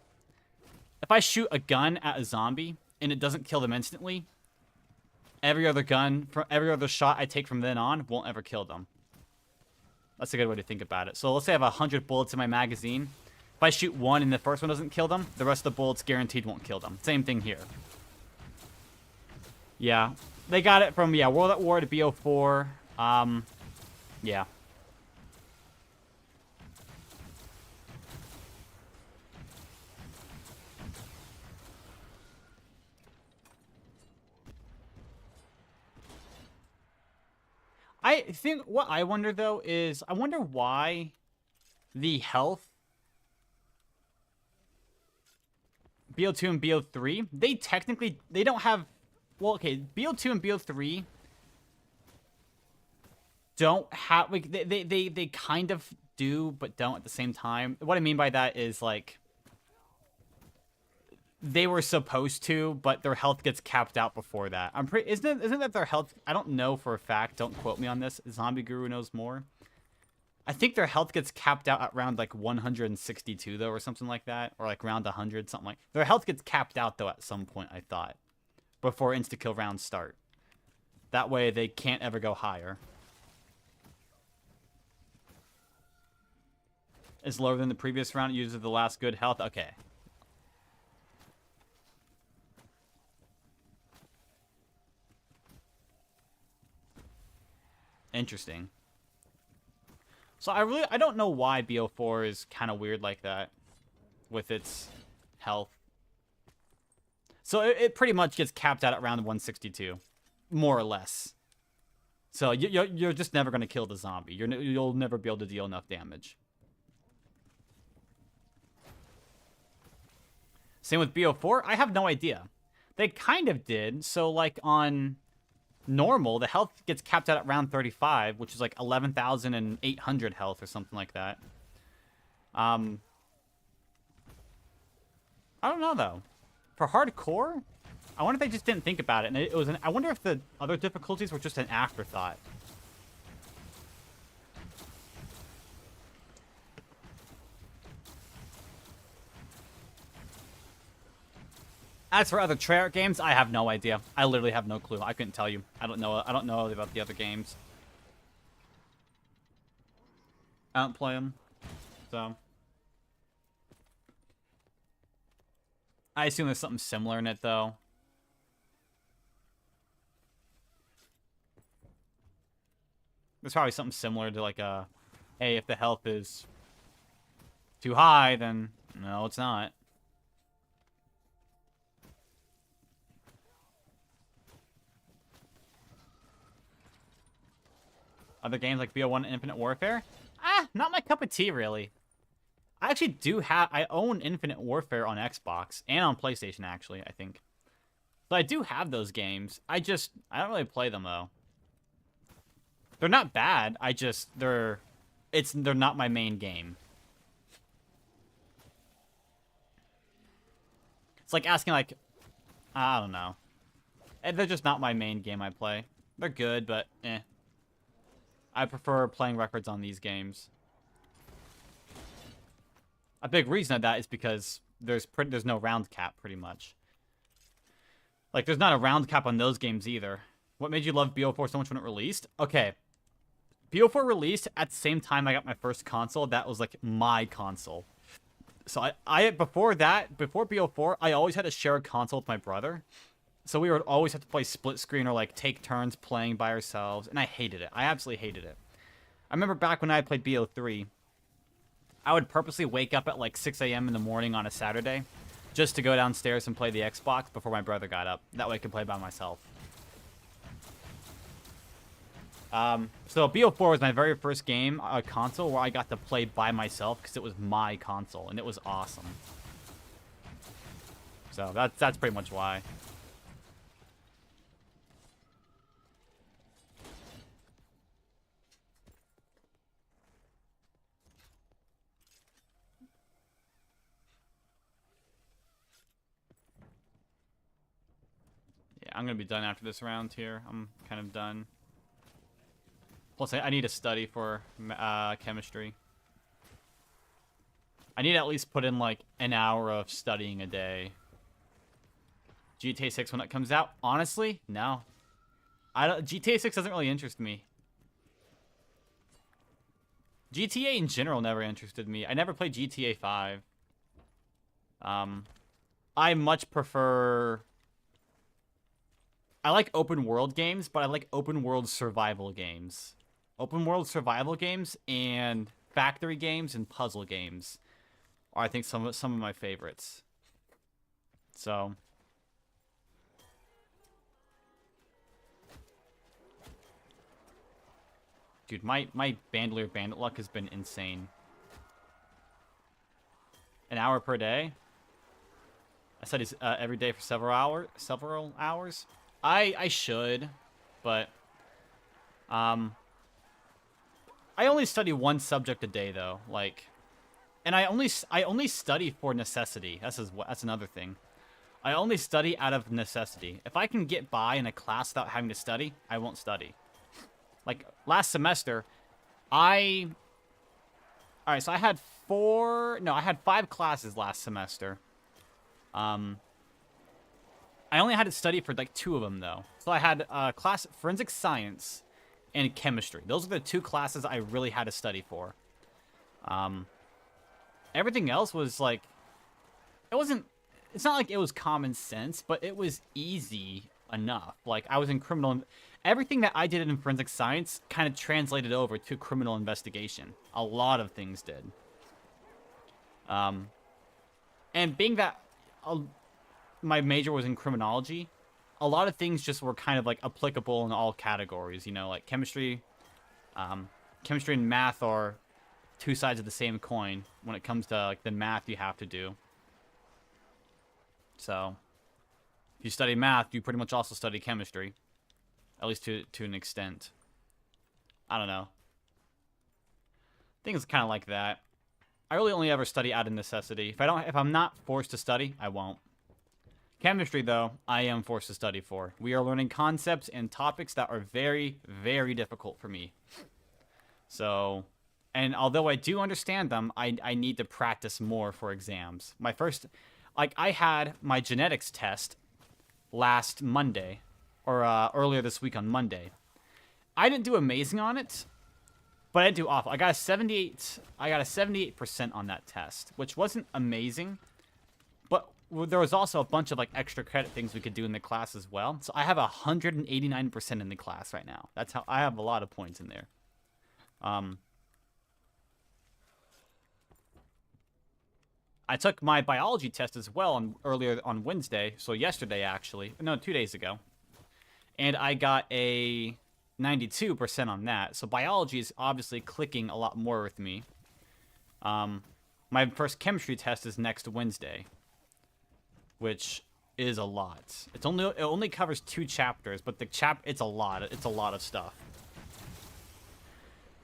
Speaker 3: if I shoot a gun at a zombie and it doesn't kill them instantly, every other shot I take from then on won't ever kill them. That's a good way to think about it. So let's say I have 100 bullets in my magazine. If I shoot 1 and the first one doesn't kill them, the rest of the bullets guaranteed won't kill them. Same thing here. Yeah. They got it from, World at War to BO4. Yeah. I think what I wonder though is I wonder why the health BO2 and BO3, they don't have, well, okay, BO2 and BO3 don't have, like, they kind of do, but don't at the same time. What I mean by that is, like, they were supposed to, but their health gets capped out before that. Isn't that their health, I don't know for a fact, don't quote me on this, Zombie Guru knows more. I think their health gets capped out at round like 162 though, or something like that, or like round 100, something like. Their health gets capped out though at some point, I thought, before insta-kill rounds start. That way they can't ever go higher. Is lower than the previous round. It uses the last good health. Okay. Interesting. So I don't know why BO4 is kind of weird like that with its health. So it pretty much gets capped out at round 162, more or less. So you're just never going to kill the zombie. You'll never be able to deal enough damage. Same with BO4. I have no idea. They kind of did. So like on normal, the health gets capped out at round 35, which is like 11,800 health or something like that. I don't know though. For hardcore, I wonder if they just didn't think about it, and I wonder if the other difficulties were just an afterthought. As for other Treyarch games, I have no idea. I literally have no clue. I couldn't tell you. I don't know about the other games. I don't play them, so I assume there's something similar in it, though. There's probably something similar to like hey, if the health is too high, then no, it's not. Other games like BO1 and Infinite Warfare? Not my cup of tea, really. I actually I own Infinite Warfare on Xbox and on PlayStation, actually, I think. So I do have those games. I don't really play them, though. They're not bad. They're not my main game. It's like asking, like, I don't know. They're just not my main game I play. They're good, but eh. I prefer playing records on these games. A big reason of that is because there's no round cap, pretty much. Like, there's not a round cap on those games either. What made you love BO4 so much when it released? Okay. BO4 released at the same time I got my first console. That was, like, my console. So before BO4, I always had to share a console with my brother. So we would always have to play split screen or, like, take turns playing by ourselves. And I hated it. I absolutely hated it. I remember back when I played BO3, I would purposely wake up at, like, 6 a.m. in the morning on a Saturday just to go downstairs and play the Xbox before my brother got up. That way I could play by myself. So BO4 was my very first game, a console, where I got to play by myself because it was my console, and it was awesome. So that's pretty much why. I'm going to be done after this round here. I'm kind of done. Plus, I need to study for chemistry. I need to at least put in, like, an hour of studying a day. GTA 6 when it comes out? Honestly, no. GTA 6 doesn't really interest me. GTA in general never interested me. I never played GTA 5. I much prefer... I like open world games, but I like open world survival games. Open world survival games and factory games and puzzle games are, I think, some of my favorites. So Dude, my Bandolier Bandit luck has been insane. An hour per day? I study every day for several hours. I should, but I only study one subject a day though. Like, and I only study for necessity. That's another thing. I only study out of necessity. If I can get by in a class without having to study, I won't study. Like last semester, alright, so I had 5 classes last semester. I only had to study for like 2 of them though. So I had class forensic science and chemistry. Those are the 2 classes I really had to study for. Everything else was like, it's not like it was common sense, but it was easy enough. Like I was in everything that I did in forensic science kind of translated over to criminal investigation. A lot of things did. And being that my major was in criminology, a lot of things just were kind of like applicable in all categories, you know, like chemistry and math are 2 sides of the same coin when it comes to like the math you have to do. So if you study math, you pretty much also study chemistry, at least to an extent. I don't know. Things kind of like that. I really only ever study out of necessity. If I'm not forced to study, I won't. Chemistry, though, I am forced to study for. We are learning concepts and topics that are very, very difficult for me. So, and although I do understand them, I need to practice more for exams. I had my genetics test last Monday, or earlier this week on Monday. I didn't do amazing on it, but I didn't do awful. I got a 78% on that test, which wasn't amazing, but there was also a bunch of like extra credit things we could do in the class as well. So I have 189% in the class right now. That's how I have a lot of points in there. I took my biology test as well earlier on Wednesday, so yesterday actually. No, 2 days ago. And I got a 92% on that. So biology is obviously clicking a lot more with me. My first chemistry test is next Wednesday, which is a lot. It only covers 2 chapters, but it's a lot. It's a lot of stuff.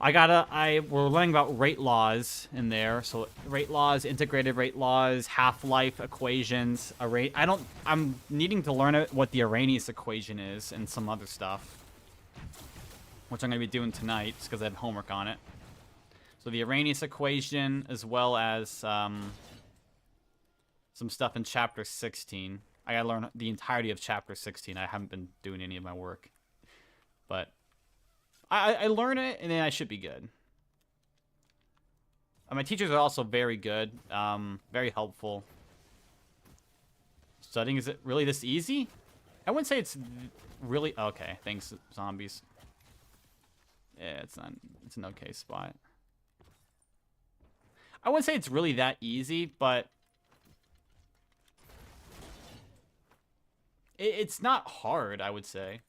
Speaker 3: We're learning about rate laws in there. So rate laws, integrated rate laws, half-life equations, I'm needing to learn what the Arrhenius equation is and some other stuff, which I'm going to be doing tonight because I have homework on it. So the Arrhenius equation, as well as some stuff in chapter 16. I got to learn the entirety of chapter 16. I haven't been doing any of my work, but I learn it, and then I should be good. My teachers are also very good, very helpful. Studying, is it really this easy? I wouldn't say it's really... Okay, thanks, zombies. Yeah, it's an okay spot. I wouldn't say it's really that easy, but... It's not hard, I would say.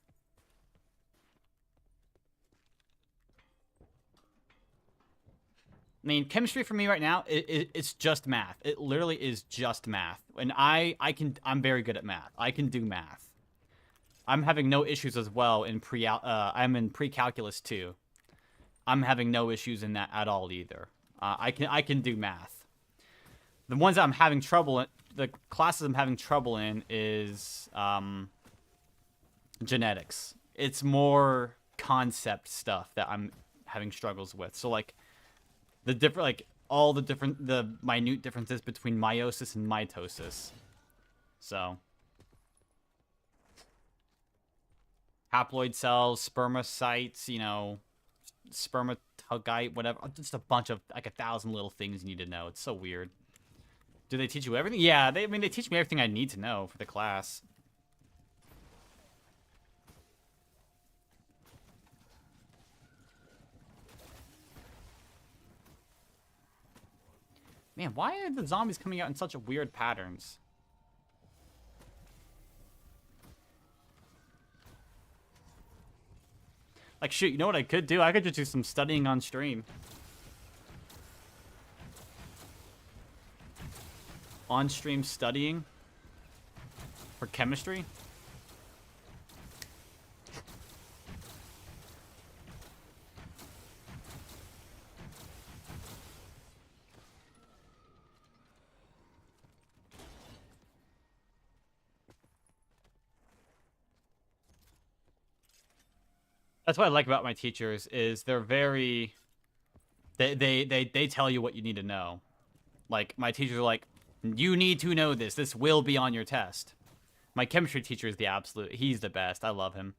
Speaker 3: I mean, chemistry for me right now, it's just math. It literally is just math. And I'm very good at math. I can do math. I'm having no issues as well in I'm in pre-calculus too. I'm having no issues in that at all either. I can do math. The ones that I'm having trouble in, the classes I'm having trouble in is genetics. It's more concept stuff that I'm having struggles with. So like the minute differences between meiosis and mitosis. So haploid cells, spermocytes, spermatogite, whatever. Just a bunch of like 1,000 little things you need to know. It's so weird. Do they teach you everything? Yeah, they teach me everything I need to know for the class. Man, why are the zombies coming out in such weird patterns? Like, shoot, you know what I could do? I could just do some studying on stream. On-stream studying for chemistry. That's what I like about my teachers is they're very they tell you what you need to know. Like my teachers are like, you need to know this. This will be on your test. My chemistry teacher is the absolute. He's the best. I love him.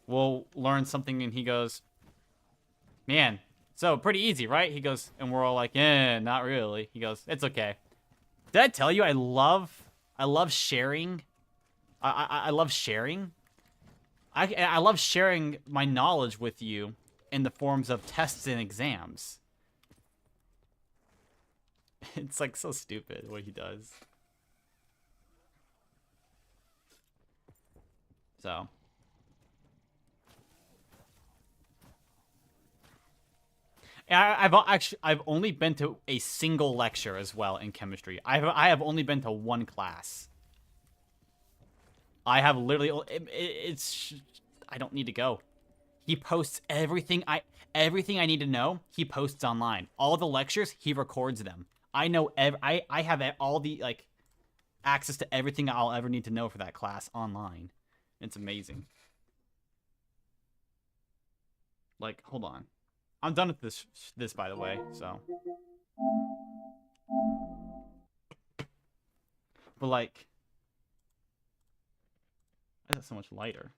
Speaker 3: We'll learn something and he goes, man, so pretty easy, right? He goes, and we're all like, yeah, not really. He goes, it's okay. Did I tell you I love sharing? I love sharing. I love sharing my knowledge with you in the forms of tests and exams. It's like so stupid what he does. So. I've only been to a single lecture as well in chemistry. I have only been to one class. I have literally I don't need to go. He posts everything I need to know. He posts online. All the lectures, he records them. I know I have all the like access to everything I'll ever need to know for that class online. It's amazing. Like, hold on. I'm done with this by the way, so. But like, why is that so much lighter?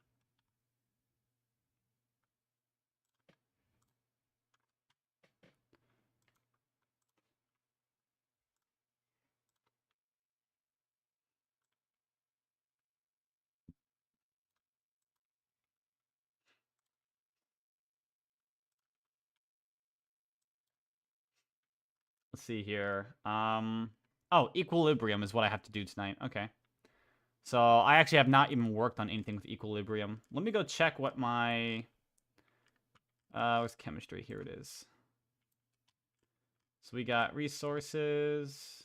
Speaker 3: Let's see here. Oh, equilibrium is what I have to do tonight. Okay. So I actually have not even worked on anything with equilibrium. Let me go check what my... where's chemistry? Here it is. So we got resources.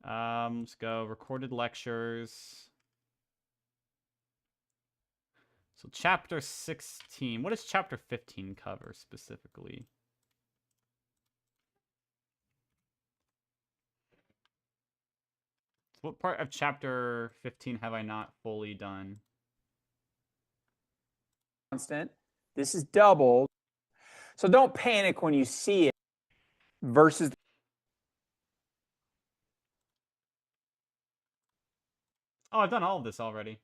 Speaker 3: Let's go recorded lectures. So chapter 16. What does chapter 15 cover specifically? What part of chapter 15 have I not fully done?
Speaker 8: Constant. This is doubled. So don't panic when you see it versus
Speaker 3: Oh, I've done all of this already.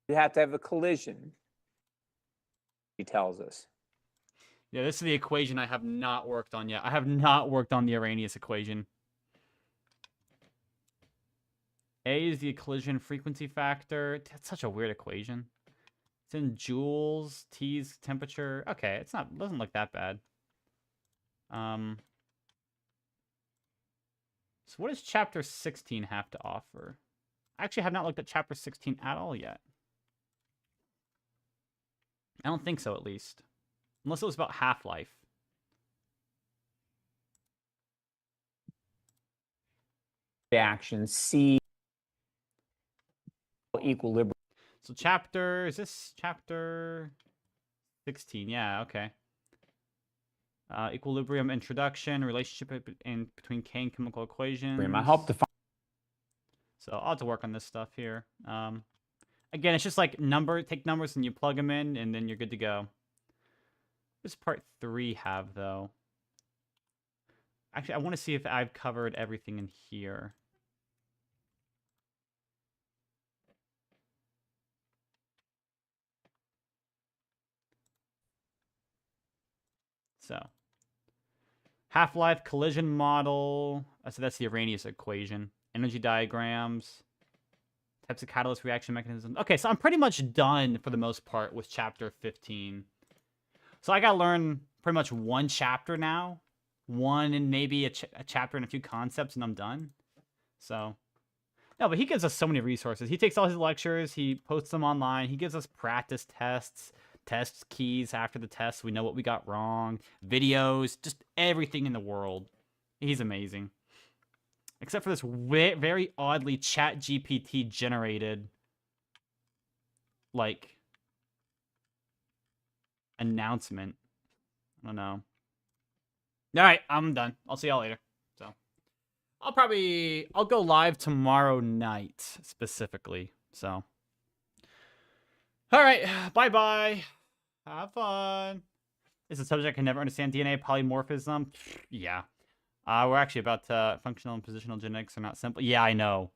Speaker 8: you have to have a collision. He tells us.
Speaker 3: Yeah, this is the equation I have not worked on yet. I have not worked on the Arrhenius equation. A is the collision frequency factor. That's such a weird equation. It's in joules. T's temperature. Okay, it doesn't look that bad. So what does chapter 16 have to offer? I actually have not looked at chapter 16 at all yet. I don't think so, at least. Unless it was about half-life.
Speaker 8: Reaction C equilibrium.
Speaker 3: So is this chapter 16? Yeah, okay. Equilibrium introduction, relationship between K and chemical equations.
Speaker 8: I hope to find.
Speaker 3: So I'll have to work on this stuff here. Again, it's just like take numbers and you plug them in and then you're good to go. What does part 3 have though? Actually, I want to see if I've covered everything in here. So, half-life collision model. So that's the Arrhenius equation. Energy diagrams. Types of catalyst reaction mechanisms. Okay, so I'm pretty much done for the most part with chapter 15. So I got to learn pretty much one chapter now. One and maybe a chapter and a few concepts and I'm done. So No, but he gives us so many resources. He takes all his lectures, he posts them online, he gives us practice tests, test keys after the test. We know what we got wrong, videos, just everything in the world. He's amazing. Except for this very oddly ChatGPT generated, like, announcement. I don't know. All right, I'm done. I'll see y'all later. So, I'll go live tomorrow night specifically. So, all right, bye. Have fun. Is a subject I can never understand. DNA polymorphism. Yeah. We're actually about to functional and positional genetics are not simple. Yeah, I know.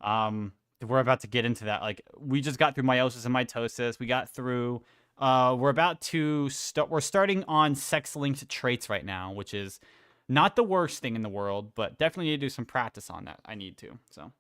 Speaker 3: We're about to get into that. Like, we just got through meiosis and mitosis. We got through. We're about to start. We're starting on sex-linked traits right now, which is not the worst thing in the world, but definitely need to do some practice on that. I need to. So.